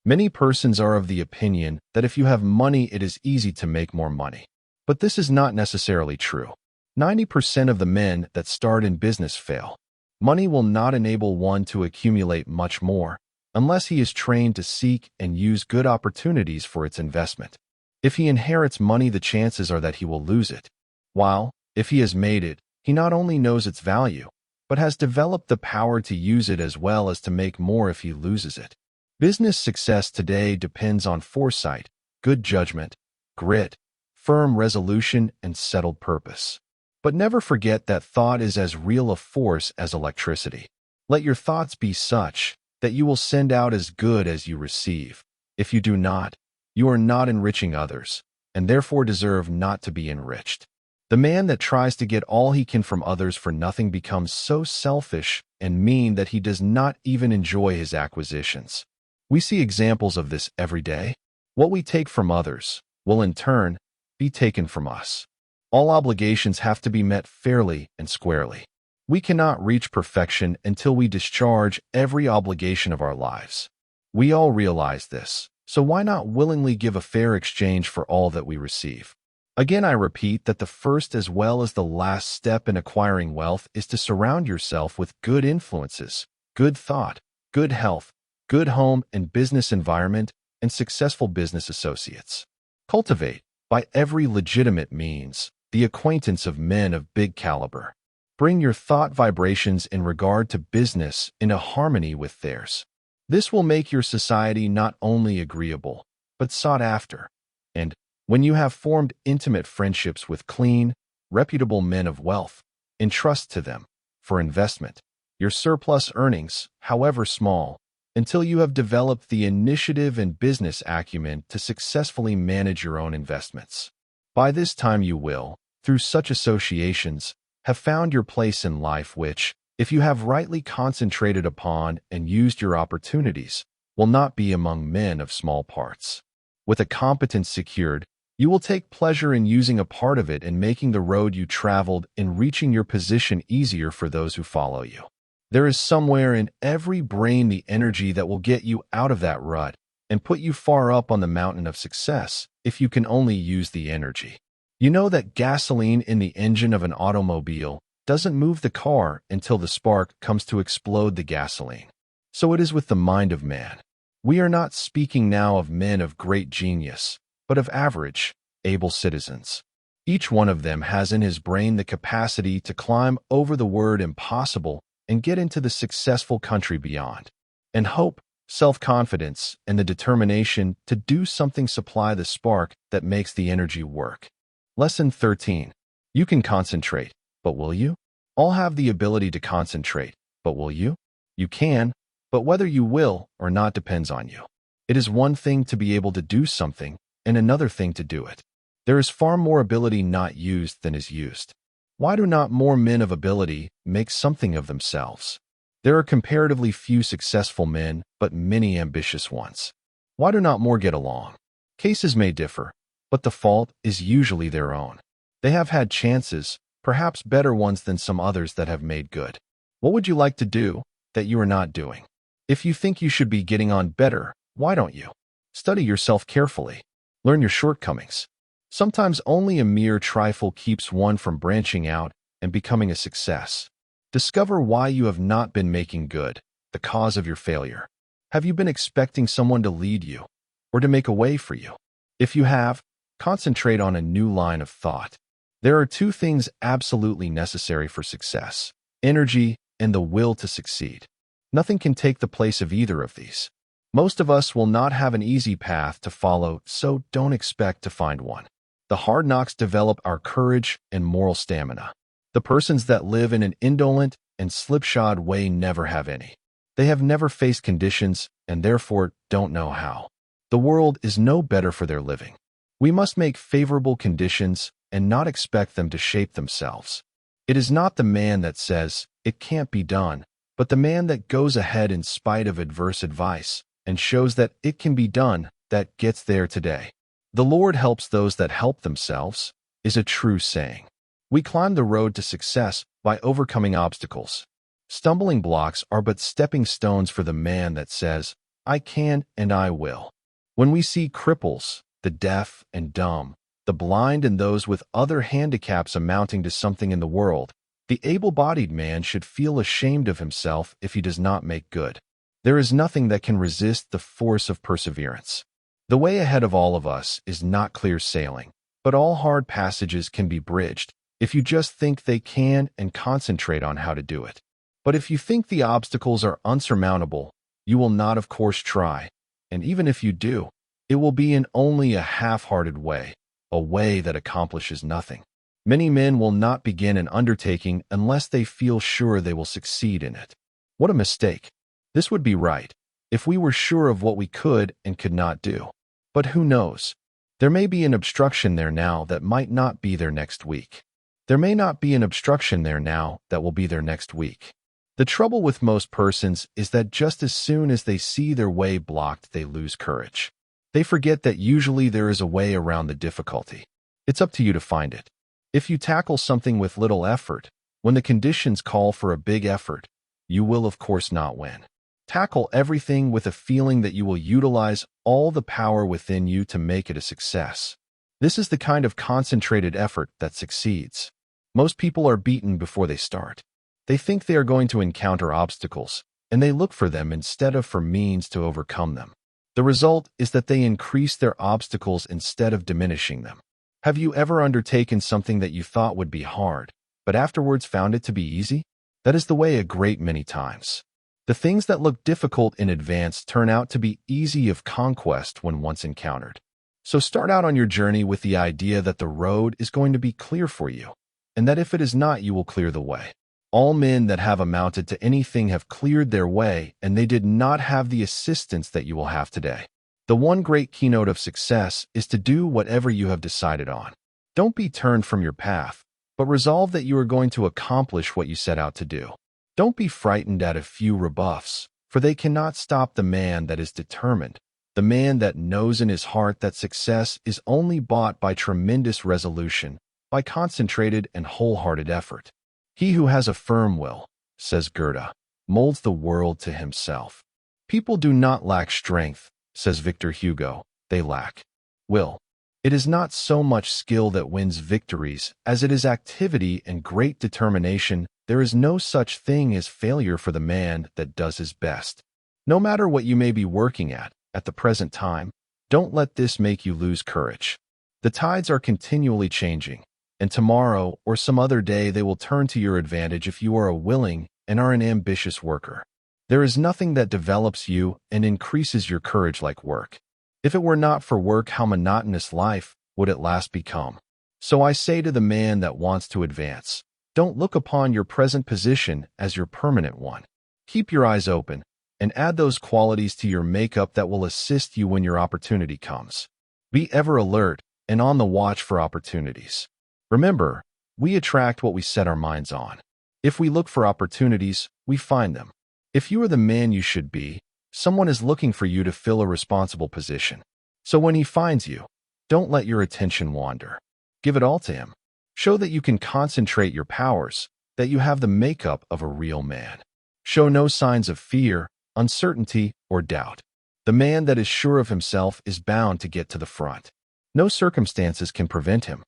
Speaker 1: Many persons are of the opinion that if you have money, it is easy to make more money. But this is not necessarily true. 90% of the men that start in business fail. Money will not enable one to accumulate much more unless he is trained to seek and use good opportunities for its investment. If he inherits money, the chances are that he will lose it. While, if he has made it, he not only knows its value, but has developed the power to use it as well as to make more if he loses it. Business success today depends on foresight, good judgment, grit, firm resolution, and settled purpose. But never forget that thought is as real a force as electricity. Let your thoughts be such that you will send out as good as you receive. If you do not, you are not enriching others, and therefore deserve not to be enriched. The man that tries to get all he can from others for nothing becomes so selfish and mean that he does not even enjoy his acquisitions. We see examples of this every day. What we take from others will in turn be taken from us. All obligations have to be met fairly and squarely. We cannot reach perfection until we discharge every obligation of our lives. We all realize this, so why not willingly give a fair exchange for all that we receive? Again, I repeat that the first as well as the last step in acquiring wealth is to surround yourself with good influences, good thought, good health, good home and business environment, and successful business associates. Cultivate, by every legitimate means, the acquaintance of men of big caliber. Bring your thought vibrations in regard to business into harmony with theirs. This will make your society not only agreeable, but sought after. And when you have formed intimate friendships with clean, reputable men of wealth, entrust to them, for investment, your surplus earnings, however small, until you have developed the initiative and business acumen to successfully manage your own investments. By this time you will, through such associations, have found your place in life which, if you have rightly concentrated upon and used your opportunities, will not be among men of small parts. With a competence secured, you will take pleasure in using a part of it and making the road you traveled in reaching your position easier for those who follow you. There is somewhere in every brain the energy that will get you out of that rut and put you far up on the mountain of success if you can only use the energy. You know that gasoline in the engine of an automobile doesn't move the car until the spark comes to explode the gasoline. So it is with the mind of man. We are not speaking now of men of great genius, but of average, able citizens. Each one of them has in his brain the capacity to climb over the word impossible and get into the successful country beyond. And hope, self-confidence, and the determination to do something supply the spark that makes the energy work. Lesson 13. You can concentrate, but will you? All have the ability to concentrate, but will you? You can, but whether you will or not depends on you. It is one thing to be able to do something, and another thing to do it. There is far more ability not used than is used. Why do not more men of ability make something of themselves? There are comparatively few successful men, but many ambitious ones. Why do not more get along? Cases may differ, but the fault is usually their own. They have had chances, perhaps better ones than some others that have made good. What would you like to do that you are not doing? If you think you should be getting on better, why don't you? Study yourself carefully. Learn your shortcomings. Sometimes only a mere trifle keeps one from branching out and becoming a success. Discover why you have not been making good, the cause of your failure. Have you been expecting someone to lead you or to make a way for you? If you have, concentrate on a new line of thought. There are two things absolutely necessary for success: energy and the will to succeed. Nothing can take the place of either of these. Most of us will not have an easy path to follow, so don't expect to find one. The hard knocks develop our courage and moral stamina. The persons that live in an indolent and slipshod way never have any. They have never faced conditions and therefore don't know how. The world is no better for their living. We must make favorable conditions and not expect them to shape themselves. It is not the man that says, "It can't be done," but the man that goes ahead in spite of adverse advice and shows that it can be done that gets there today. The Lord helps those that help themselves is a true saying. We climb the road to success by overcoming obstacles. Stumbling blocks are but stepping stones for the man that says, "I can and I will." When we see cripples, the deaf and dumb, the blind and those with other handicaps amounting to something in the world, the able-bodied man should feel ashamed of himself if he does not make good. There is nothing that can resist the force of perseverance. The way ahead of all of us is not clear sailing, but all hard passages can be bridged if you just think they can and concentrate on how to do it. But if you think the obstacles are unsurmountable, you will not of course try, and even if you do, it will be in only a half-hearted way, a way that accomplishes nothing. Many men will not begin an undertaking unless they feel sure they will succeed in it. What a mistake! This would be right, if we were sure of what we could and could not do. But who knows? There may be an obstruction there now that might not be there next week. There may not be an obstruction there now that will be there next week. The trouble with most persons is that just as soon as they see their way blocked, they lose courage. They forget that usually there is a way around the difficulty. It's up to you to find it. If you tackle something with little effort, when the conditions call for a big effort, you will of course not win. Tackle everything with a feeling that you will utilize all the power within you to make it a success. This is the kind of concentrated effort that succeeds. Most people are beaten before they start. They think they are going to encounter obstacles, and they look for them instead of for means to overcome them. The result is that they increase their obstacles instead of diminishing them. Have you ever undertaken something that you thought would be hard, but afterwards found it to be easy? That is the way a great many times. The things that look difficult in advance turn out to be easy of conquest when once encountered. So start out on your journey with the idea that the road is going to be clear for you, and that if it is not, you will clear the way. All men that have amounted to anything have cleared their way, and they did not have the assistance that you will have today. The one great keynote of success is to do whatever you have decided on. Don't be turned from your path, but resolve that you are going to accomplish what you set out to do. Don't be frightened at a few rebuffs, for they cannot stop the man that is determined, the man that knows in his heart that success is only bought by tremendous resolution, by concentrated and wholehearted effort. He who has a firm will, says Goethe, molds the world to himself. People do not lack strength, says Victor Hugo, they lack will. It is not so much skill that wins victories as it is activity and great determination. There is no such thing as failure for the man that does his best. No matter what you may be working at the present time, don't let this make you lose courage. The tides are continually changing, and tomorrow or some other day they will turn to your advantage if you are a willing and are an ambitious worker. There is nothing that develops you and increases your courage like work. If it were not for work, how monotonous life would at last become? So I say to the man that wants to advance, don't look upon your present position as your permanent one. Keep your eyes open and add those qualities to your makeup that will assist you when your opportunity comes. Be ever alert and on the watch for opportunities. Remember, we attract what we set our minds on. If we look for opportunities, we find them. If you are the man you should be, someone is looking for you to fill a responsible position. So when he finds you, don't let your attention wander. Give it all to him. Show that you can concentrate your powers, that you have the makeup of a real man. Show no signs of fear, uncertainty, or doubt. The man that is sure of himself is bound to get to the front. No circumstances can prevent him.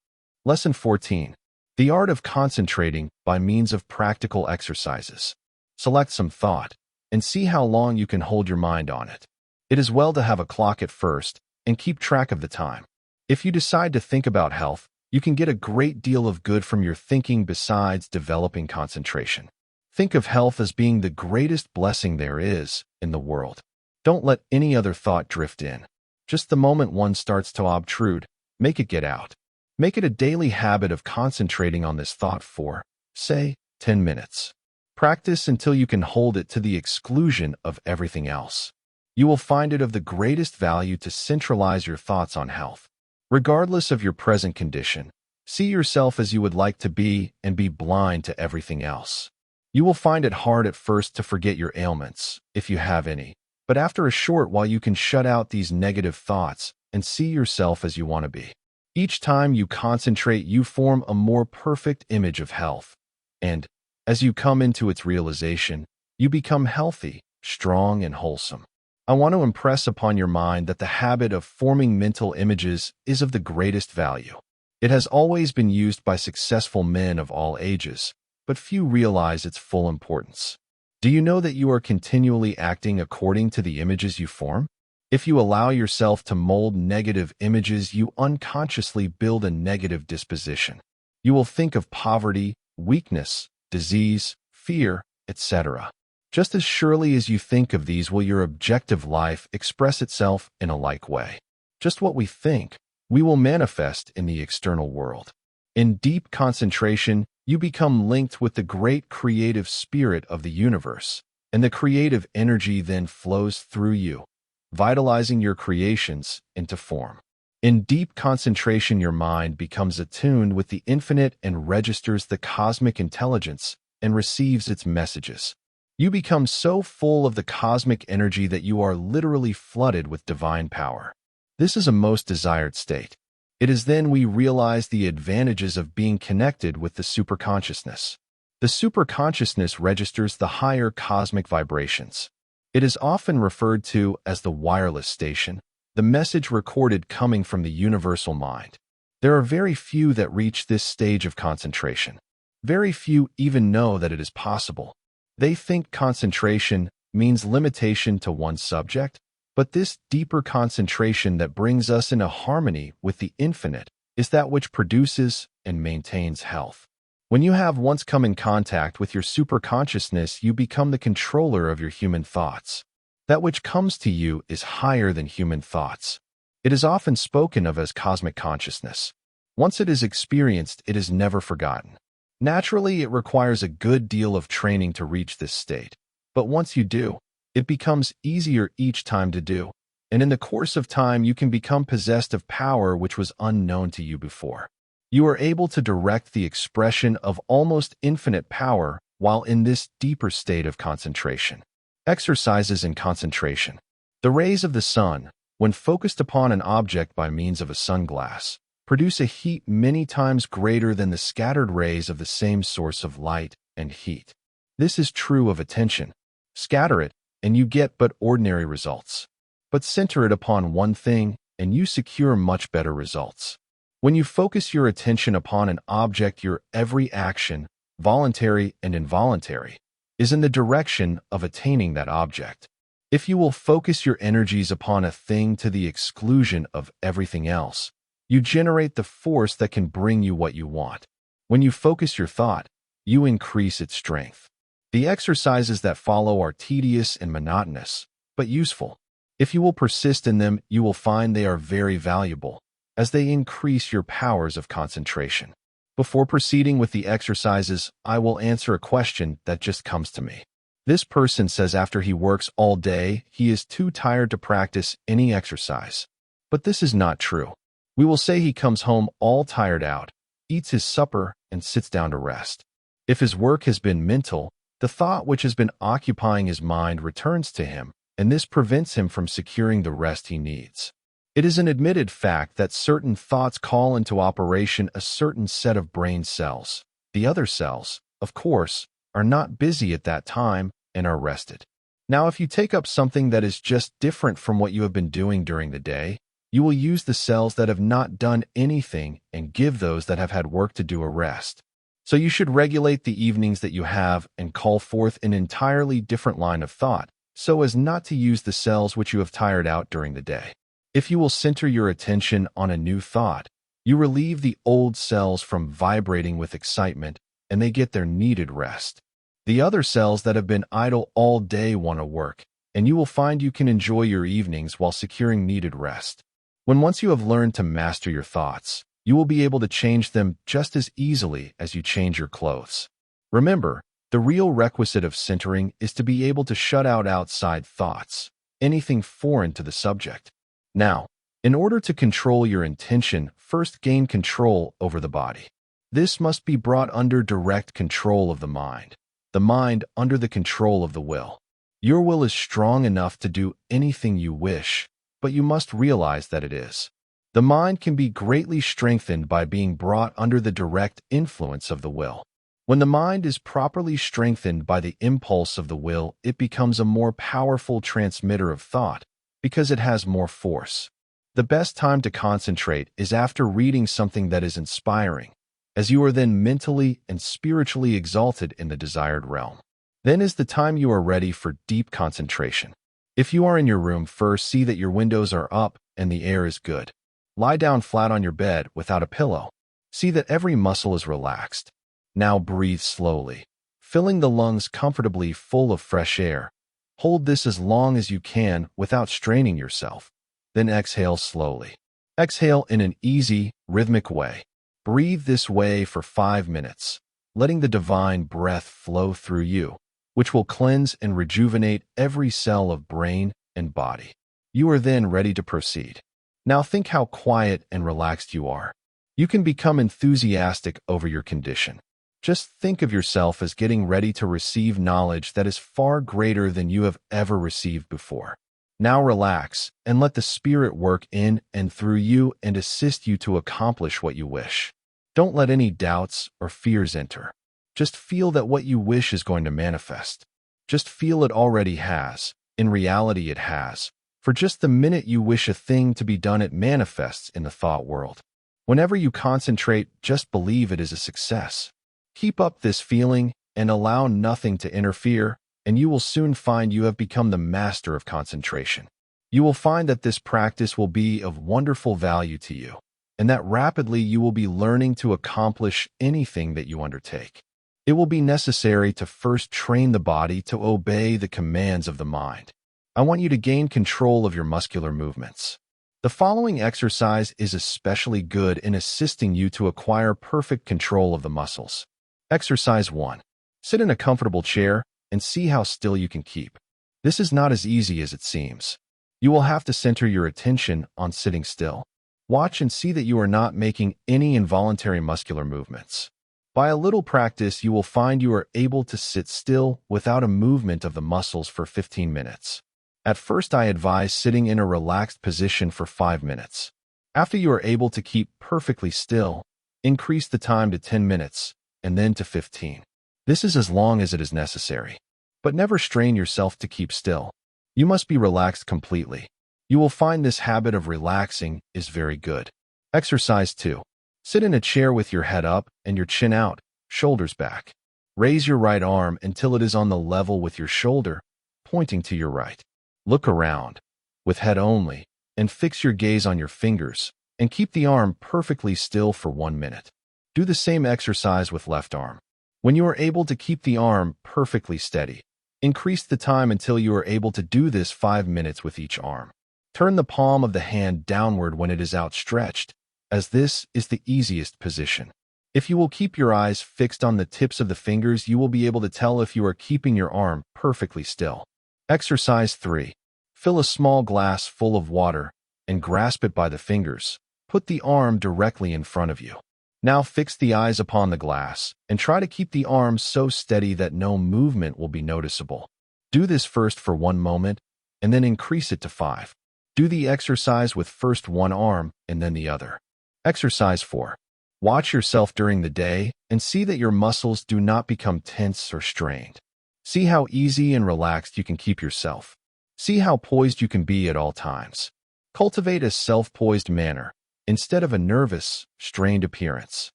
Speaker 1: Lesson 14. The art of concentrating by means of practical exercises. Select some thought and see how long you can hold your mind on it. It is well to have a clock at first and keep track of the time. If you decide to think about health, you can get a great deal of good from your thinking besides developing concentration. Think of health as being the greatest blessing there is in the world. Don't let any other thought drift in. Just the moment one starts to obtrude, make it get out. Make it a daily habit of concentrating on this thought for, say, 10 minutes. Practice until you can hold it to the exclusion of everything else. You will find it of the greatest value to centralize your thoughts on health. Regardless of your present condition, see yourself as you would like to be and be blind to everything else. You will find it hard at first to forget your ailments, if you have any, but after a short while you can shut out these negative thoughts and see yourself as you want to be. Each time you concentrate, you form a more perfect image of health, and, as you come into its realization, you become healthy, strong, and wholesome. I want to impress upon your mind that the habit of forming mental images is of the greatest value. It has always been used by successful men of all ages, but few realize its full importance. Do you know that you are continually acting according to the images you form? If you allow yourself to mold negative images, you unconsciously build a negative disposition. You will think of poverty, weakness, disease, fear, etc. Just as surely as you think of these will your objective life express itself in a like way. Just what we think, we will manifest in the external world. In deep concentration, you become linked with the great creative spirit of the universe, and the creative energy then flows through you, vitalizing your creations into form. In deep concentration, your mind becomes attuned with the infinite and registers the cosmic intelligence and receives its messages. You become so full of the cosmic energy that you are literally flooded with divine power. This is a most desired state. It is then we realize the advantages of being connected with the superconsciousness. The superconsciousness registers the higher cosmic vibrations. It is often referred to as the wireless station, the message recorded coming from the universal mind. There are very few that reach this stage of concentration. Very few even know that it is possible. They think concentration means limitation to one subject, but this deeper concentration that brings us into harmony with the infinite is that which produces and maintains health. When you have once come in contact with your superconsciousness, you become the controller of your human thoughts. That which comes to you is higher than human thoughts. It is often spoken of as cosmic consciousness. Once it is experienced, it is never forgotten. Naturally, it requires a good deal of training to reach this state, but once you do, it becomes easier each time to do, and in the course of time you can become possessed of power which was unknown to you before. You are able to direct the expression of almost infinite power while in this deeper state of concentration. Exercises in concentration. The rays of the sun, when focused upon an object by means of a sunglass, produce a heat many times greater than the scattered rays of the same source of light and heat. This is true of attention. Scatter it, and you get but ordinary results. But center it upon one thing, and you secure much better results. When you focus your attention upon an object, your every action, voluntary and involuntary, is in the direction of attaining that object. If you will focus your energies upon a thing to the exclusion of everything else, you generate the force that can bring you what you want. When you focus your thought, you increase its strength. The exercises that follow are tedious and monotonous, but useful. If you will persist in them, you will find they are very valuable, as they increase your powers of concentration. Before proceeding with the exercises, I will answer a question that just comes to me. This person says after he works all day, he is too tired to practice any exercise. But this is not true. We will say he comes home all tired out, eats his supper, and sits down to rest. If his work has been mental, the thought which has been occupying his mind returns to him, and this prevents him from securing the rest he needs. It is an admitted fact that certain thoughts call into operation a certain set of brain cells. The other cells, of course, are not busy at that time and are rested. Now, if you take up something that is just different from what you have been doing during the day, you will use the cells that have not done anything and give those that have had work to do a rest. So you should regulate the evenings that you have and call forth an entirely different line of thought, so as not to use the cells which you have tired out during the day. If you will center your attention on a new thought, you relieve the old cells from vibrating with excitement, and they get their needed rest. The other cells that have been idle all day want to work, and you will find you can enjoy your evenings while securing needed rest. Once you have learned to master your thoughts, you will be able to change them just as easily as you change your clothes. Remember, the real requisite of centering is to be able to shut out outside thoughts, anything foreign to the subject. Now, in order to control your intention, first gain control over the body. This must be brought under direct control of the mind under the control of the will. Your will is strong enough to do anything you wish, but you must realize that it is. The mind can be greatly strengthened by being brought under the direct influence of the will. When the mind is properly strengthened by the impulse of the will, it becomes a more powerful transmitter of thought because it has more force. The best time to concentrate is after reading something that is inspiring, as you are then mentally and spiritually exalted in the desired realm. Then is the time you are ready for deep concentration. If you are in your room, first see that your windows are up and the air is good. Lie down flat on your bed without a pillow. See that every muscle is relaxed. Now breathe slowly, filling the lungs comfortably full of fresh air. Hold this as long as you can without straining yourself. Then exhale slowly. Exhale in an easy, rhythmic way. Breathe this way for 5 minutes, letting the divine breath flow through you, which will cleanse and rejuvenate every cell of brain and body. You are then ready to proceed. Now think how quiet and relaxed you are. You can become enthusiastic over your condition. Just think of yourself as getting ready to receive knowledge that is far greater than you have ever received before. Now relax and let the Spirit work in and through you and assist you to accomplish what you wish. Don't let any doubts or fears enter. Just feel that what you wish is going to manifest. Just feel it already has. In reality, it has. For just the minute you wish a thing to be done, it manifests in the thought world. Whenever you concentrate, just believe it is a success. Keep up this feeling and allow nothing to interfere, and you will soon find you have become the master of concentration. You will find that this practice will be of wonderful value to you, and that rapidly you will be learning to accomplish anything that you undertake. It will be necessary to first train the body to obey the commands of the mind. I want you to gain control of your muscular movements. The following exercise is especially good in assisting you to acquire perfect control of the muscles. Exercise 1. Sit in a comfortable chair and see how still you can keep. This is not as easy as it seems. You will have to center your attention on sitting still. Watch and see that you are not making any involuntary muscular movements. By a little practice, you will find you are able to sit still without a movement of the muscles for 15 minutes. At first, I advise sitting in a relaxed position for 5 minutes. After you are able to keep perfectly still, increase the time to 10 minutes and then to 15. This is as long as it is necessary. But never strain yourself to keep still. You must be relaxed completely. You will find this habit of relaxing is very good. Exercise 2. Sit in a chair with your head up and your chin out, shoulders back. Raise your right arm until it is on the level with your shoulder, pointing to your right. Look around, with head only, and fix your gaze on your fingers, and keep the arm perfectly still for 1 minute. Do the same exercise with left arm. When you are able to keep the arm perfectly steady, increase the time until you are able to do this 5 minutes with each arm. Turn the palm of the hand downward when it is outstretched, as this is the easiest position. If you will keep your eyes fixed on the tips of the fingers, you will be able to tell if you are keeping your arm perfectly still. Exercise 3. Fill a small glass full of water and grasp it by the fingers. Put the arm directly in front of you. Now fix the eyes upon the glass and try to keep the arm so steady that no movement will be noticeable. Do this first for 1 moment and then increase it to 5. Do the exercise with first one arm and then the other. Exercise 4. Watch yourself during the day and see that your muscles do not become tense or strained. See how easy and relaxed you can keep yourself. See how poised you can be at all times. Cultivate a self-poised manner instead of a nervous, strained appearance.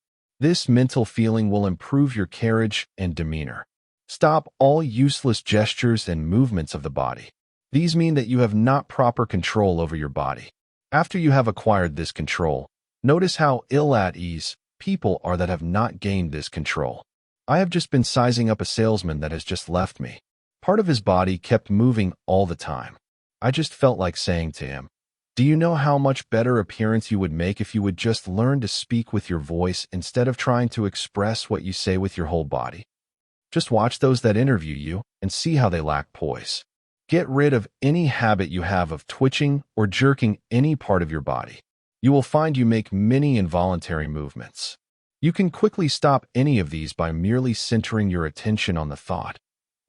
Speaker 1: This mental feeling will improve your carriage and demeanor. Stop all useless gestures and movements of the body. These mean that you have not proper control over your body. After you have acquired this control, notice how ill at ease people are that have not gained this control. I have just been sizing up a salesman that has just left me. Part of his body kept moving all the time. I just felt like saying to him, "Do you know how much better appearance you would make if you would just learn to speak with your voice instead of trying to express what you say with your whole body? Just watch those that interview you and see how they lack poise. Get rid of any habit you have of twitching or jerking any part of your body. You will find you make many involuntary movements. You can quickly stop any of these by merely centering your attention on the thought,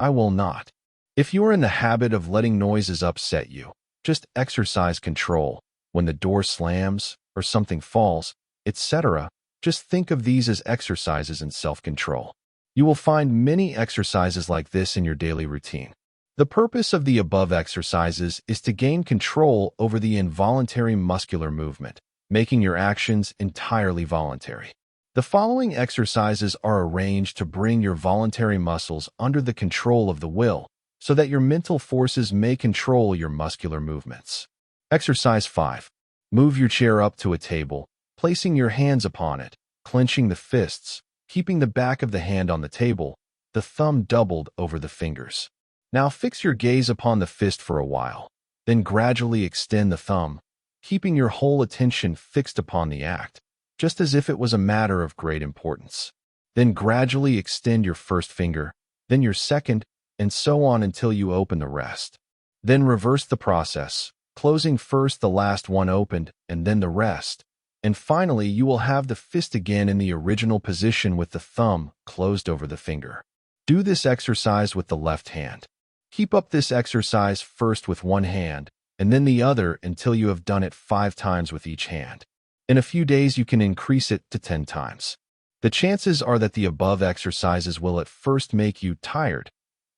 Speaker 1: 'I will not.' If you are in the habit of letting noises upset you, just exercise control. When the door slams or something falls, etc., just think of these as exercises in self-control. You will find many exercises like this in your daily routine. The purpose of the above exercises is to gain control over the involuntary muscular movement, making your actions entirely voluntary. The following exercises are arranged to bring your voluntary muscles under the control of the will, so that your mental forces may control your muscular movements. Exercise 5. Move your chair up to a table, placing your hands upon it, clenching the fists, keeping the back of the hand on the table, the thumb doubled over the fingers. Now fix your gaze upon the fist for a while, then gradually extend the thumb, keeping your whole attention fixed upon the act, just as if it was a matter of great importance. Then gradually extend your first finger, then your second, and so on until you open the rest. Then reverse the process, closing first the last one opened and then the rest, and finally you will have the fist again in the original position with the thumb closed over the finger. Do this exercise with the left hand. Keep up this exercise first with one hand, and then the other until you have done it 5 times with each hand. In a few days you can increase it to 10 times. The chances are that the above exercises will at first make you tired,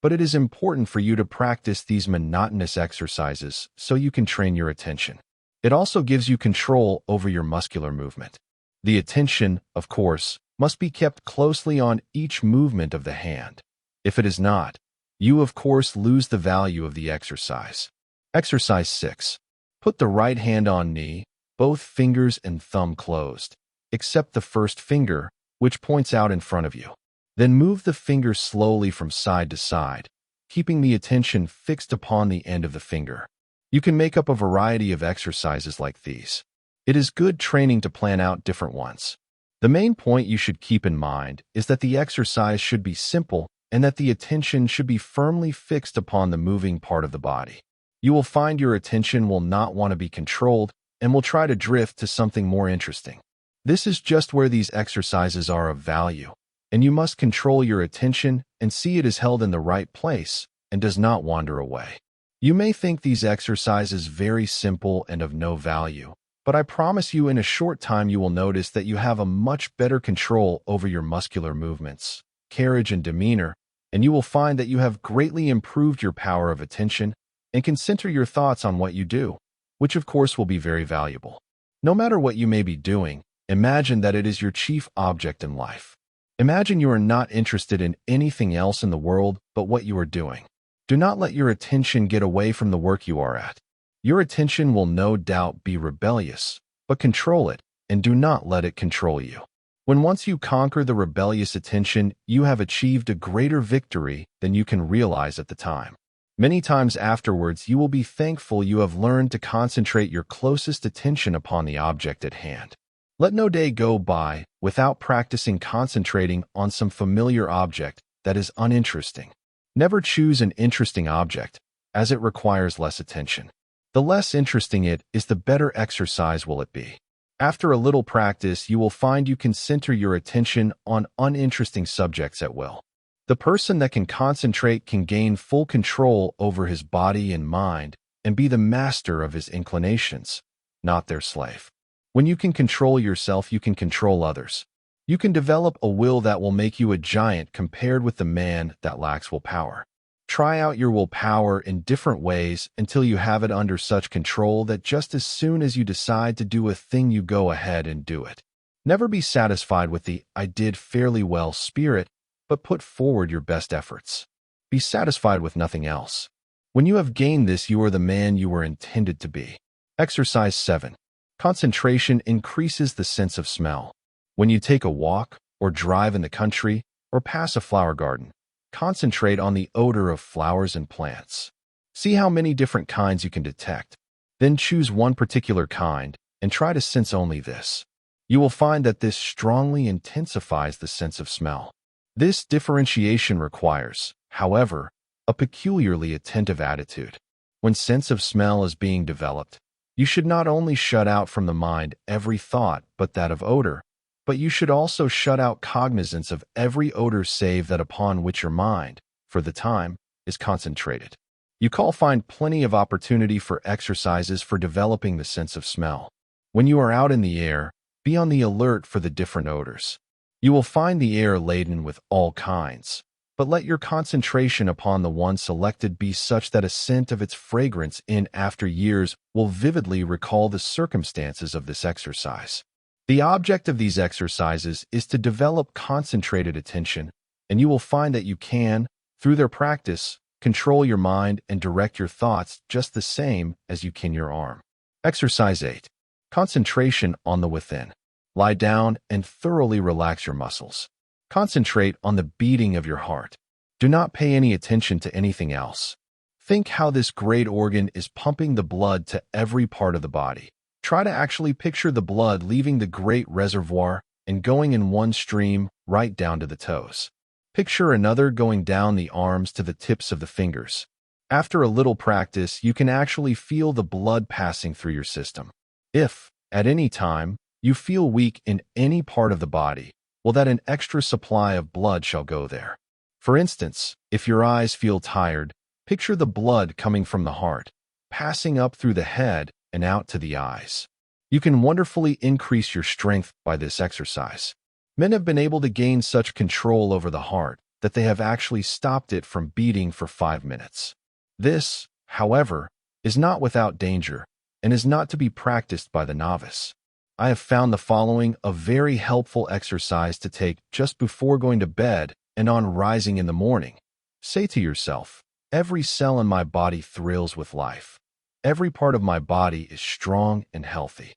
Speaker 1: but it is important for you to practice these monotonous exercises so you can train your attention. It also gives you control over your muscular movement. The attention, of course, must be kept closely on each movement of the hand. If it is not, you of course lose the value of the exercise. Exercise 6. Put the right hand on knee, both fingers and thumb closed, except the first finger, which points out in front of you. Then move the finger slowly from side to side, keeping the attention fixed upon the end of the finger. You can make up a variety of exercises like these. It is good training to plan out different ones. The main point you should keep in mind is that the exercise should be simple and that the attention should be firmly fixed upon the moving part of the body. You will find your attention will not want to be controlled and will try to drift to something more interesting. This is just where these exercises are of value, and you must control your attention and see it is held in the right place and does not wander away. You may think these exercises very simple and of no value, but I promise you in a short time you will notice that you have a much better control over your muscular movements, carriage, and demeanor, and you will find that you have greatly improved your power of attention and can center your thoughts on what you do, which of course will be very valuable. No matter what you may be doing, imagine that it is your chief object in life. Imagine you are not interested in anything else in the world but what you are doing. Do not let your attention get away from the work you are at. Your attention will no doubt be rebellious, but control it, and do not let it control you. When once you conquer the rebellious attention, you have achieved a greater victory than you can realize at the time. Many times afterwards, you will be thankful you have learned to concentrate your closest attention upon the object at hand. Let no day go by without practicing concentrating on some familiar object that is uninteresting. Never choose an interesting object, as it requires less attention. The less interesting it is, the better exercise will it be. After a little practice, you will find you can center your attention on uninteresting subjects at will. The person that can concentrate can gain full control over his body and mind and be the master of his inclinations, not their slave. When you can control yourself, you can control others. You can develop a will that will make you a giant compared with the man that lacks willpower. Try out your willpower in different ways until you have it under such control that just as soon as you decide to do a thing, you go ahead and do it. Never be satisfied with the "I did fairly well" spirit, but put forward your best efforts. Be satisfied with nothing else. When you have gained this, you are the man you were intended to be. Exercise 7. Concentration increases the sense of smell. When you take a walk, or drive in the country, or pass a flower garden, Concentrate on the odor of flowers and plants. See how many different kinds you can detect. Then choose one particular kind and try to sense only this. You will find that this strongly intensifies the sense of smell. This differentiation requires, however, a peculiarly attentive attitude. When sense of smell is being developed, you should not only shut out from the mind every thought but that of odor, but you should also shut out cognizance of every odor save that upon which your mind, for the time, is concentrated. You can find plenty of opportunity for exercises for developing the sense of smell. When you are out in the air, be on the alert for the different odors. You will find the air laden with all kinds, but let your concentration upon the one selected be such that a scent of its fragrance in after years will vividly recall the circumstances of this exercise. The object of these exercises is to develop concentrated attention, and you will find that you can, through their practice, control your mind and direct your thoughts just the same as you can your arm. Exercise 8. Concentration on the within. Lie down and thoroughly relax your muscles. Concentrate on the beating of your heart. Do not pay any attention to anything else. Think how this great organ is pumping the blood to every part of the body. Try to actually picture the blood leaving the great reservoir and going in one stream right down to the toes. Picture another going down the arms to the tips of the fingers. After a little practice, you can actually feel the blood passing through your system. If, at any time, you feel weak in any part of the body, well, that an extra supply of blood shall go there. For instance, if your eyes feel tired, picture the blood coming from the heart, passing up through the head and out to the eyes. You can wonderfully increase your strength by this exercise. Men have been able to gain such control over the heart that they have actually stopped it from beating for 5 minutes. This, however, is not without danger and is not to be practiced by the novice. I have found the following a very helpful exercise to take just before going to bed and on rising in the morning. Say to yourself, every cell in my body thrills with life. Every part of my body is strong and healthy.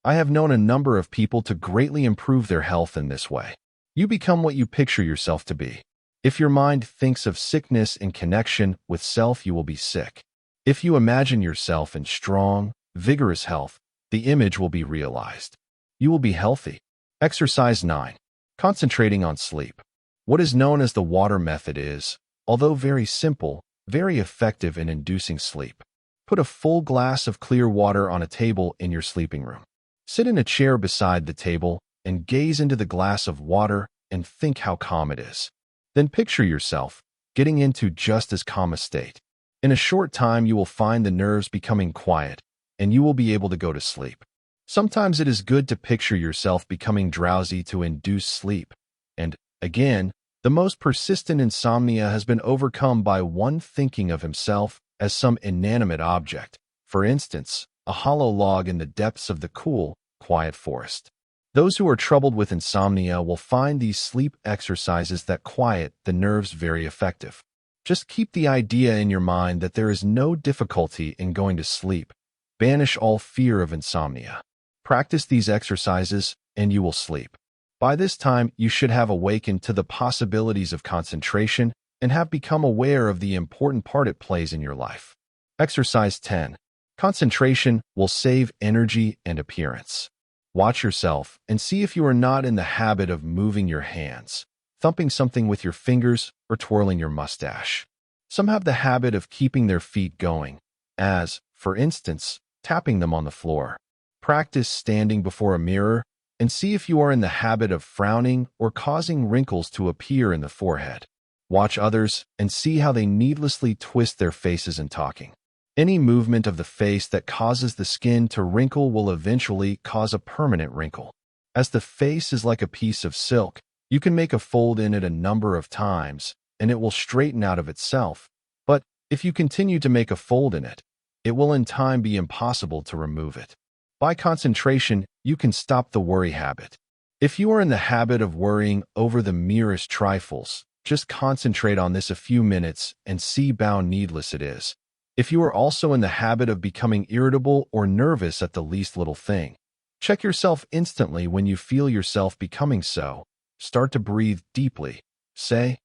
Speaker 1: I have known a number of people to greatly improve their health in this way. You become what you picture yourself to be. If your mind thinks of sickness in connection with self, you will be sick. If you imagine yourself in strong, vigorous health, the image will be realized. You will be healthy. Exercise 9. Concentrating on sleep. What is known as the water method is, although very simple, very effective in inducing sleep. Put a full glass of clear water on a table in your sleeping room. Sit in a chair beside the table and gaze into the glass of water and think how calm it is. Then picture yourself getting into just as calm a state. In a short time, you will find the nerves becoming quiet, and you will be able to go to sleep. Sometimes it is good to picture yourself becoming drowsy to induce sleep. And, again, the most persistent insomnia has been overcome by one thinking of himself as some inanimate object, for instance, a hollow log in the depths of the cool, quiet forest. Those who are troubled with insomnia will find these sleep exercises that quiet the nerves very effective. Just keep the idea in your mind that there is no difficulty in going to sleep. Banish all fear of insomnia. Practice these exercises, and you will sleep. By this time, you should have awakened to the possibilities of concentration and have become aware of the important part it plays in your life. Exercise 10. Concentration will save energy and appearance. Watch yourself and see if you are not in the habit of moving your hands, thumping something with your fingers, or twirling your mustache. Some have the habit of keeping their feet going, as, for instance, tapping them on the floor. Practice standing before a mirror and see if you are in the habit of frowning or causing wrinkles to appear in the forehead. Watch others and see how they needlessly twist their faces in talking. Any movement of the face that causes the skin to wrinkle will eventually cause a permanent wrinkle. As the face is like a piece of silk, you can make a fold in it a number of times, and it will straighten out of itself. But if you continue to make a fold in it, it will in time be impossible to remove it. By concentration, you can stop the worry habit. If you are in the habit of worrying over the merest trifles, just concentrate on this a few minutes and see how needless it is. If you are also in the habit of becoming irritable or nervous at the least little thing, check yourself instantly when you feel yourself becoming so. Start to breathe deeply. Say,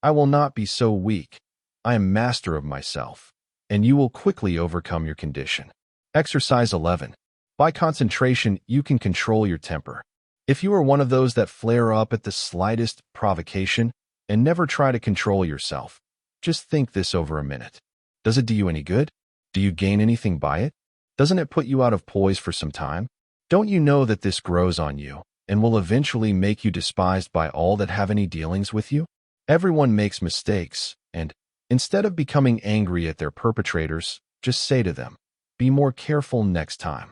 Speaker 1: I will not be so weak. I am master of myself, and you will quickly overcome your condition. Exercise 11. By concentration, you can control your temper. If you are one of those that flare up at the slightest provocation and never try to control yourself, just think this over a minute. Does it do you any good? Do you gain anything by it? Doesn't it put you out of poise for some time? Don't you know that this grows on you and will eventually make you despised by all that have any dealings with you? Everyone makes mistakes, and instead of becoming angry at their perpetrators, just say to them, "Be more careful next time."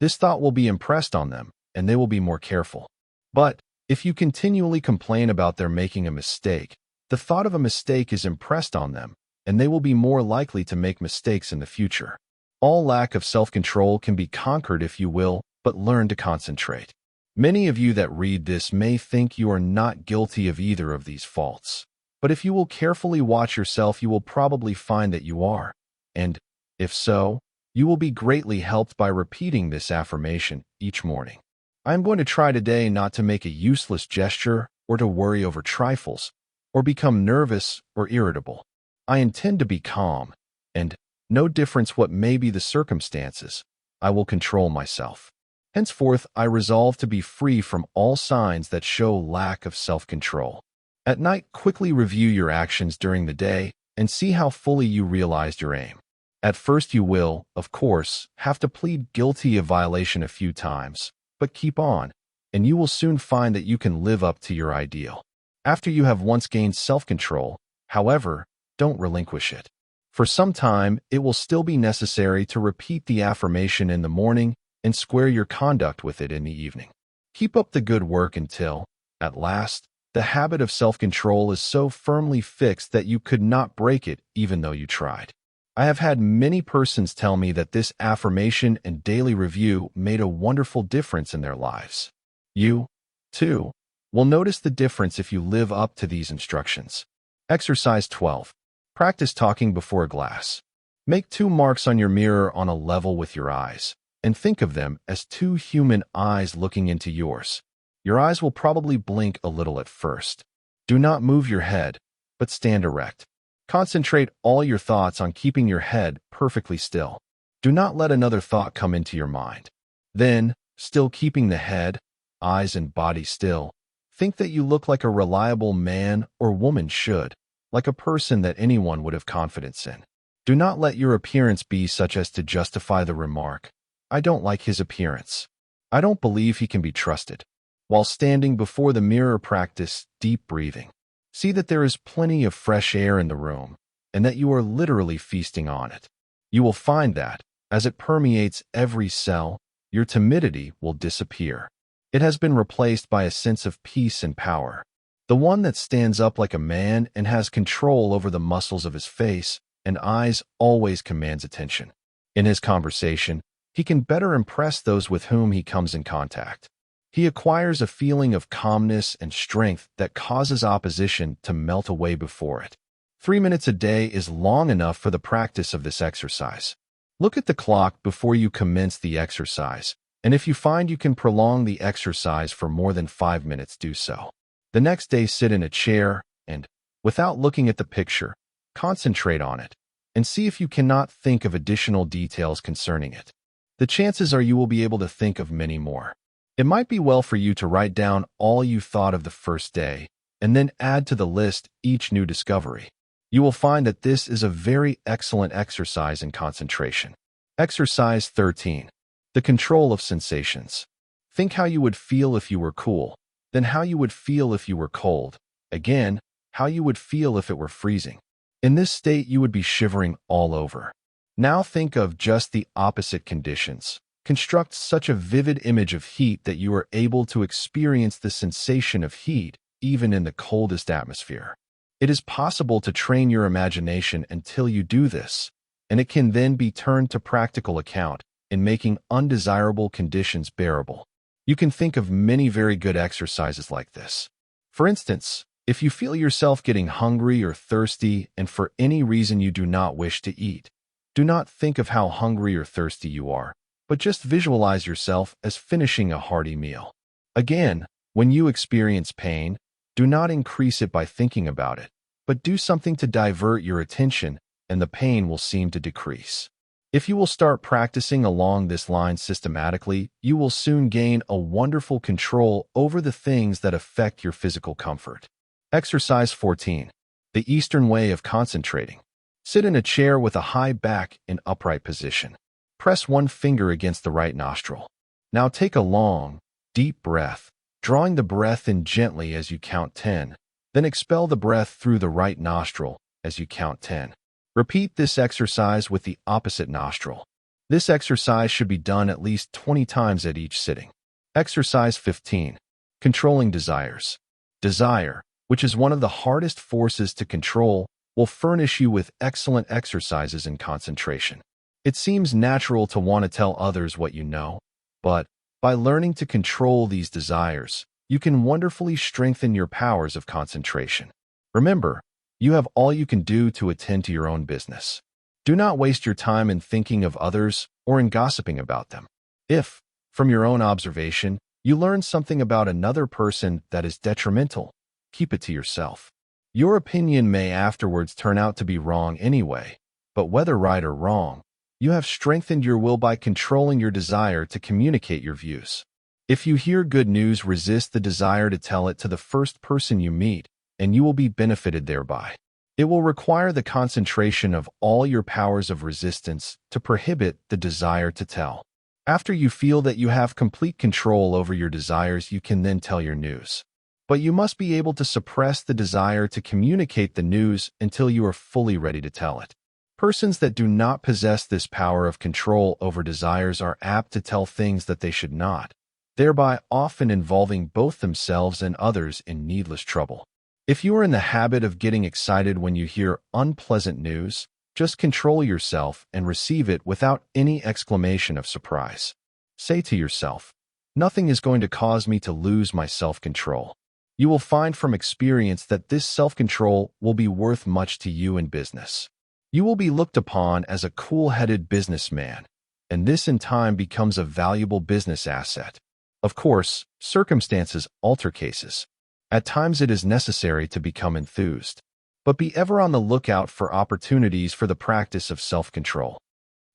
Speaker 1: This thought will be impressed on them, and they will be more careful. But if you continually complain about their making a mistake, the thought of a mistake is impressed on them, and they will be more likely to make mistakes in the future. All lack of self-control can be conquered if you will, but learn to concentrate. Many of you that read this may think you are not guilty of either of these faults. But if you will carefully watch yourself, you will probably find that you are. And if so, you will be greatly helped by repeating this affirmation each morning. I am going to try today not to make a useless gesture or to worry over trifles or become nervous or irritable. I intend to be calm, and no difference what may be the circumstances, I will control myself. Henceforth, I resolve to be free from all signs that show lack of self-control. At night, quickly review your actions during the day and see how fully you realized your aim. At first you will, of course, have to plead guilty of violation a few times, but keep on, and you will soon find that you can live up to your ideal. After you have once gained self-control, however, don't relinquish it. For some time, it will still be necessary to repeat the affirmation in the morning and square your conduct with it in the evening. Keep up the good work until, at last, the habit of self-control is so firmly fixed that you could not break it even though you tried. I have had many persons tell me that this affirmation and daily review made a wonderful difference in their lives. You, too, will notice the difference if you live up to these instructions. Exercise 12. Practice talking before a glass. Make 2 marks on your mirror on a level with your eyes, and think of them as 2 human eyes looking into yours. Your eyes will probably blink a little at first. Do not move your head, but stand erect. Concentrate all your thoughts on keeping your head perfectly still. Do not let another thought come into your mind. Then, still keeping the head, eyes, and body still, think that you look like a reliable man or woman should, like a person that anyone would have confidence in. Do not let your appearance be such as to justify the remark, "I don't like his appearance. I don't believe he can be trusted." While standing before the mirror, practice deep breathing. See that there is plenty of fresh air in the room, and that you are literally feasting on it. You will find that, as it permeates every cell, your timidity will disappear. It has been replaced by a sense of peace and power. The one that stands up like a man and has control over the muscles of his face and eyes always commands attention. In his conversation, he can better impress those with whom he comes in contact. He acquires a feeling of calmness and strength that causes opposition to melt away before it. 3 minutes a day is long enough for the practice of this exercise. Look at the clock before you commence the exercise, and if you find you can prolong the exercise for more than 5 minutes, do so. The next day, sit in a chair and, without looking at the picture, concentrate on it, and see if you cannot think of additional details concerning it. The chances are you will be able to think of many more. It might be well for you to write down all you thought of the first day, and then add to the list each new discovery. You will find that this is a very excellent exercise in concentration. Exercise 13. The control of sensations. Think how you would feel if you were cool, then how you would feel if you were cold, again, how you would feel if it were freezing. In this state, you would be shivering all over. Now think of just the opposite conditions. Construct such a vivid image of heat that you are able to experience the sensation of heat even in the coldest atmosphere. It is possible to train your imagination until you do this, and it can then be turned to practical account in making undesirable conditions bearable. You can think of many very good exercises like this. For instance, if you feel yourself getting hungry or thirsty and for any reason you do not wish to eat, do not think of how hungry or thirsty you are, but just visualize yourself as finishing a hearty meal. Again, when you experience pain, do not increase it by thinking about it, but do something to divert your attention, and the pain will seem to decrease. If you will start practicing along this line systematically, you will soon gain a wonderful control over the things that affect your physical comfort. Exercise 14. The Eastern way of concentrating. Sit in a chair with a high back in upright position. Press one finger against the right nostril. Now take a long, deep breath, drawing the breath in gently as you count 10. Then expel the breath through the right nostril as you count 10. Repeat this exercise with the opposite nostril. This exercise should be done at least 20 times at each sitting. Exercise 15. Controlling desires. Desire, which is one of the hardest forces to control, will furnish you with excellent exercises in concentration. It seems natural to want to tell others what you know, but by learning to control these desires, you can wonderfully strengthen your powers of concentration. Remember, you have all you can do to attend to your own business. Do not waste your time in thinking of others or in gossiping about them. If, from your own observation, you learn something about another person that is detrimental, keep it to yourself. Your opinion may afterwards turn out to be wrong anyway, but whether right or wrong, you have strengthened your will by controlling your desire to communicate your views. If you hear good news, resist the desire to tell it to the first person you meet, and you will be benefited thereby. It will require the concentration of all your powers of resistance to prohibit the desire to tell. After you feel that you have complete control over your desires, you can then tell your news. But you must be able to suppress the desire to communicate the news until you are fully ready to tell it. Persons that do not possess this power of control over desires are apt to tell things that they should not, thereby often involving both themselves and others in needless trouble. If you are in the habit of getting excited when you hear unpleasant news, just control yourself and receive it without any exclamation of surprise. Say to yourself, "Nothing is going to cause me to lose my self-control." You will find from experience that this self-control will be worth much to you in business. You will be looked upon as a cool-headed businessman, and this in time becomes a valuable business asset. Of course, circumstances alter cases. At times it is necessary to become enthused, but be ever on the lookout for opportunities for the practice of self-control.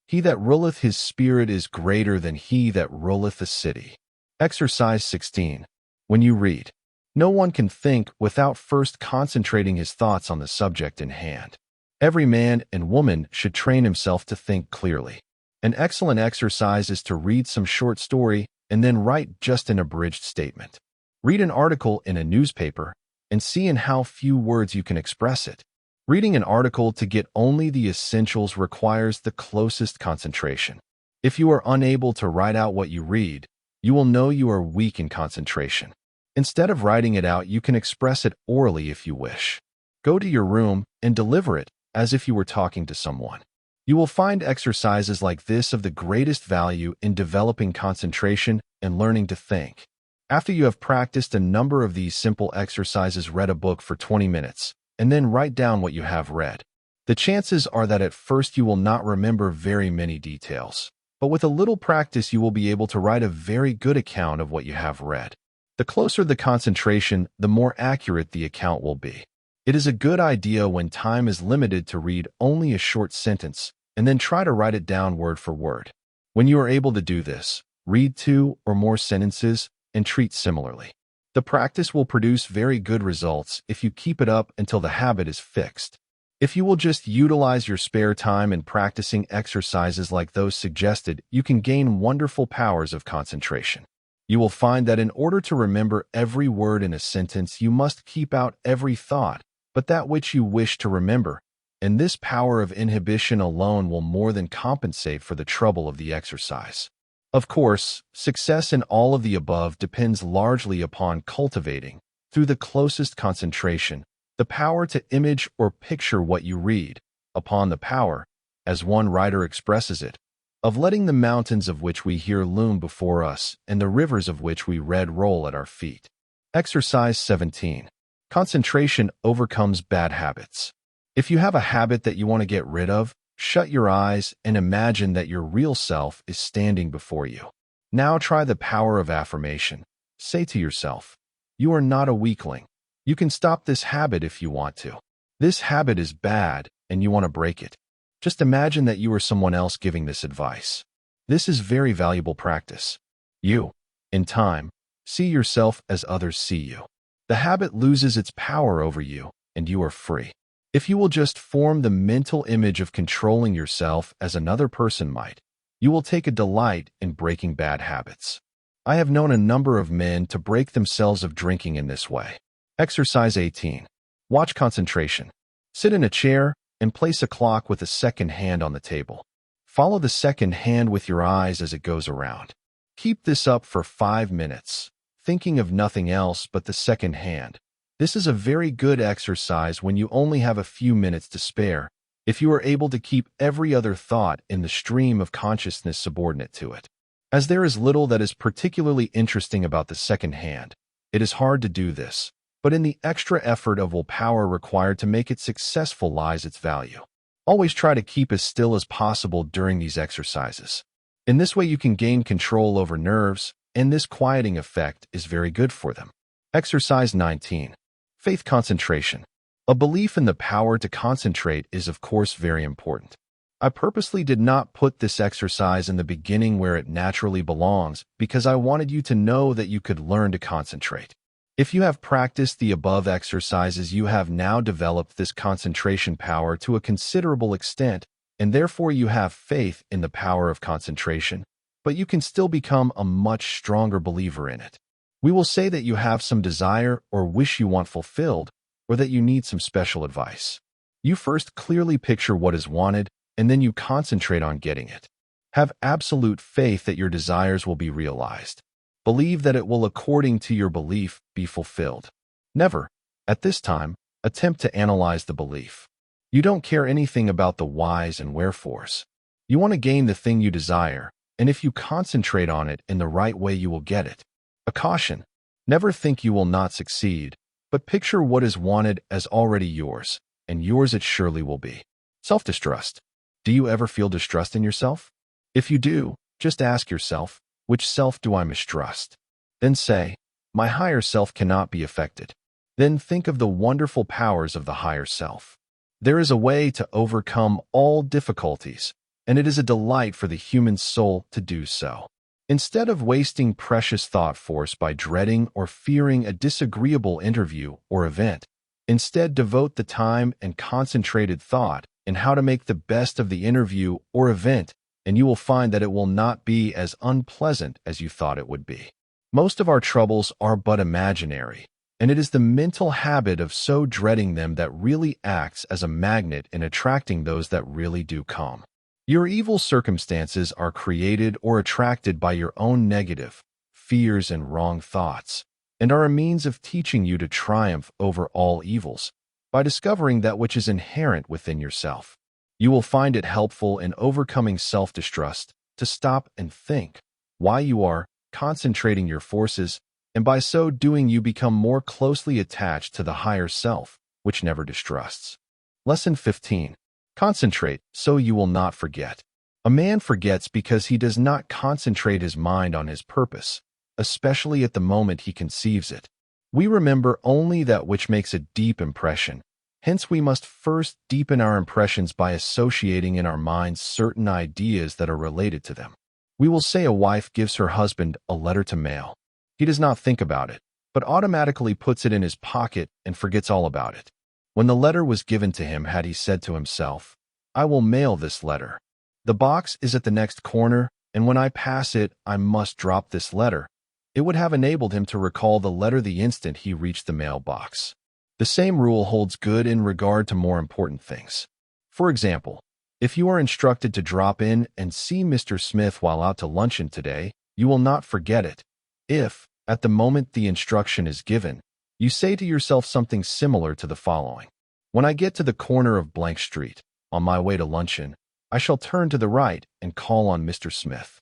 Speaker 1: He that ruleth his spirit is greater than he that ruleth a city. Exercise 16. When you read, no one can think without first concentrating his thoughts on the subject in hand. Every man and woman should train himself to think clearly. An excellent exercise is to read some short story and then write just an abridged statement. Read an article in a newspaper and see in how few words you can express it. Reading an article to get only the essentials requires the closest concentration. If you are unable to write out what you read, you will know you are weak in concentration. Instead of writing it out, you can express it orally if you wish. Go to your room and deliver it as if you were talking to someone. You will find exercises like this of the greatest value in developing concentration and learning to think. After you have practiced a number of these simple exercises, read a book for 20 minutes, and then write down what you have read. The chances are that at first you will not remember very many details, but with a little practice you will be able to write a very good account of what you have read. The closer the concentration, the more accurate the account will be. It is a good idea when time is limited to read only a short sentence and then try to write it down word for word. When you are able to do this, read 2 or more sentences and treat similarly. The practice will produce very good results if you keep it up until the habit is fixed. If you will just utilize your spare time in practicing exercises like those suggested, you can gain wonderful powers of concentration. You will find that in order to remember every word in a sentence, you must keep out every thought, but that which you wish to remember, and this power of inhibition alone will more than compensate for the trouble of the exercise. Of course, success in all of the above depends largely upon cultivating, through the closest concentration, the power to image or picture what you read, upon the power, as one writer expresses it, of letting the mountains of which we hear loom before us and the rivers of which we read roll at our feet. Exercise 17. Concentration overcomes bad habits. If you have a habit that you want to get rid of, shut your eyes and imagine that your real self is standing before you. Now try the power of affirmation. Say to yourself, "You are not a weakling. You can stop this habit if you want to." This habit is bad and you want to break it. Just imagine that you are someone else giving this advice. This is very valuable practice. You, in time, see yourself as others see you. The habit loses its power over you, and you are free. If you will just form the mental image of controlling yourself as another person might, you will take a delight in breaking bad habits. I have known a number of men to break themselves of drinking in this way. Exercise 18. Watch concentration. Sit in a chair and place a clock with a second hand on the table. Follow the second hand with your eyes as it goes around. Keep this up for 5 minutes, thinking of nothing else but the second hand. This is a very good exercise when you only have a few minutes to spare, if you are able to keep every other thought in the stream of consciousness subordinate to it. As there is little that is particularly interesting about the second hand, it is hard to do this, but in the extra effort of willpower required to make it successful lies its value. Always try to keep as still as possible during these exercises. In this way you can gain control over nerves, and this quieting effect is very good for them. Exercise 19. Faith concentration. A belief in the power to concentrate is of course very important. I purposely did not put this exercise in the beginning where it naturally belongs because I wanted you to know that you could learn to concentrate. If you have practiced the above exercises, you have now developed this concentration power to a considerable extent, and therefore you have faith in the power of concentration, but you can still become a much stronger believer in it. We will say that you have some desire or wish you want fulfilled, or that you need some special advice. You first clearly picture what is wanted, and then you concentrate on getting it. Have absolute faith that your desires will be realized. Believe that it will, according to your belief, be fulfilled. Never, at this time, attempt to analyze the belief. You don't care anything about the whys and wherefores. You want to gain the thing you desire, and if you concentrate on it in the right way, you will get it. A caution: never think you will not succeed, but picture what is wanted as already yours, and yours it surely will be. Self-distrust. Do you ever feel distrust in yourself? If you do, just ask yourself, which self do I mistrust? Then say, my higher self cannot be affected. Then think of the wonderful powers of the higher self. There is a way to overcome all difficulties, and it is a delight for the human soul to do so. Instead of wasting precious thought force by dreading or fearing a disagreeable interview or event, instead devote the time and concentrated thought in how to make the best of the interview or event, and you will find that it will not be as unpleasant as you thought it would be. Most of our troubles are but imaginary, and it is the mental habit of so dreading them that really acts as a magnet in attracting those that really do come. Your evil circumstances are created or attracted by your own negative fears and wrong thoughts, and are a means of teaching you to triumph over all evils by discovering that which is inherent within yourself. You will find it helpful in overcoming self-distrust to stop and think why you are concentrating your forces, and by so doing you become more closely attached to the higher self, which never distrusts. Lesson 15. Concentrate so you will not forget. A man forgets because he does not concentrate his mind on his purpose, especially at the moment he conceives it. We remember only that which makes a deep impression. Hence, we must first deepen our impressions by associating in our minds certain ideas that are related to them. We will say a wife gives her husband a letter to mail. He does not think about it, but automatically puts it in his pocket and forgets all about it. When the letter was given to him, had he said to himself, I will mail this letter. The box is at the next corner, and when I pass it, I must drop this letter. It would have enabled him to recall the letter the instant he reached the mailbox. The same rule holds good in regard to more important things. For example, if you are instructed to drop in and see Mr. Smith while out to luncheon today, you will not forget it. If, at the moment the instruction is given, you say to yourself something similar to the following: when I get to the corner of blank street, on my way to luncheon, I shall turn to the right and call on Mr. Smith.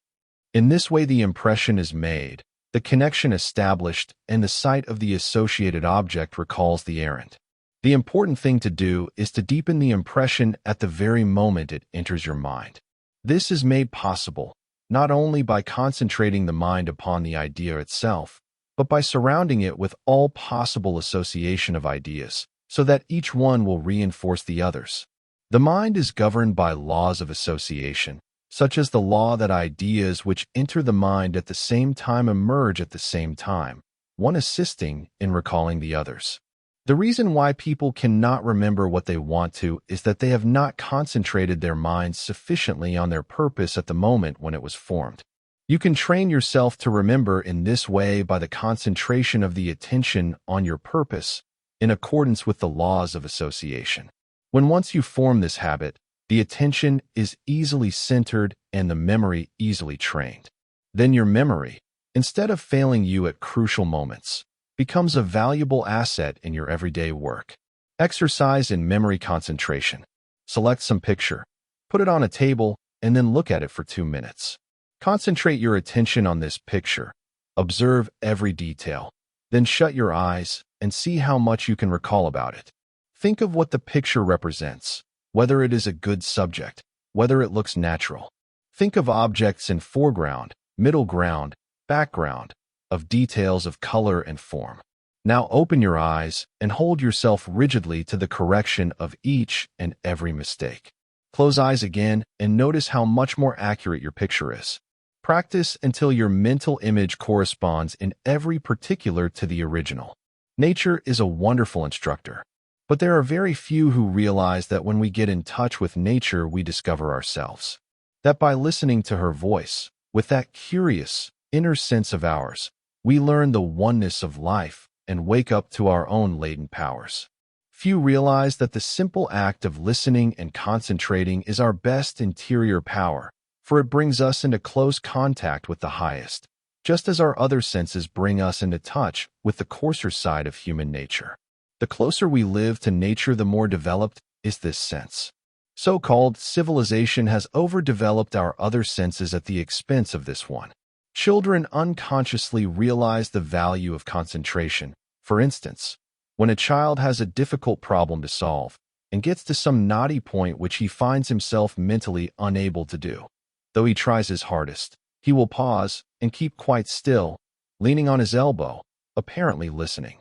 Speaker 1: In this way the impression is made, the connection established, and the sight of the associated object recalls the errand. The important thing to do is to deepen the impression at the very moment it enters your mind. This is made possible not only by concentrating the mind upon the idea itself, but by surrounding it with all possible association of ideas, so that each one will reinforce the others. The mind is governed by laws of association, such as the law that ideas which enter the mind at the same time emerge at the same time, one assisting in recalling the others. The reason why people cannot remember what they want to is that they have not concentrated their minds sufficiently on their purpose at the moment when it was formed. You can train yourself to remember in this way by the concentration of the attention on your purpose, in accordance with the laws of association. When once you form this habit, the attention is easily centered and the memory easily trained. Then your memory, instead of failing you at crucial moments, becomes a valuable asset in your everyday work. Exercise in memory concentration. Select some picture, put it on a table, and then look at it for 2 minutes. Concentrate your attention on this picture. Observe every detail. Then shut your eyes and see how much you can recall about it. Think of what the picture represents, whether it is a good subject, whether it looks natural. Think of objects in foreground, middle ground, background, of details of color and form. Now open your eyes and hold yourself rigidly to the correction of each and every mistake. Close eyes again and notice how much more accurate your picture is. Practice until your mental image corresponds in every particular to the original. Nature is a wonderful instructor, but there are very few who realize that when we get in touch with nature, we discover ourselves. That by listening to her voice, with that curious, inner sense of ours, we learn the oneness of life and wake up to our own latent powers. Few realize that the simple act of listening and concentrating is our best interior power, for it brings us into close contact with the highest, just as our other senses bring us into touch with the coarser side of human nature. The closer we live to nature, the more developed is this sense. So-called civilization has overdeveloped our other senses at the expense of this one. Children unconsciously realize the value of concentration. For instance, when a child has a difficult problem to solve and gets to some knotty point which he finds himself mentally unable to do, though he tries his hardest, he will pause and keep quite still, leaning on his elbow, apparently listening.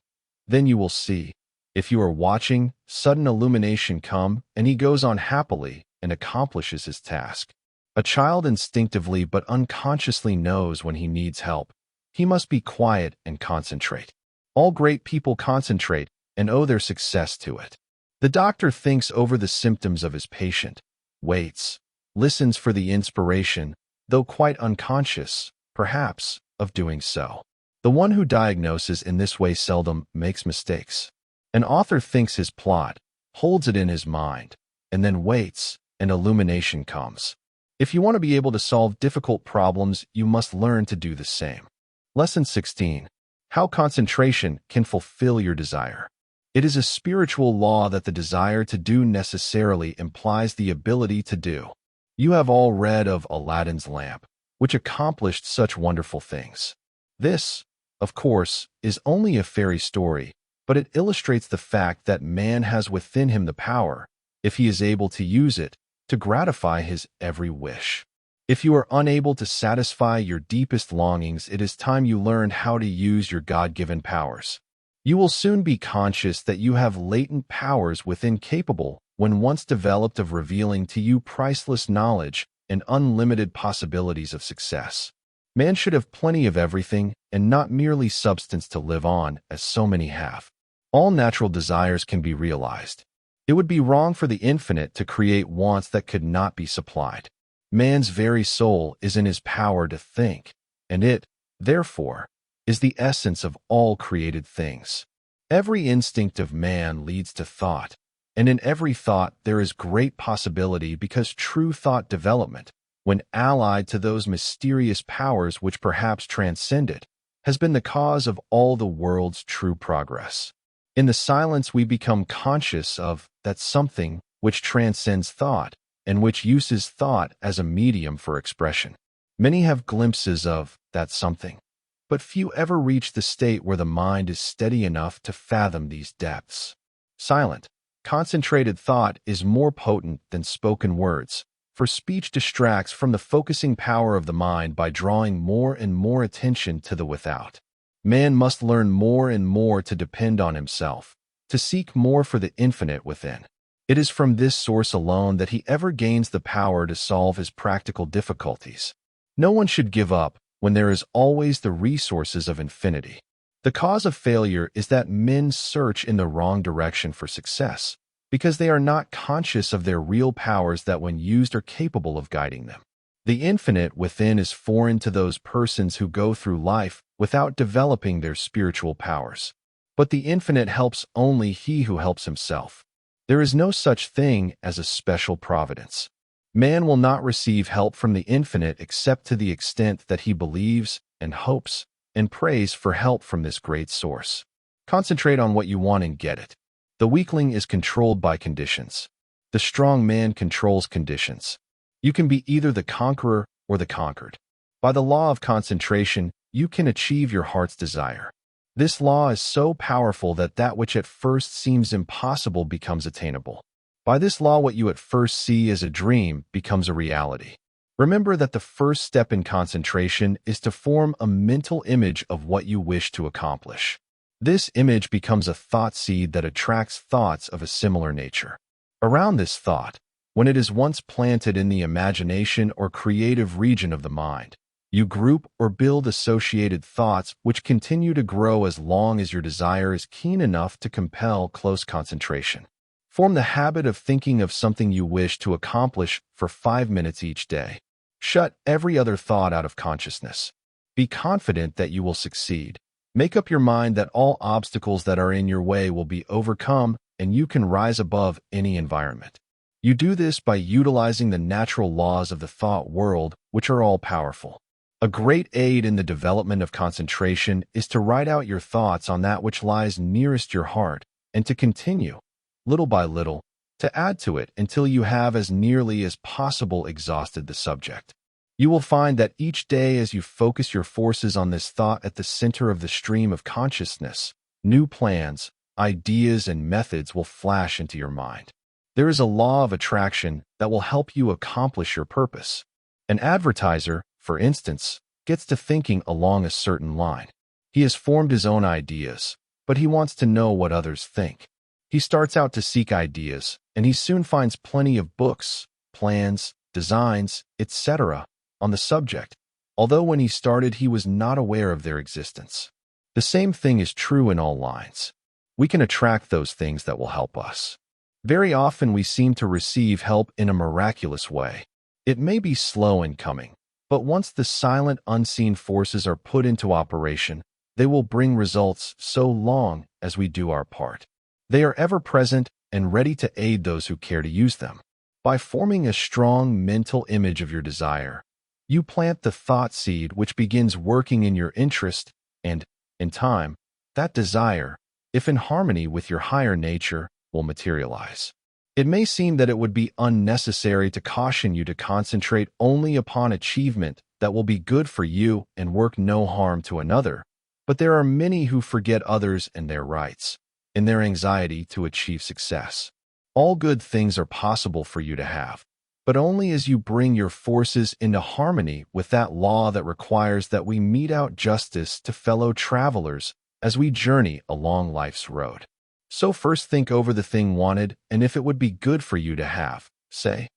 Speaker 1: Then you will see, if you are watching, sudden illumination come, and he goes on happily and accomplishes his task. A child instinctively but unconsciously knows when he needs help. He must be quiet and concentrate. All great people concentrate and owe their success to it. The doctor thinks over the symptoms of his patient, waits, listens for the inspiration, though quite unconscious, perhaps, of doing so. The one who diagnoses in this way seldom makes mistakes. An author thinks his plot, holds it in his mind, and then waits, and illumination comes. If you want to be able to solve difficult problems, you must learn to do the same. Lesson 16. How concentration can fulfill your desire. It is a spiritual law that the desire to do necessarily implies the ability to do. You have all read of Aladdin's lamp, which accomplished such wonderful things. This, of course, is only a fairy story, but it illustrates the fact that man has within him the power, if he is able to use it, to gratify his every wish. If you are unable to satisfy your deepest longings, it is time you learned how to use your God-given powers. You will soon be conscious that you have latent powers within capable, when once developed, of revealing to you priceless knowledge and unlimited possibilities of success. Man should have plenty of everything and not merely substance to live on, as so many have. All natural desires can be realized. It would be wrong for the infinite to create wants that could not be supplied. Man's very soul is in his power to think, and it, therefore, is the essence of all created things. Every instinct of man leads to thought, and in every thought there is great possibility, because true thought development, when allied to those mysterious powers which perhaps transcend it, has been the cause of all the world's true progress. In the silence we become conscious of that something which transcends thought, and which uses thought as a medium for expression. Many have glimpses of that something, but few ever reach the state where the mind is steady enough to fathom these depths. Silent, concentrated thought is more potent than spoken words, for speech distracts from the focusing power of the mind by drawing more and more attention to the without. Man must learn more and more to depend on himself, to seek more for the infinite within. It is from this source alone that he ever gains the power to solve his practical difficulties. No one should give up when there is always the resources of infinity. The cause of failure is that men search in the wrong direction for success, because they are not conscious of their real powers that when used are capable of guiding them. The infinite within is foreign to those persons who go through life without developing their spiritual powers. But the infinite helps only he who helps himself. There is no such thing as a special providence. Man will not receive help from the infinite except to the extent that he believes and hopes and prays for help from this great source. Concentrate on what you want and get it. The weakling is controlled by conditions. The strong man controls conditions. You can be either the conqueror or the conquered. By the law of concentration, you can achieve your heart's desire. This law is so powerful that that which at first seems impossible becomes attainable. By this law, what you at first see as a dream becomes a reality. Remember that the first step in concentration is to form a mental image of what you wish to accomplish. This image becomes a thought seed that attracts thoughts of a similar nature. Around this thought, when it is once planted in the imagination or creative region of the mind, you group or build associated thoughts which continue to grow as long as your desire is keen enough to compel close concentration. Form the habit of thinking of something you wish to accomplish for 5 minutes each day. Shut every other thought out of consciousness. Be confident that you will succeed. Make up your mind that all obstacles that are in your way will be overcome and you can rise above any environment. You do this by utilizing the natural laws of the thought world, which are all-powerful. A great aid in the development of concentration is to write out your thoughts on that which lies nearest your heart and to continue, little by little, to add to it until you have as nearly as possible exhausted the subject. You will find that each day as you focus your forces on this thought at the center of the stream of consciousness, new plans, ideas, and methods will flash into your mind. There is a law of attraction that will help you accomplish your purpose. An advertiser, for instance, gets to thinking along a certain line. He has formed his own ideas, but he wants to know what others think. He starts out to seek ideas, and he soon finds plenty of books, plans, designs, etc. on the subject, although when he started he was not aware of their existence. The same thing is true in all lines. We can attract those things that will help us. Very often we seem to receive help in a miraculous way. It may be slow in coming, but once the silent, unseen forces are put into operation, they will bring results so long as we do our part. They are ever present and ready to aid those who care to use them. By forming a strong mental image of your desire, you plant the thought seed which begins working in your interest, and, in time, that desire, if in harmony with your higher nature, will materialize. It may seem that it would be unnecessary to caution you to concentrate only upon achievement that will be good for you and work no harm to another, but there are many who forget others and their rights, in their anxiety to achieve success. All good things are possible for you to have, but only as you bring your forces into harmony with that law that requires that we mete out justice to fellow travelers as we journey along life's road. So first think over the thing wanted and if it would be good for you to have. Say,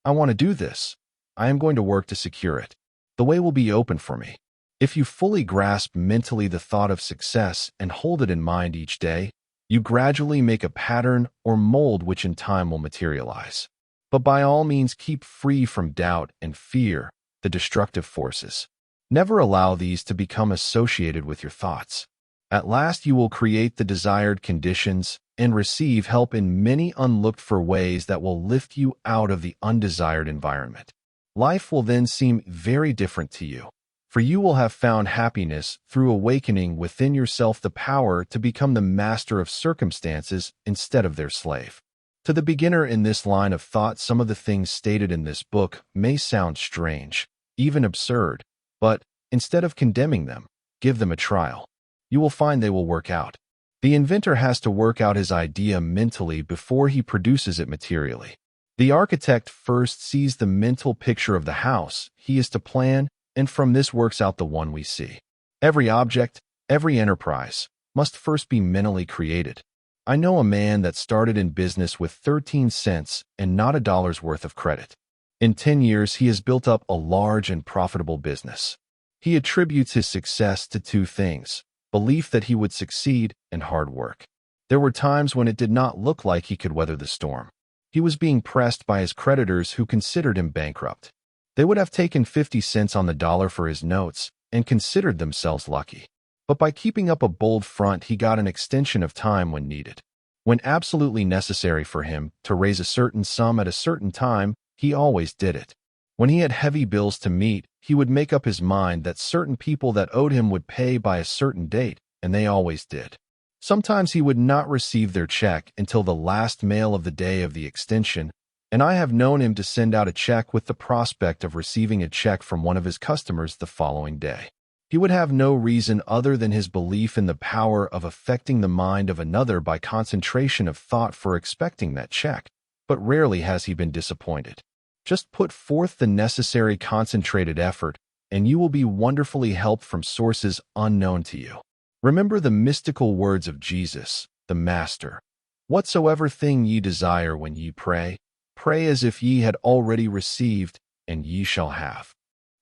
Speaker 1: I want to do this. I am going to work to secure it. The way will be open for me. If you fully grasp mentally the thought of success and hold it in mind each day, you gradually make a pattern or mold which in time will materialize. But by all means keep free from doubt and fear, the destructive forces. Never allow these to become associated with your thoughts. At last you will create the desired conditions and receive help in many unlooked-for ways that will lift you out of the undesired environment. Life will then seem very different to you, for you will have found happiness through awakening within yourself the power to become the master of circumstances instead of their slave. To the beginner in this line of thought, some of the things stated in this book may sound strange, even absurd, but instead of condemning them, give them a trial. You will find they will work out. The inventor has to work out his idea mentally before he produces it materially. The architect first sees the mental picture of the house he is to plan, and from this works out the one we see. Every object, every enterprise, must first be mentally created. I know a man that started in business with 13 cents and not a dollar's worth of credit. In 10 years, he has built up a large and profitable business. He attributes his success to two things: belief that he would succeed and hard work. There were times when it did not look like he could weather the storm. He was being pressed by his creditors who considered him bankrupt. They would have taken 50 cents on the dollar for his notes and considered themselves lucky. But by keeping up a bold front, he got an extension of time when needed. When absolutely necessary for him to raise a certain sum at a certain time, he always did it. When he had heavy bills to meet, he would make up his mind that certain people that owed him would pay by a certain date, and they always did. Sometimes he would not receive their check until the last mail of the day of the extension, and I have known him to send out a check with the prospect of receiving a check from one of his customers the following day. He would have no reason other than his belief in the power of affecting the mind of another by concentration of thought for expecting that check, but rarely has he been disappointed. Just put forth the necessary concentrated effort, and you will be wonderfully helped from sources unknown to you. Remember the mystical words of Jesus, the Master. Whatsoever thing ye desire when ye pray, pray as if ye had already received, and ye shall have.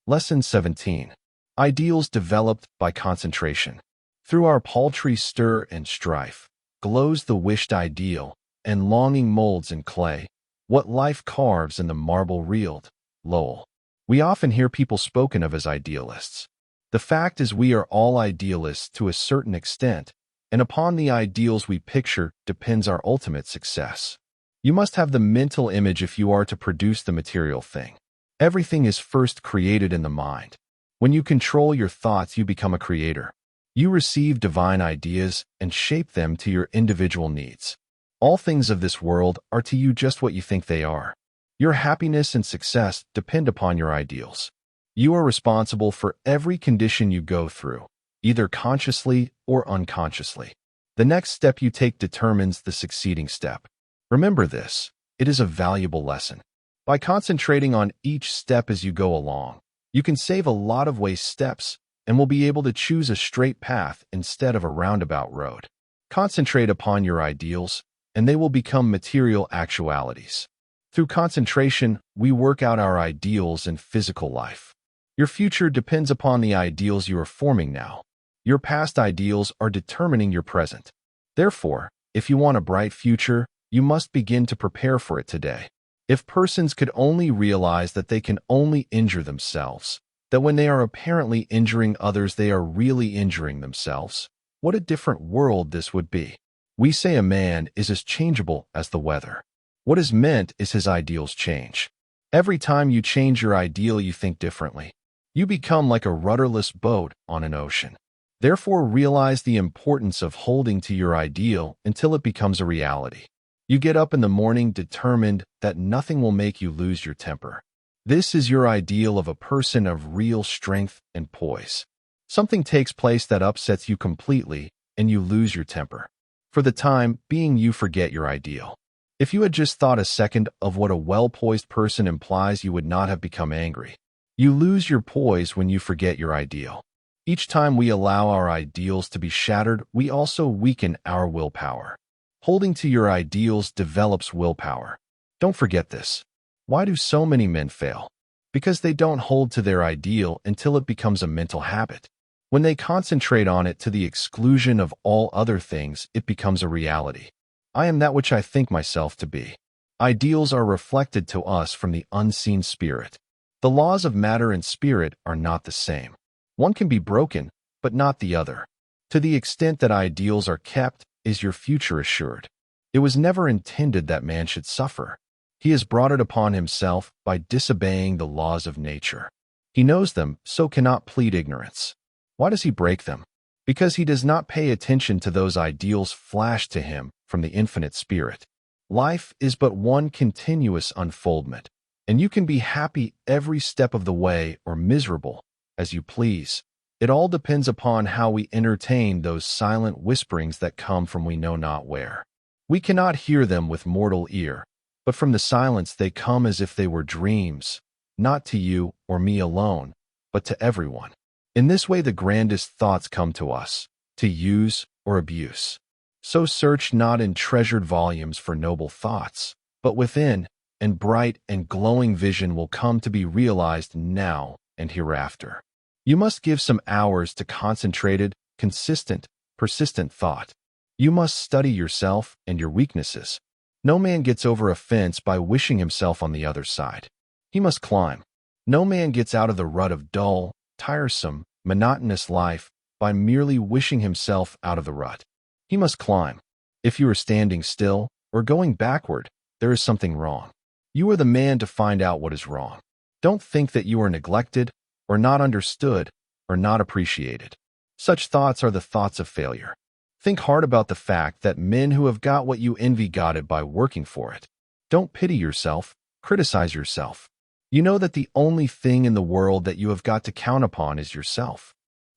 Speaker 1: Lesson 17. Ideals developed by concentration. Through our paltry stir and strife, glows the wished ideal, and longing molds in clay what life carves in the marble reeled. Lowell. We often hear people spoken of as idealists. The fact is, we are all idealists to a certain extent, and upon the ideals we picture depends our ultimate success. You must have the mental image if you are to produce the material thing. Everything is first created in the mind. When you control your thoughts, you become a creator. You receive divine ideas and shape them to your individual needs. All things of this world are to you just what you think they are. Your happiness and success depend upon your ideals. You are responsible for every condition you go through, either consciously or unconsciously. The next step you take determines the succeeding step. Remember this. It is a valuable lesson. By concentrating on each step as you go along, you can save a lot of waste steps and will be able to choose a straight path instead of a roundabout road. Concentrate upon your ideals, and they will become material actualities. Through concentration, we work out our ideals in physical life. Your future depends upon the ideals you are forming now. Your past ideals are determining your present. Therefore, if you want a bright future, you must begin to prepare for it today. If persons could only realize that they can only injure themselves, that when they are apparently injuring others they are really injuring themselves, what a different world this would be. We say a man is as changeable as the weather. What is meant is his ideals change. Every time you change your ideal, you think differently. You become like a rudderless boat on an ocean. Therefore, realize the importance of holding to your ideal until it becomes a reality. You get up in the morning determined that nothing will make you lose your temper. This is your ideal of a person of real strength and poise. Something takes place that upsets you completely, and you lose your temper. For the time being, you forget your ideal. If you had just thought a second of what a well-poised person implies, you would not have become angry. You lose your poise when you forget your ideal. Each time we allow our ideals to be shattered, we also weaken our willpower. Holding to your ideals develops willpower. Don't forget this. Why do so many men fail? Because they don't hold to their ideal until it becomes a mental habit. When they concentrate on it to the exclusion of all other things, it becomes a reality. I am that which I think myself to be. Ideals are reflected to us from the unseen spirit. The laws of matter and spirit are not the same. One can be broken, but not the other. To the extent that ideals are kept, is your future assured. It was never intended that man should suffer. He has brought it upon himself by disobeying the laws of nature. He knows them, so cannot plead ignorance. Why does he break them? Because he does not pay attention to those ideals flashed to him from the infinite spirit. Life is but one continuous unfoldment, and you can be happy every step of the way or miserable, as you please. It all depends upon how we entertain those silent whisperings that come from we know not where. We cannot hear them with mortal ear, but from the silence they come as if they were dreams, not to you or me alone, but to everyone. In this way the grandest thoughts come to us, to use or abuse. So search not in treasured volumes for noble thoughts, but within, and bright and glowing vision will come to be realized now and hereafter. You must give some hours to concentrated, consistent, persistent thought. You must study yourself and your weaknesses. No man gets over a fence by wishing himself on the other side. He must climb. No man gets out of the rut of dull, tiresome, monotonous life by merely wishing himself out of the rut. He must climb. If you are standing still or going backward, there is something wrong. You are the man to find out what is wrong. Don't think that you are neglected, or not understood, or not appreciated. Such thoughts are the thoughts of failure. Think hard about the fact that men who have got what you envy got it by working for it. Don't pity yourself, criticize yourself. You know that the only thing in the world that you have got to count upon is yourself.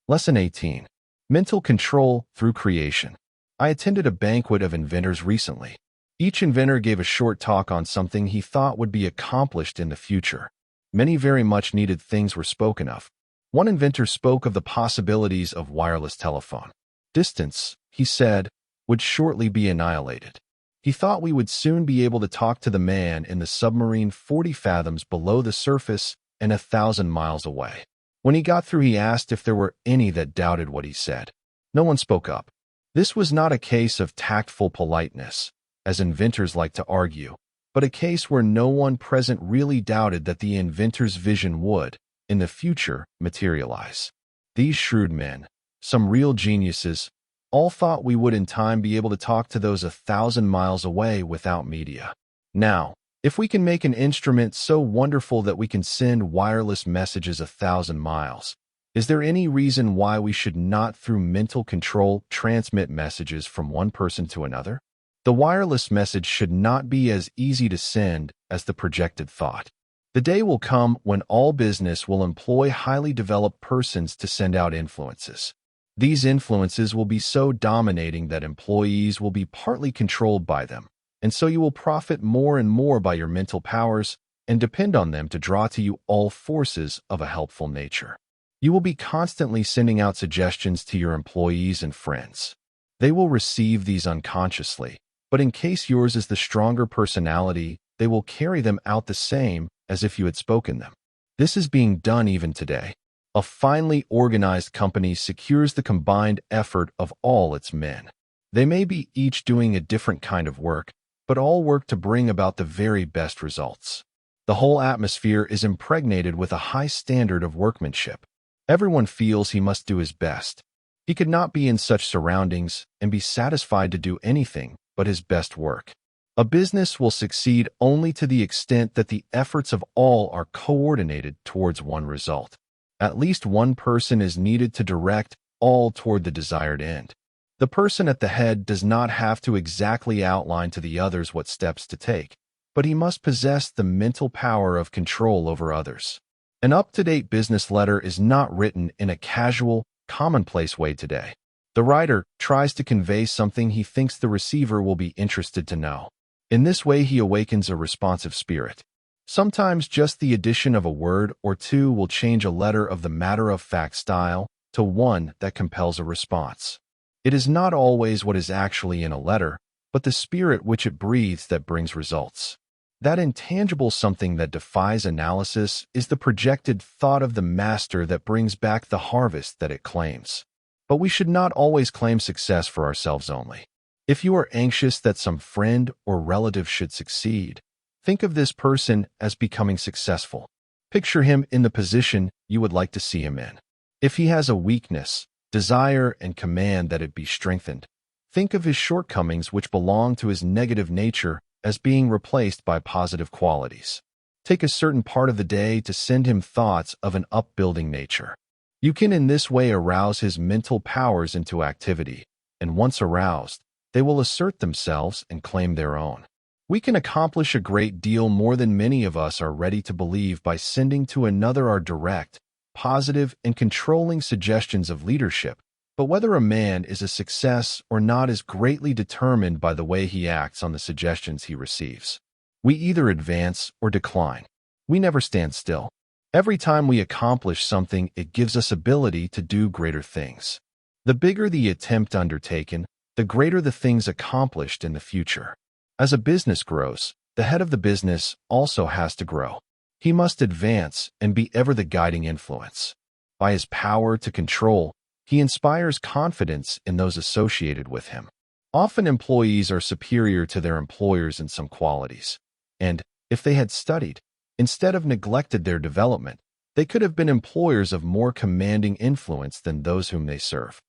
Speaker 1: Lesson 18. Mental control through creation. I attended a banquet of inventors recently. Each inventor gave a short talk on something he thought would be accomplished in the future. Many very much needed things were spoken of. One inventor spoke of the possibilities of wireless telephone. Distance, he said, would shortly be annihilated. He thought we would soon be able to talk to the man in the submarine 40 fathoms below the surface and 1,000 miles away. When he got through, he asked if there were any that doubted what he said. No one spoke up. This was not a case of tactful politeness, as inventors like to argue, but a case where no one present really doubted that the inventor's vision would, in the future, materialize. These shrewd men, some real geniuses, all thought we would in time be able to talk to those 1,000 miles away without media. Now, if we can make an instrument so wonderful that we can send wireless messages 1,000 miles, is there any reason why we should not, through mental control, transmit messages from one person to another? The wireless message should not be as easy to send as the projected thought. The day will come when all business will employ highly developed persons to send out influences. These influences will be so dominating that employees will be partly controlled by them, and so you will profit more and more by your mental powers and depend on them to draw to you all forces of a helpful nature. You will be constantly sending out suggestions to your employees and friends. They will receive these unconsciously, but in case yours is the stronger personality, they will carry them out the same as if you had spoken them. This is being done even today. A finely organized company secures the combined effort of all its men. They may be each doing a different kind of work, but all work to bring about the very best results. The whole atmosphere is impregnated with a high standard of workmanship. Everyone feels he must do his best. He could not be in such surroundings and be satisfied to do anything but his best work. A business will succeed only to the extent that the efforts of all are coordinated towards one result. At least one person is needed to direct all toward the desired end. The person at the head does not have to exactly outline to the others what steps to take, but he must possess the mental power of control over others. An up-to-date business letter is not written in a casual, commonplace way today. The writer tries to convey something he thinks the receiver will be interested to know. In this way, he awakens a responsive spirit. Sometimes just the addition of a word or two will change a letter of the matter-of-fact style to one that compels a response. It is not always what is actually in a letter, but the spirit which it breathes that brings results. That intangible something that defies analysis is the projected thought of the master that brings back the harvest that it claims. But we should not always claim success for ourselves only. If you are anxious that some friend or relative should succeed, think of this person as becoming successful. Picture him in the position you would like to see him in. If he has a weakness, desire and command that it be strengthened. Think of his shortcomings which belong to his negative nature as being replaced by positive qualities. Take a certain part of the day to send him thoughts of an upbuilding nature. You can in this way arouse his mental powers into activity, and once aroused, they will assert themselves and claim their own. We can accomplish a great deal more than many of us are ready to believe by sending to another our direct, positive, and controlling suggestions of leadership. But whether a man is a success or not is greatly determined by the way he acts on the suggestions he receives. We either advance or decline. We never stand still. Every time we accomplish something, it gives us ability to do greater things. The bigger the attempt undertaken, the greater the things accomplished in the future. As a business grows, the head of the business also has to grow. He must advance and be ever the guiding influence. By his power to control, he inspires confidence in those associated with him. Often employees are superior to their employers in some qualities, and, if they had studied, instead of neglected their development, they could have been employers of more commanding influence than those whom they serve.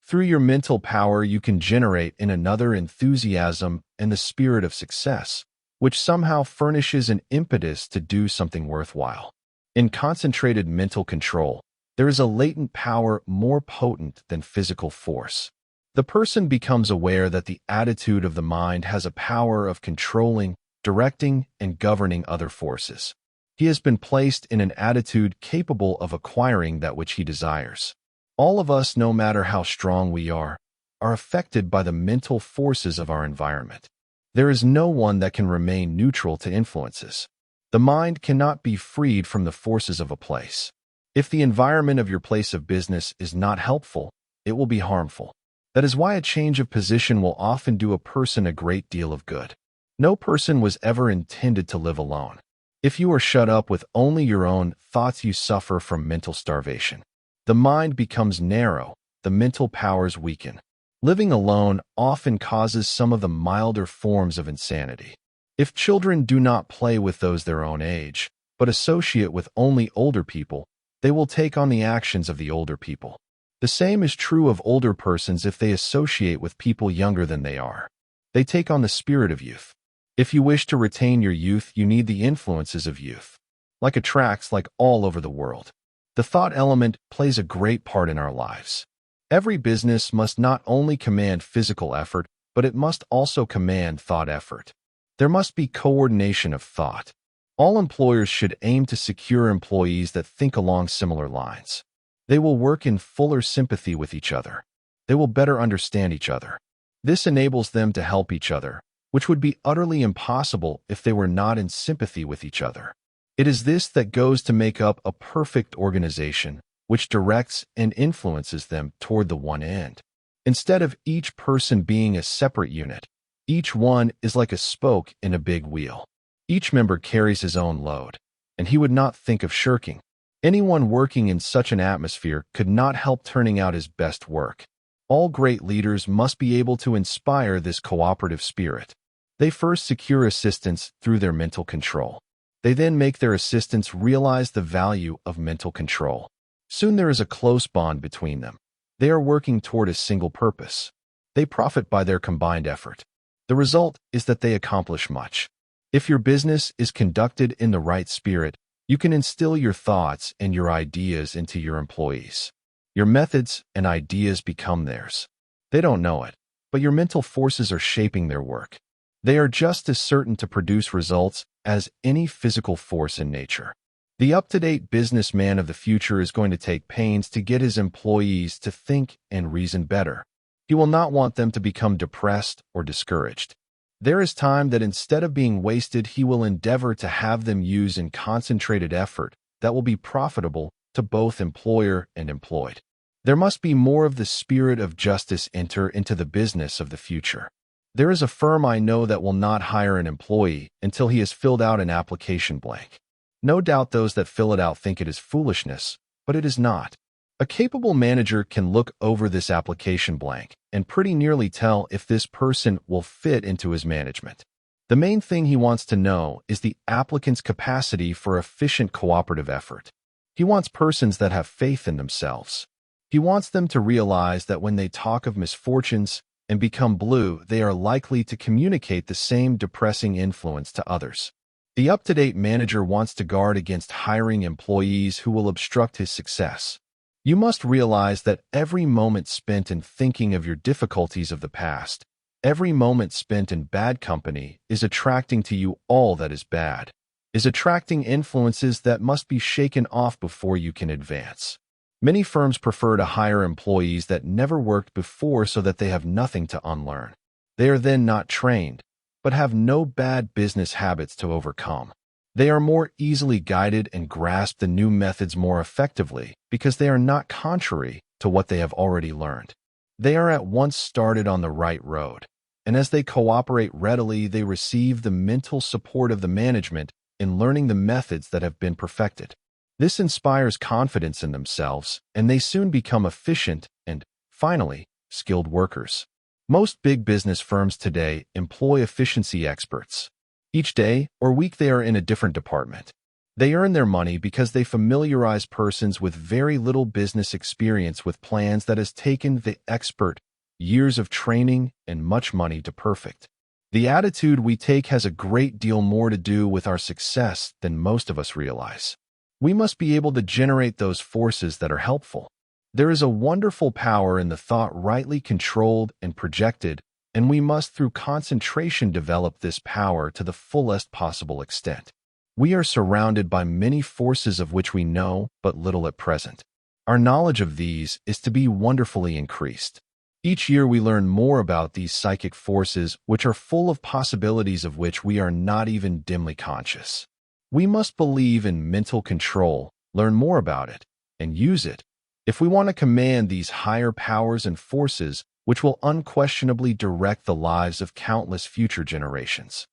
Speaker 1: Through your mental power, you can generate in another enthusiasm and the spirit of success, which somehow furnishes an impetus to do something worthwhile. In concentrated mental control, there is a latent power more potent than physical force. The person becomes aware that the attitude of the mind has a power of controlling, directing, and governing other forces. He has been placed in an attitude capable of acquiring that which he desires. All of us, no matter how strong we are affected by the mental forces of our environment. There is no one that can remain neutral to influences. The mind cannot be freed from the forces of a place. If the environment of your place of business is not helpful, it will be harmful. That is why a change of position will often do a person a great deal of good. No person was ever intended to live alone. If you are shut up with only your own thoughts, you suffer from mental starvation. The mind becomes narrow, the mental powers weaken. Living alone often causes some of the milder forms of insanity. If children do not play with those their own age, but associate with only older people, they will take on the actions of the older people. The same is true of older persons if they associate with people younger than they are. They take on the spirit of youth. If you wish to retain your youth, you need the influences of youth. Like attracts like all over the world. The thought element plays a great part in our lives. Every business must not only command physical effort, but it must also command thought effort. There must be coordination of thought. All employers should aim to secure employees that think along similar lines. They will work in fuller sympathy with each other. They will better understand each other. This enables them to help each other, which would be utterly impossible if they were not in sympathy with each other. It is this that goes to make up a perfect organization, which directs and influences them toward the one end. Instead of each person being a separate unit, each one is like a spoke in a big wheel. Each member carries his own load, and he would not think of shirking. Anyone working in such an atmosphere could not help turning out his best work. All great leaders must be able to inspire this cooperative spirit. They first secure assistance through their mental control. They then make their assistants realize the value of mental control. Soon there is a close bond between them. They are working toward a single purpose. They profit by their combined effort. The result is that they accomplish much. If your business is conducted in the right spirit, you can instill your thoughts and your ideas into your employees. Your methods and ideas become theirs. They don't know it, but your mental forces are shaping their work. They are just as certain to produce results as any physical force in nature. The up-to-date businessman of the future is going to take pains to get his employees to think and reason better. He will not want them to become depressed or discouraged. There is time that instead of being wasted, he will endeavor to have them use in concentrated effort that will be profitable to both employer and employed. There must be more of the spirit of justice enter into the business of the future. There is a firm I know that will not hire an employee until he has filled out an application blank. No doubt those that fill it out think it is foolishness, but it is not. A capable manager can look over this application blank and pretty nearly tell if this person will fit into his management. The main thing he wants to know is the applicant's capacity for efficient cooperative effort. He wants persons that have faith in themselves. He wants them to realize that when they talk of misfortunes and become blue, they are likely to communicate the same depressing influence to others. The up-to-date manager wants to guard against hiring employees who will obstruct his success. You must realize that every moment spent in thinking of your difficulties of the past, every moment spent in bad company is attracting to you all that is bad, is attracting influences that must be shaken off before you can advance. Many firms prefer to hire employees that never worked before so that they have nothing to unlearn. They are then not trained, but have no bad business habits to overcome. They are more easily guided and grasp the new methods more effectively because they are not contrary to what they have already learned. They are at once started on the right road, and as they cooperate readily, they receive the mental support of the management in learning the methods that have been perfected. This inspires confidence in themselves, and they soon become efficient and, finally, skilled workers. Most big business firms today employ efficiency experts. Each day or week they are in a different department. They earn their money because they familiarize persons with very little business experience with plans that has taken the expert years of training and much money to perfect. The attitude we take has a great deal more to do with our success than most of us realize. We must be able to generate those forces that are helpful. There is a wonderful power in the thought rightly controlled and projected, and we must through concentration develop this power to the fullest possible extent. We are surrounded by many forces of which we know but little at present. Our knowledge of these is to be wonderfully increased. Each year we learn more about these psychic forces which are full of possibilities of which we are not even dimly conscious. We must believe in mental control, learn more about it, and use it, if we want to command these higher powers and forces which will unquestionably direct the lives of countless future generations.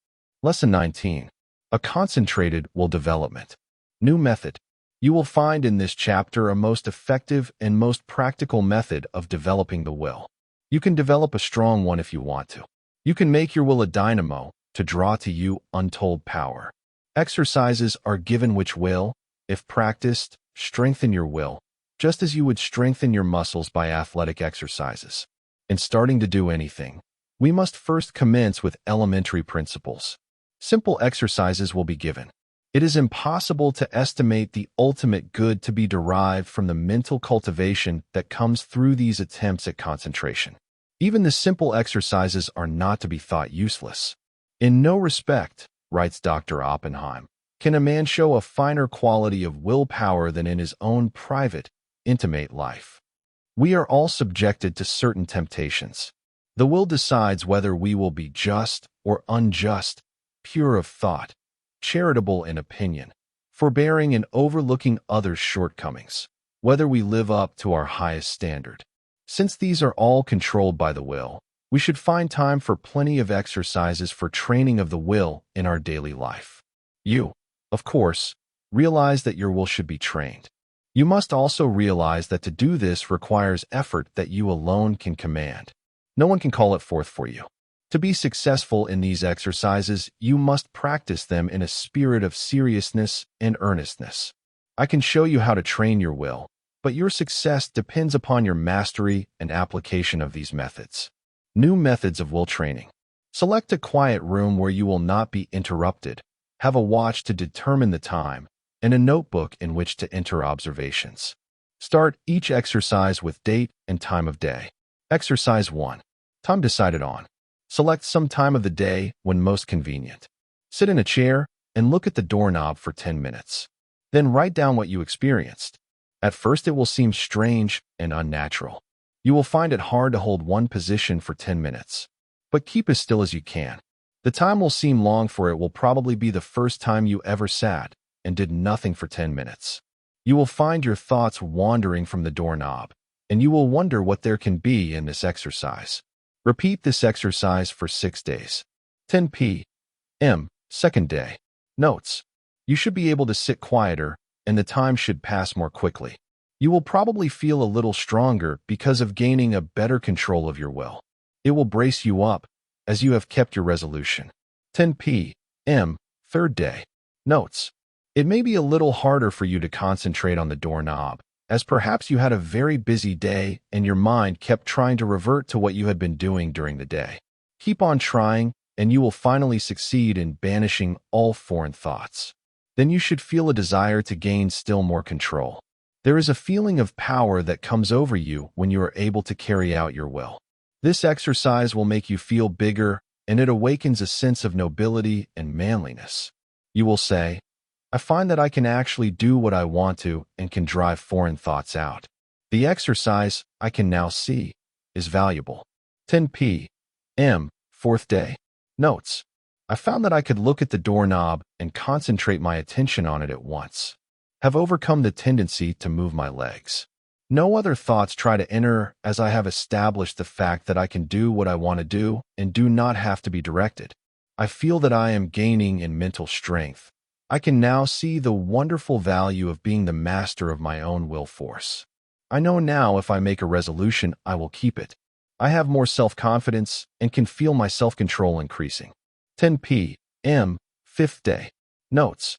Speaker 1: Lesson 19. A concentrated will development. New method. You will find in this chapter a most effective and most practical method of developing the will. You can develop a strong one if you want to. You can make your will a dynamo to draw to you untold power. Exercises are given which will, if practiced, strengthen your will, just as you would strengthen your muscles by athletic exercises. In starting to do anything, we must first commence with elementary principles. Simple exercises will be given. It is impossible to estimate the ultimate good to be derived from the mental cultivation that comes through these attempts at concentration. Even the simple exercises are not to be thought useless. In no respect, writes Dr. Oppenheim, can a man show a finer quality of willpower than in his own private, intimate life. We are all subjected to certain temptations. The will decides whether we will be just or unjust, pure of thought, charitable in opinion, forbearing in overlooking others' shortcomings, whether we live up to our highest standard. Since these are all controlled by the will, we should find time for plenty of exercises for training of the will in our daily life. You, of course, realize that your will should be trained. You must also realize that to do this requires effort that you alone can command. No one can call it forth for you. To be successful in these exercises, you must practice them in a spirit of seriousness and earnestness. I can show you how to train your will, but your success depends upon your mastery and application of these methods. New methods of will training. Select a quiet room where you will not be interrupted. Have a watch to determine the time, and a notebook in which to enter observations. Start each exercise with date and time of day. Exercise 1. Time decided on. Select some time of the day when most convenient. Sit in a chair and look at the doorknob for 10 minutes. Then write down what you experienced. At first it will seem strange and unnatural. You will find it hard to hold one position for 10 minutes. But keep as still as you can. The time will seem long, for it will probably be the first time you ever sat and did nothing for 10 minutes. You will find your thoughts wandering from the doorknob, and you will wonder what there can be in this exercise. Repeat this exercise for 6 days. 10 p.m. Second day. Notes. You should be able to sit quieter, and the time should pass more quickly. You will probably feel a little stronger because of gaining a better control of your will. It will brace you up, as you have kept your resolution. 10 p.m. Third day. Notes. It may be a little harder for you to concentrate on the doorknob, as perhaps you had a very busy day and your mind kept trying to revert to what you had been doing during the day. Keep on trying, and you will finally succeed in banishing all foreign thoughts. Then you should feel a desire to gain still more control. There is a feeling of power that comes over you when you are able to carry out your will. This exercise will make you feel bigger, and it awakens a sense of nobility and manliness. You will say, I find that I can actually do what I want to and can drive foreign thoughts out. The exercise, I can now see, is valuable. 10 p.m. Fourth day. Notes. I found that I could look at the doorknob and concentrate my attention on it at once. Have overcome the tendency to move my legs. No other thoughts try to enter, as I have established the fact that I can do what I want to do and do not have to be directed. I feel that I am gaining in mental strength. I can now see the wonderful value of being the master of my own will force. I know now if I make a resolution, I will keep it. I have more self-confidence and can feel my self-control increasing. 10 p.m., 5th day. Notes.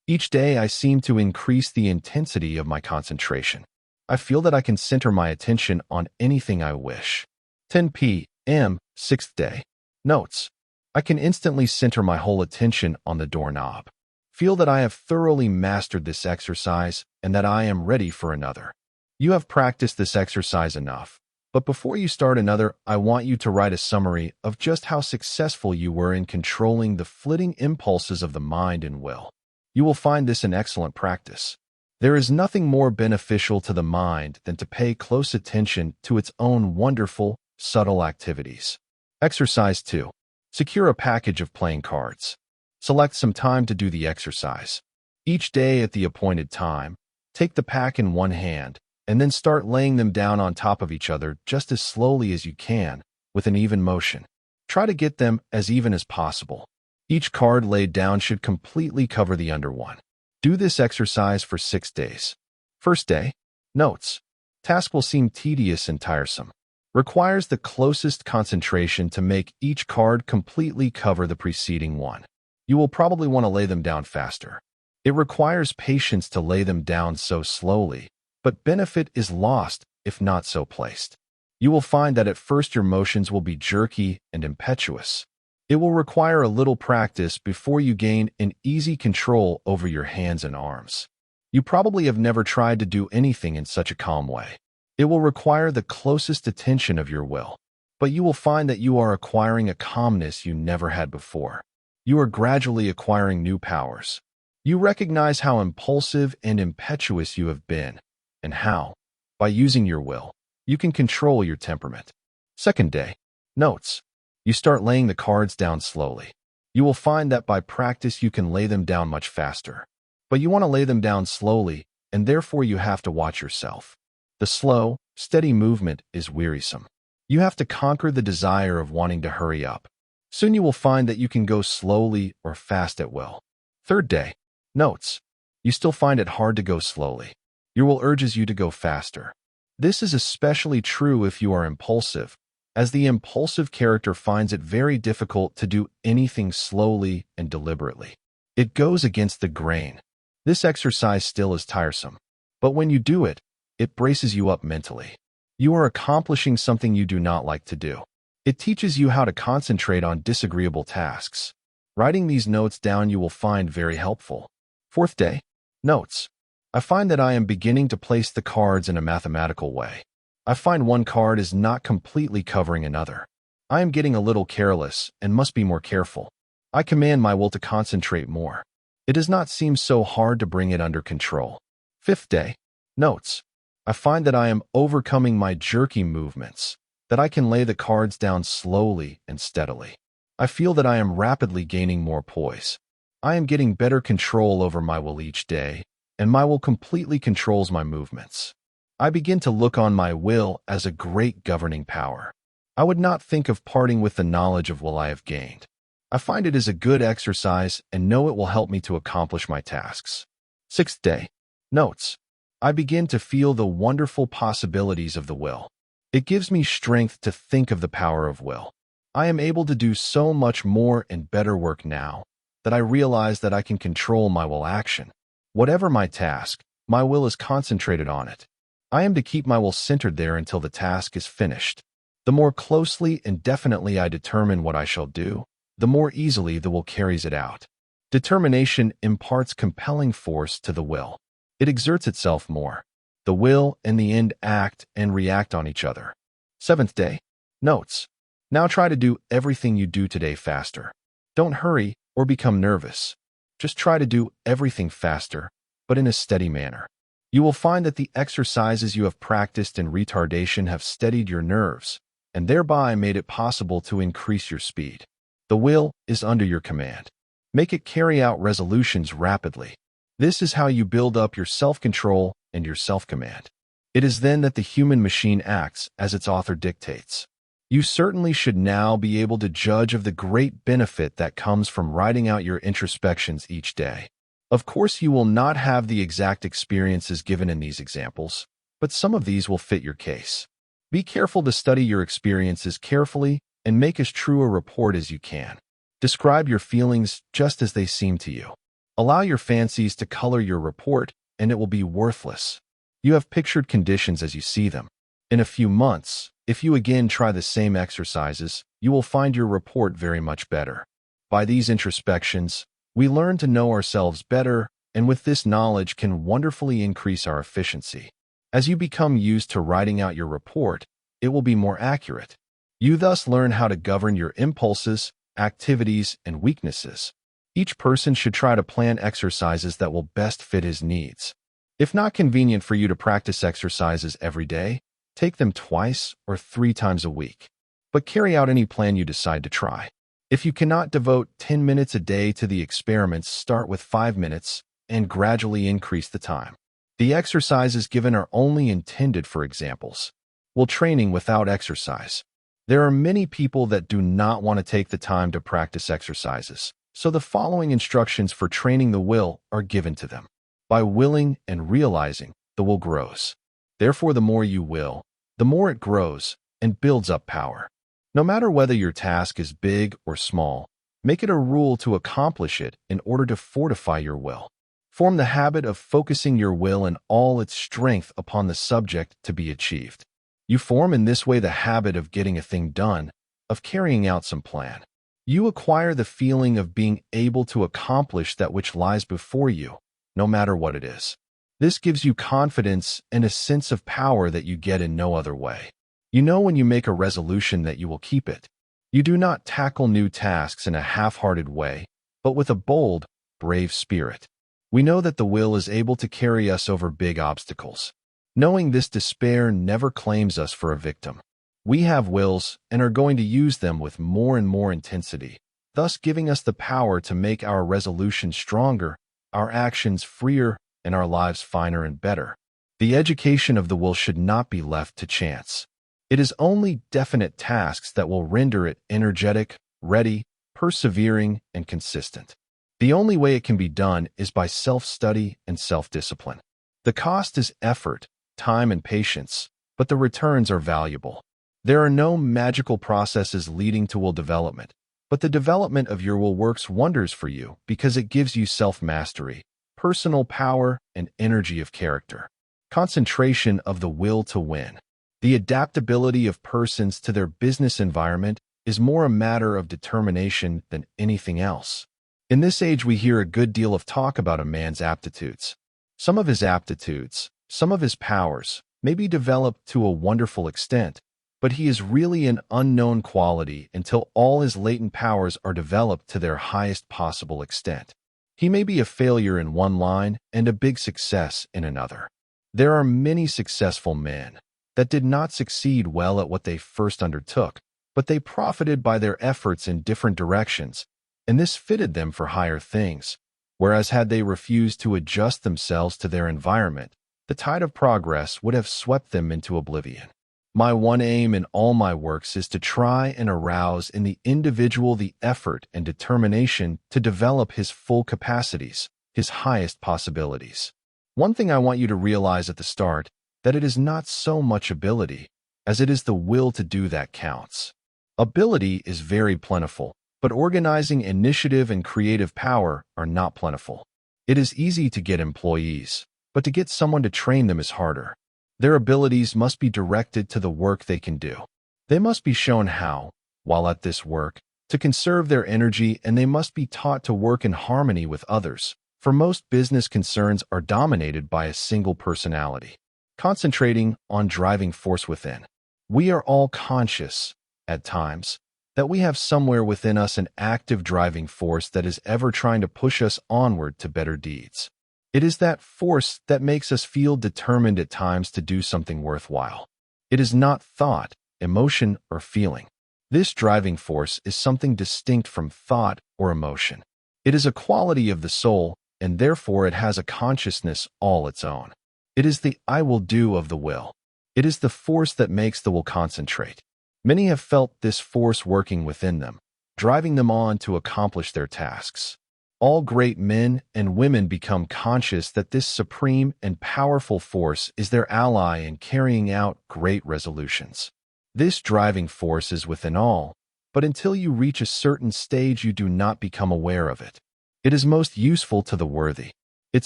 Speaker 1: Each day I seem to increase the intensity of my concentration. I feel that I can center my attention on anything I wish. 10 p.m., 6th day. Notes. I can instantly center my whole attention on the doorknob. Feel that I have thoroughly mastered this exercise and that I am ready for another. You have practiced this exercise enough, but before you start another, I want you to write a summary of just how successful you were in controlling the flitting impulses of the mind and will. You will find this an excellent practice. There is nothing more beneficial to the mind than to pay close attention to its own wonderful, subtle activities. Exercise 2. Secure a package of playing cards. Select some time to do the exercise. Each day at the appointed time, take the pack in one hand, and then start laying them down on top of each other just as slowly as you can, with an even motion. Try to get them as even as possible. Each card laid down should completely cover the under one. Do this exercise for 6 days. First day. Notes. Task will seem tedious and tiresome. Requires the closest concentration to make each card completely cover the preceding one. You will probably want to lay them down faster. It requires patience to lay them down so slowly, but benefit is lost if not so placed. You will find that at first your motions will be jerky and impetuous. It will require a little practice before you gain an easy control over your hands and arms. You probably have never tried to do anything in such a calm way. It will require the closest attention of your will, but you will find that you are acquiring a calmness you never had before. You are gradually acquiring new powers. You recognize how impulsive and impetuous you have been, and how, by using your will, you can control your temperament. Second day. Notes. You start laying the cards down slowly. You will find that by practice you can lay them down much faster. But you want to lay them down slowly, and therefore you have to watch yourself. The slow, steady movement is wearisome. You have to conquer the desire of wanting to hurry up. Soon you will find that you can go slowly or fast at will. Third day. Notes. You still find it hard to go slowly. Your will urges you to go faster. This is especially true if you are impulsive, as the impulsive character finds it very difficult to do anything slowly and deliberately. It goes against the grain. This exercise still is tiresome, but when you do it, it braces you up mentally. You are accomplishing something you do not like to do. It teaches you how to concentrate on disagreeable tasks. Writing these notes down you will find very helpful. Fourth day. Notes. I find that I am beginning to place the cards in a mathematical way. I find one card is not completely covering another. I am getting a little careless and must be more careful. I command my will to concentrate more. It does not seem so hard to bring it under control. Fifth day. Notes. I find that I am overcoming my jerky movements, that I can lay the cards down slowly and steadily. I feel that I am rapidly gaining more poise. I am getting better control over my will each day, and my will completely controls my movements. I begin to look on my will as a great governing power. I would not think of parting with the knowledge of will I have gained. I find it is a good exercise and know it will help me to accomplish my tasks. Sixth day. Notes. I begin to feel the wonderful possibilities of the will. It gives me strength to think of the power of will. I am able to do so much more and better work now that I realize that I can control my will action. Whatever my task, my will is concentrated on it. I am to keep my will centered there until the task is finished. The more closely and definitely I determine what I shall do, the more easily the will carries it out. Determination imparts compelling force to the will. It exerts itself more. The will and the end act and react on each other. Seventh day. Notes. Now try to do everything you do today faster. Don't hurry or become nervous. Just try to do everything faster, but in a steady manner. You will find that the exercises you have practiced in retardation have steadied your nerves, and thereby made it possible to increase your speed. The will is under your command. Make it carry out resolutions rapidly. This is how you build up your self-control and your self-command. It is then that the human machine acts as its author dictates. You certainly should now be able to judge of the great benefit that comes from writing out your introspections each day. Of course, you will not have the exact experiences given in these examples, but some of these will fit your case. Be careful to study your experiences carefully and make as true a report as you can. Describe your feelings just as they seem to you. Allow your fancies to color your report, and it will be worthless. You have pictured conditions as you see them. In a few months, if you again try the same exercises, you will find your report very much better. By these introspections, we learn to know ourselves better, and with this knowledge can wonderfully increase our efficiency. As you become used to writing out your report, it will be more accurate. You thus learn how to govern your impulses, activities, and weaknesses. Each person should try to plan exercises that will best fit his needs. If not convenient for you to practice exercises every day, take them 2 or 3 times a week. But carry out any plan you decide to try. If you cannot devote 10 minutes a day to the experiments, start with 5 minutes and gradually increase the time. The exercises given are only intended for examples. Will training without exercise? There are many people that do not want to take the time to practice exercises, so the following instructions for training the will are given to them. By willing and realizing, the will grows. Therefore, the more you will, the more it grows and builds up power. No matter whether your task is big or small, make it a rule to accomplish it in order to fortify your will. Form the habit of focusing your will in all its strength upon the subject to be achieved. You form in this way the habit of getting a thing done, of carrying out some plan. You acquire the feeling of being able to accomplish that which lies before you, no matter what it is. This gives you confidence and a sense of power that you get in no other way. You know when you make a resolution that you will keep it. You do not tackle new tasks in a half-hearted way, but with a bold, brave spirit. We know that the will is able to carry us over big obstacles. Knowing this, despair never claims us for a victim. We have wills and are going to use them with more and more intensity, thus giving us the power to make our resolutions stronger, our actions freer, and our lives finer and better. The education of the will should not be left to chance. It is only definite tasks that will render it energetic, ready, persevering, and consistent. The only way it can be done is by self-study and self-discipline. The cost is effort, time, and patience, but the returns are valuable. There are no magical processes leading to will development, but the development of your will works wonders for you because it gives you self-mastery, personal power, and energy of character. Concentration of the will to win. The adaptability of persons to their business environment is more a matter of determination than anything else. In this age, we hear a good deal of talk about a man's aptitudes. Some of his aptitudes, some of his powers, may be developed to a wonderful extent, but he is really an unknown quality until all his latent powers are developed to their highest possible extent. He may be a failure in one line and a big success in another. There are many successful men that did not succeed well at what they first undertook, but they profited by their efforts in different directions, and this fitted them for higher things, whereas had they refused to adjust themselves to their environment, the tide of progress would have swept them into oblivion. My one aim in all my works is to try and arouse in the individual the effort and determination to develop his full capacities, his highest possibilities. One thing I want you to realize at the start, that it is not so much ability, as it is the will to do that counts. Ability is very plentiful, but organizing initiative and creative power are not plentiful. It is easy to get employees, but to get someone to train them is harder. Their abilities must be directed to the work they can do. They must be shown how, while at this work, to conserve their energy, and they must be taught to work in harmony with others, for most business concerns are dominated by a single personality. Concentrating on driving force within. We are all conscious, at times, that we have somewhere within us an active driving force that is ever trying to push us onward to better deeds. It is that force that makes us feel determined at times to do something worthwhile. It is not thought, emotion, or feeling. This driving force is something distinct from thought or emotion. It is a quality of the soul, and therefore it has a consciousness all its own. It is the I will do of the will. It is the force that makes the will concentrate. Many have felt this force working within them, driving them on to accomplish their tasks. All great men and women become conscious that this supreme and powerful force is their ally in carrying out great resolutions. This driving force is within all, but until you reach a certain stage you do not become aware of it. It is most useful to the worthy. It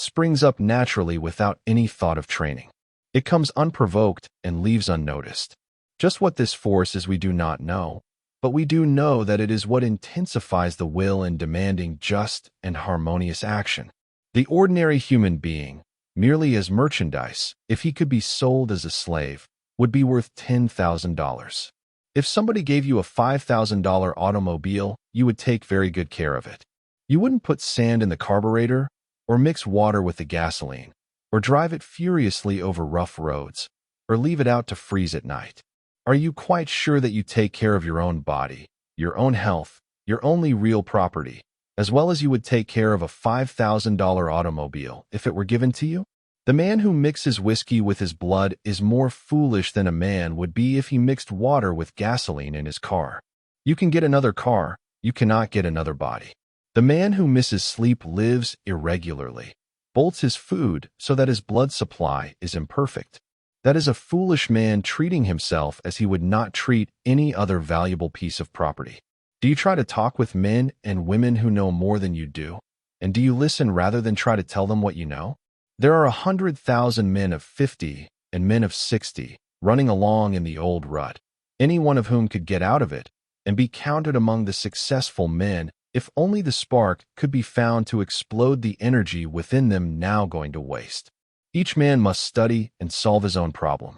Speaker 1: springs up naturally without any thought of training. It comes unprovoked and leaves unnoticed. Just what this force is we do not know, but we do know that it is what intensifies the will in demanding just and harmonious action. The ordinary human being, merely as merchandise, if he could be sold as a slave, would be worth $10,000. If somebody gave you a $5,000 automobile, you would take very good care of it. You wouldn't put sand in the carburetor, or mix water with the gasoline, or drive it furiously over rough roads, or leave it out to freeze at night. Are you quite sure that you take care of your own body, your own health, your only real property, as well as you would take care of a $5,000 automobile if it were given to you? The man who mixes whiskey with his blood is more foolish than a man would be if he mixed water with gasoline in his car. You can get another car, you cannot get another body. The man who misses sleep lives irregularly, bolts his food so that his blood supply is imperfect. That is a foolish man treating himself as he would not treat any other valuable piece of property. Do you try to talk with men and women who know more than you do? And do you listen rather than try to tell them what you know? There are 100,000 men of 50 and men of 60 running along in the old rut, any one of whom could get out of it and be counted among the successful men if only the spark could be found to explode the energy within them now going to waste. Each man must study and solve his own problem.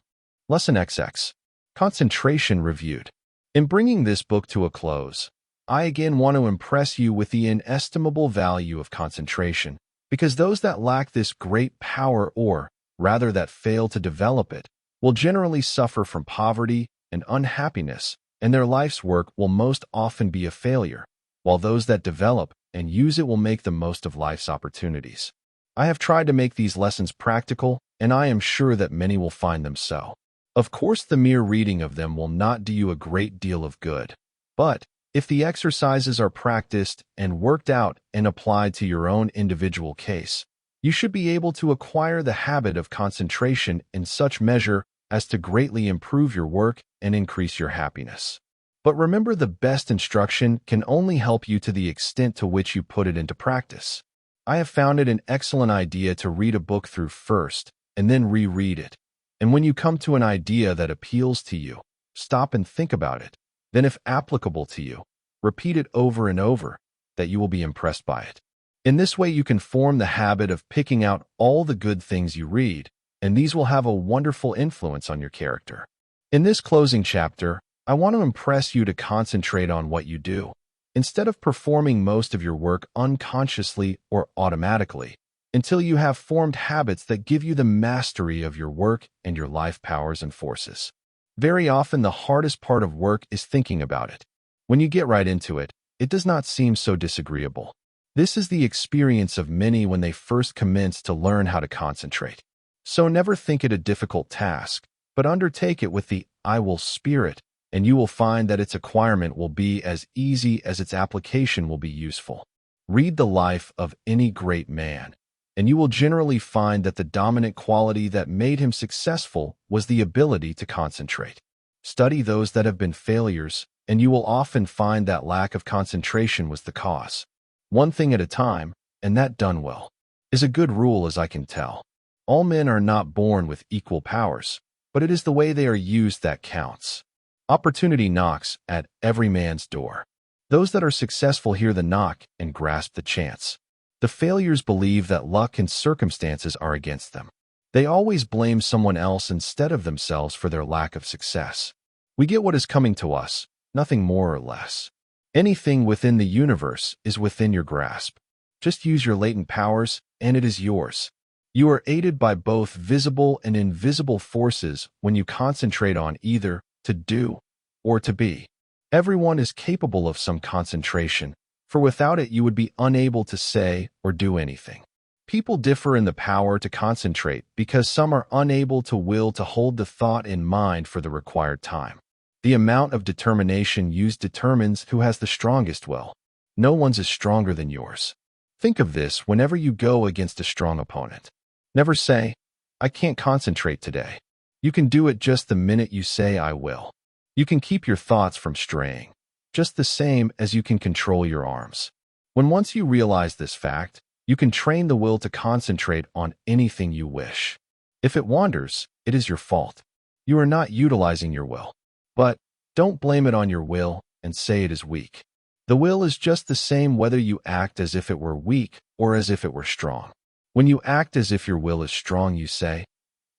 Speaker 1: Lesson XX. Concentration reviewed. In bringing this book to a close, I again want to impress you with the inestimable value of concentration, because those that lack this great power, or rather that fail to develop it, will generally suffer from poverty and unhappiness, and their life's work will most often be a failure, while those that develop and use it will make the most of life's opportunities. I have tried to make these lessons practical, and I am sure that many will find them so. Of course, the mere reading of them will not do you a great deal of good, but if the exercises are practiced and worked out and applied to your own individual case, you should be able to acquire the habit of concentration in such measure as to greatly improve your work and increase your happiness. But remember, the best instruction can only help you to the extent to which you put it into practice. I have found it an excellent idea to read a book through first and then reread it. And when you come to an idea that appeals to you, stop and think about it. Then, if applicable to you, repeat it over and over, that you will be impressed by it. In this way, you can form the habit of picking out all the good things you read, and these will have a wonderful influence on your character. In this closing chapter, I want to impress you to concentrate on what you do. Instead of performing most of your work unconsciously or automatically, until you have formed habits that give you the mastery of your work and your life powers and forces. Very often, the hardest part of work is thinking about it. When you get right into it, it does not seem so disagreeable. This is the experience of many when they first commence to learn how to concentrate. So never think it a difficult task, but undertake it with the I will spirit, and you will find that its acquirement will be as easy as its application will be useful. Read the life of any great man, and you will generally find that the dominant quality that made him successful was the ability to concentrate. Study those that have been failures, and you will often find that lack of concentration was the cause. One thing at a time, and that done well, is a good rule as I can tell. All men are not born with equal powers, but it is the way they are used that counts. Opportunity knocks at every man's door. Those that are successful hear the knock and grasp the chance. The failures believe that luck and circumstances are against them. They always blame someone else instead of themselves for their lack of success. We get what is coming to us, nothing more or less. Anything within the universe is within your grasp. Just use your latent powers, and it is yours. You are aided by both visible and invisible forces when you concentrate on either to do or to be. Everyone is capable of some concentration, for without it you would be unable to say or do anything. People differ in the power to concentrate because some are unable to will to hold the thought in mind for the required time. The amount of determination used determines who has the strongest will. No one's is stronger than yours. Think of this whenever you go against a strong opponent. Never say, "I can't concentrate today." You can do it just the minute you say, "I will." You can keep your thoughts from straying, just the same as you can control your arms. Once you realize this fact, you can train the will to concentrate on anything you wish. If it wanders, it is your fault. You are not utilizing your will. But don't blame it on your will and say it is weak. The will is just the same whether you act as if it were weak or as if it were strong. When you act as if your will is strong, you say,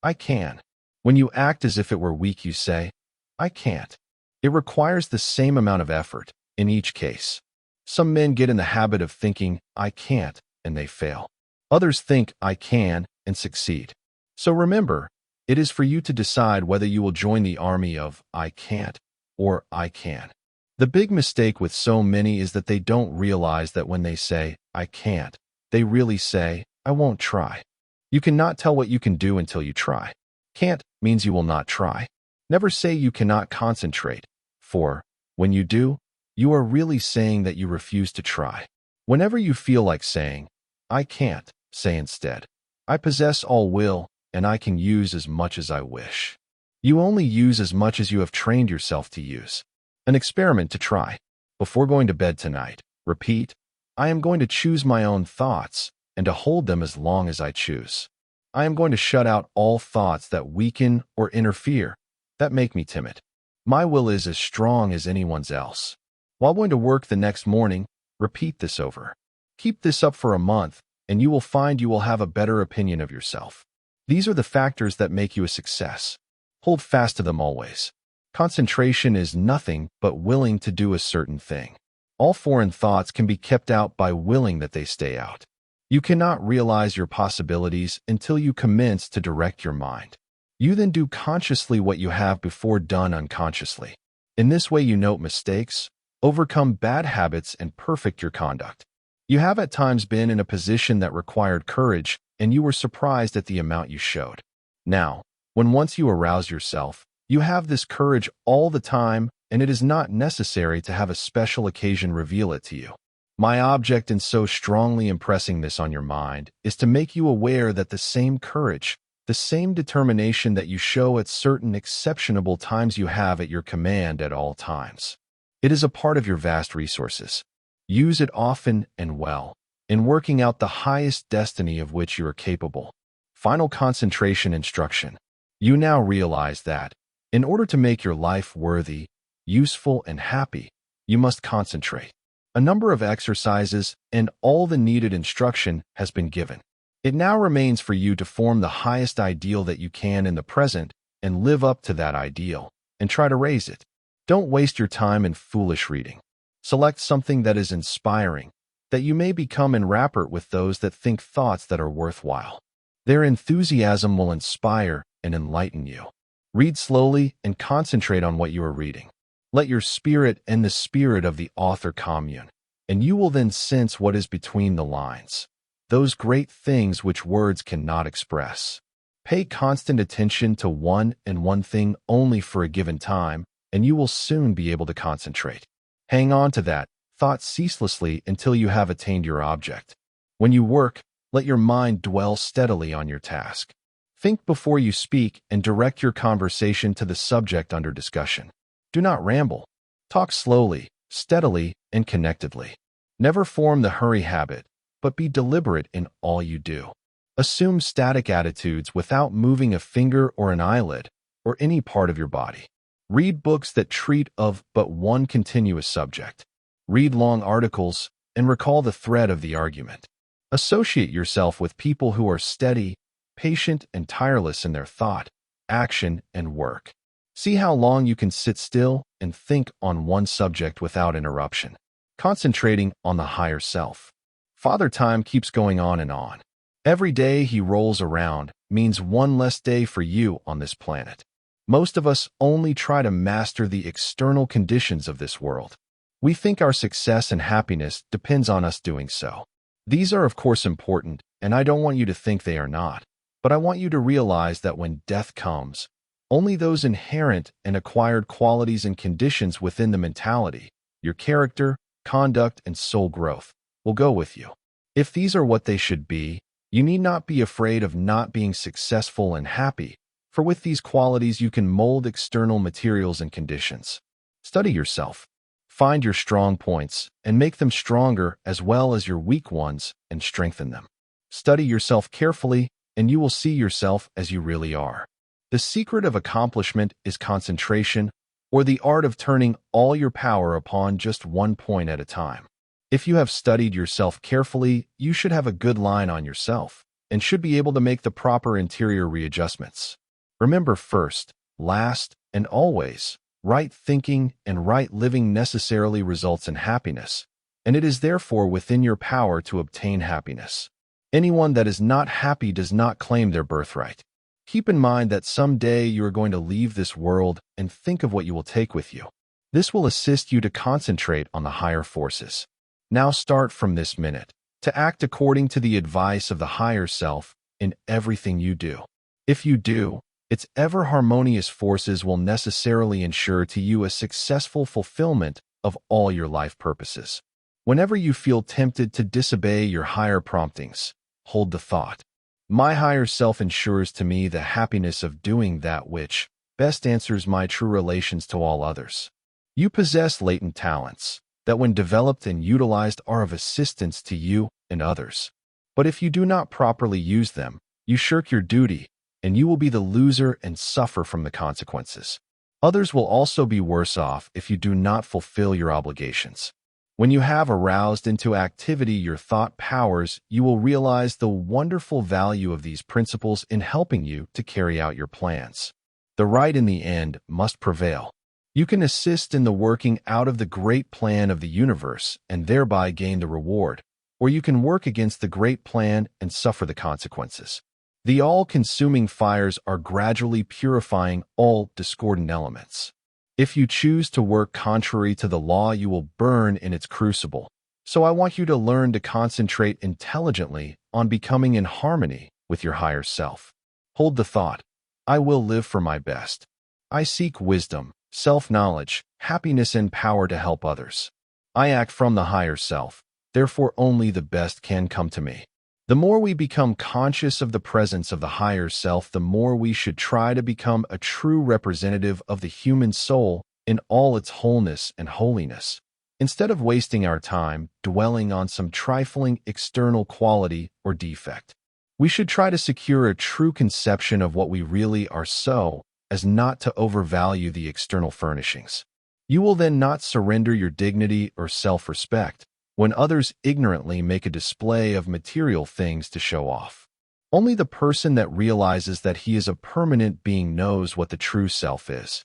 Speaker 1: "I can." When you act as if it were weak, you say, "I can't." It requires the same amount of effort in each case. Some men get in the habit of thinking, "I can't," and they fail. Others think, "I can," and succeed. So remember, it is for you to decide whether you will join the army of "I can't" or "I can." The big mistake with so many is that they don't realize that when they say, "I can't," they really say, "I won't try." You cannot tell what you can do until you try. Can't means you will not try. Never say you cannot concentrate, for, when you do, you are really saying that you refuse to try. Whenever you feel like saying, "I can't," say instead, "I possess all will, and I can use as much as I wish." You only use as much as you have trained yourself to use. An experiment to try. Before going to bed tonight, repeat, "I am going to choose my own thoughts and to hold them as long as I choose. I am going to shut out all thoughts that weaken or interfere, that make me timid. My will is as strong as anyone's else." While going to work the next morning, repeat this over. Keep this up for a month, and you will find you will have a better opinion of yourself. These are the factors that make you a success. Hold fast to them always. Concentration is nothing but willing to do a certain thing. All foreign thoughts can be kept out by willing that they stay out. You cannot realize your possibilities until you commence to direct your mind. You then do consciously what you have before done unconsciously. In this way you note mistakes, overcome bad habits, and perfect your conduct. You have at times been in a position that required courage, and you were surprised at the amount you showed. Now, once you arouse yourself, you have this courage all the time, and it is not necessary to have a special occasion reveal it to you. My object in so strongly impressing this on your mind is to make you aware that the same courage, the same determination that you show at certain exceptional times you have at your command at all times. It is a part of your vast resources. Use it often and well, in working out the highest destiny of which you are capable. Final concentration instruction. You now realize that, in order to make your life worthy, useful, and happy, you must concentrate. A number of exercises and all the needed instruction has been given. It now remains for you to form the highest ideal that you can in the present and live up to that ideal, and try to raise it. Don't waste your time in foolish reading. Select something that is inspiring, that you may become in rapport with those that think thoughts that are worthwhile. Their enthusiasm will inspire and enlighten you. Read slowly and concentrate on what you are reading. Let your spirit and the spirit of the author commune, and you will then sense what is between the lines, those great things which words cannot express. Pay constant attention to one thing only for a given time, and you will soon be able to concentrate. Hang on to that thought ceaselessly until you have attained your object. When you work, let your mind dwell steadily on your task. Think before you speak and direct your conversation to the subject under discussion. Do not ramble. Talk slowly, steadily, and connectedly. Never form the hurry habit, but be deliberate in all you do. Assume static attitudes without moving a finger or an eyelid, or any part of your body. Read books that treat of but one continuous subject. Read long articles and recall the thread of the argument. Associate yourself with people who are steady, patient, and tireless in their thought, action, and work. See how long you can sit still and think on one subject without interruption, concentrating on the higher self. Father Time keeps going on and on. Every day he rolls around means one less day for you on this planet. Most of us only try to master the external conditions of this world. We think our success and happiness depends on us doing so. These are of course important, and I don't want you to think they are not. But I want you to realize that when death comes, only those inherent and acquired qualities and conditions within the mentality, your character, conduct, and soul growth, will go with you. If these are what they should be, you need not be afraid of not being successful and happy, for with these qualities you can mold external materials and conditions. Study yourself. Find your strong points and make them stronger as well as your weak ones and strengthen them. Study yourself carefully and you will see yourself as you really are. The secret of accomplishment is concentration, or the art of turning all your power upon just one point at a time. If you have studied yourself carefully, you should have a good line on yourself and should be able to make the proper interior readjustments. Remember, first, last, and always, right thinking and right living necessarily results in happiness, and it is therefore within your power to obtain happiness. Anyone that is not happy does not claim their birthright. Keep in mind that someday you are going to leave this world and think of what you will take with you. This will assist you to concentrate on the higher forces. Now start from this minute to act according to the advice of the higher self in everything you do. If you do, its ever-harmonious forces will necessarily ensure to you a successful fulfillment of all your life purposes. Whenever you feel tempted to disobey your higher promptings, hold the thought, "My higher self ensures to me the happiness of doing that which best answers my true relations to all others." You possess latent talents that when developed and utilized are of assistance to you and others. But if you do not properly use them, you shirk your duty, and you will be the loser and suffer from the consequences. Others will also be worse off if you do not fulfill your obligations. When you have aroused into activity your thought powers, you will realize the wonderful value of these principles in helping you to carry out your plans. The right in the end must prevail. You can assist in the working out of the great plan of the universe and thereby gain the reward, or you can work against the great plan and suffer the consequences. The all-consuming fires are gradually purifying all discordant elements. If you choose to work contrary to the law, you will burn in its crucible. So I want you to learn to concentrate intelligently on becoming in harmony with your higher self. Hold the thought, "I will live for my best. I seek wisdom, self-knowledge, happiness, and power to help others. I act from the higher self, therefore only the best can come to me." The more we become conscious of the presence of the higher self, the more we should try to become a true representative of the human soul in all its wholeness and holiness, instead of wasting our time dwelling on some trifling external quality or defect. We should try to secure a true conception of what we really are so as not to overvalue the external furnishings. You will then not surrender your dignity or self-respect when others ignorantly make a display of material things to show off. Only the person that realizes that he is a permanent being knows what the true self is.